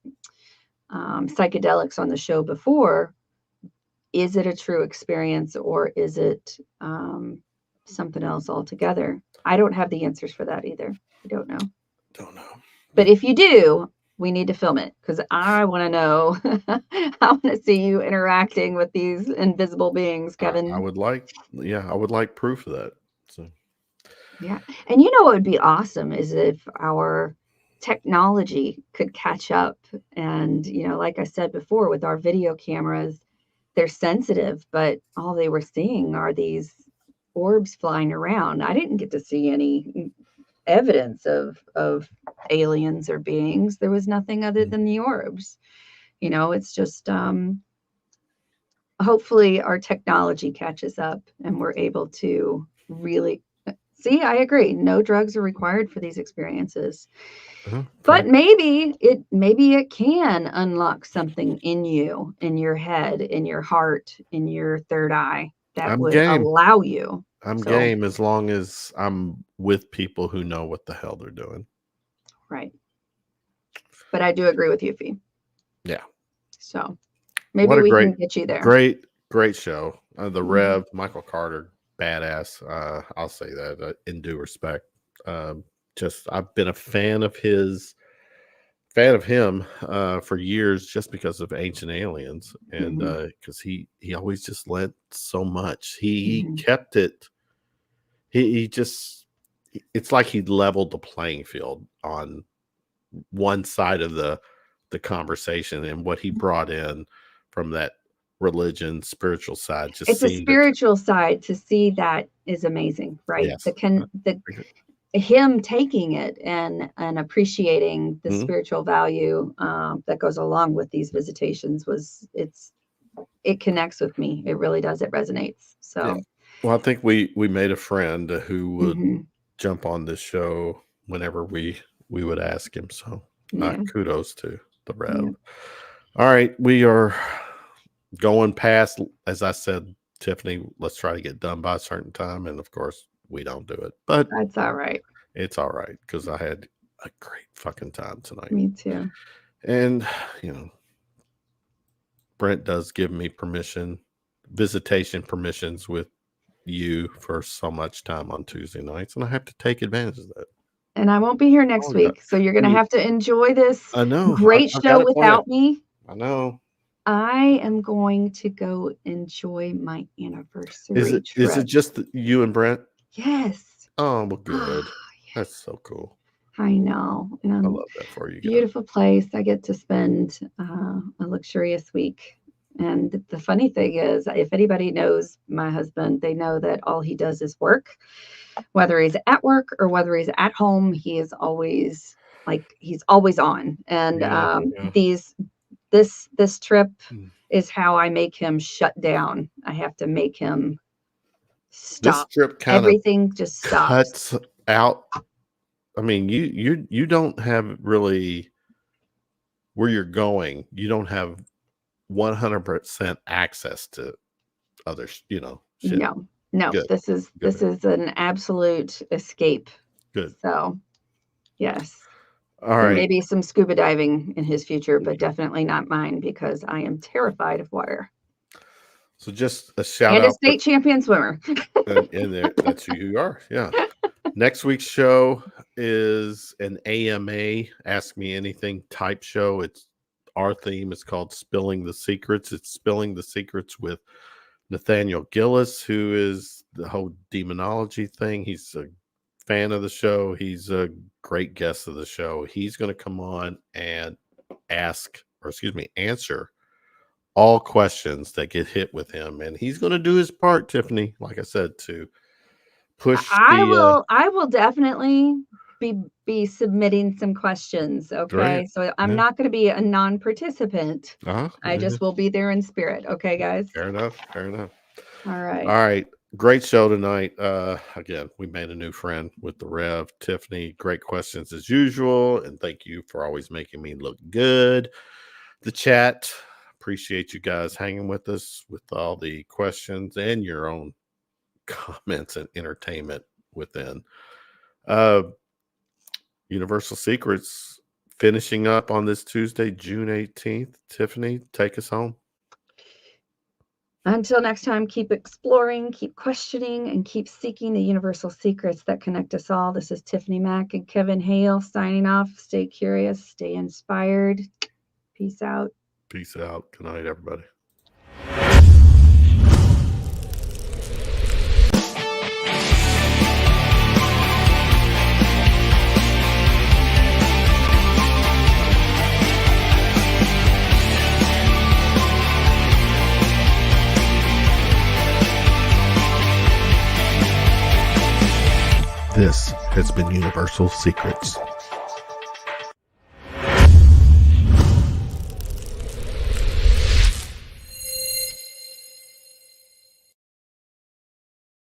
psychedelics on the show before. Is it a true experience, or is it something else altogether? I don't have the answers for that either. I don't know. But if you do, we need to film it, because I want to know. I want to see you interacting with these invisible beings, Kevin. I would like proof of that. So. Yeah. And you know what would be awesome is if our technology could catch up. And, like I said before, with our video cameras, they're sensitive, but all they were seeing are these orbs flying around. I didn't get to see any evidence of aliens or beings. There was nothing other than the orbs. It's just hopefully our technology catches up and we're able to really see. I agree, no drugs are required for these experiences. But maybe it can unlock something in you, in your head, in your heart, in your third eye that would allow you. I'm game as long as I'm with people who know what the hell they're doing. Right. But I do agree with you, Fee. Yeah. So maybe we can get you there. Great show. The Rev, Michael Carter, badass. I'll say that in due respect. I've been a fan of him for years, just because of Ancient Aliens, and because he always just lent so much. He kept it. He just, it's like he leveled the playing field on one side of the conversation, and what he brought in from that religion, spiritual side. It's a spiritual side. To see that is amazing, right? Yes. Him taking it and appreciating the spiritual value that goes along with these visitations it connects with me. It really does. It resonates. So, yeah. Well, I think we made a friend who would jump on this show whenever we would ask him. So kudos to the Rev. Yeah. All right. We are going past, as I said, Tiffany, let's try to get done by a certain time. And of course, we don't do it, but that's all right. It's all right, because I had a great fucking time tonight. Me too. And Brent does give me visitation permissions with you for so much time on Tuesday nights, and I have to take advantage of that. And I won't be here next week, so you're going to have to enjoy this great show without me. I know. I am going to go enjoy my anniversary trip. Is it just you and Brent? Yes. Oh, well, good. Yes. That's so cool. I know. And I love that for you guys. Beautiful place. I get to spend a luxurious week. And the funny thing is, if anybody knows my husband, they know that all he does is work. Whether he's at work or whether he's at home, he is always on. And this trip is how I make him shut down. I have to make him stop. This trip kind everything of just stops. Cuts out. I mean, you don't have really where you're going. You don't have 100% access to others. Shit. No. Good. This is an absolute escape. Good. So, yes. All right. Maybe some scuba diving in his future, but definitely not mine, because I am terrified of water. So just a shout out. And a state champion swimmer. and that's who you are. Yeah. Next week's show is an AMA, Ask Me Anything type show. It's our theme is called Spilling the Secrets. It's Spilling the Secrets with Nathaniel Gillis, who is the whole demonology thing. He's a fan of the show. He's a great guest of the show. He's going to come on and answer all questions that get hit with him, and he's going to do his part, Tiffany, like I said, to push. I will definitely be submitting some questions. Okay. Right. So I'm not going to be a non-participant. I just will be there in spirit. Okay, guys. Fair enough. All right. All right. Great show tonight. Again, we made a new friend with the Rev. Tiffany, great questions as usual. And thank you for always making me look good. The chat, appreciate you guys hanging with us with all the questions and your own comments and entertainment within. Universal Secrets finishing up on this Tuesday, June 18th. Tiffany, take us home. Until next time, keep exploring, keep questioning, and keep seeking the universal secrets that connect us all. This is Tiffany Mack and Kevin Hale signing off. Stay curious, stay inspired. Peace out. Peace out. Good night, everybody. This has been Universal Secrets.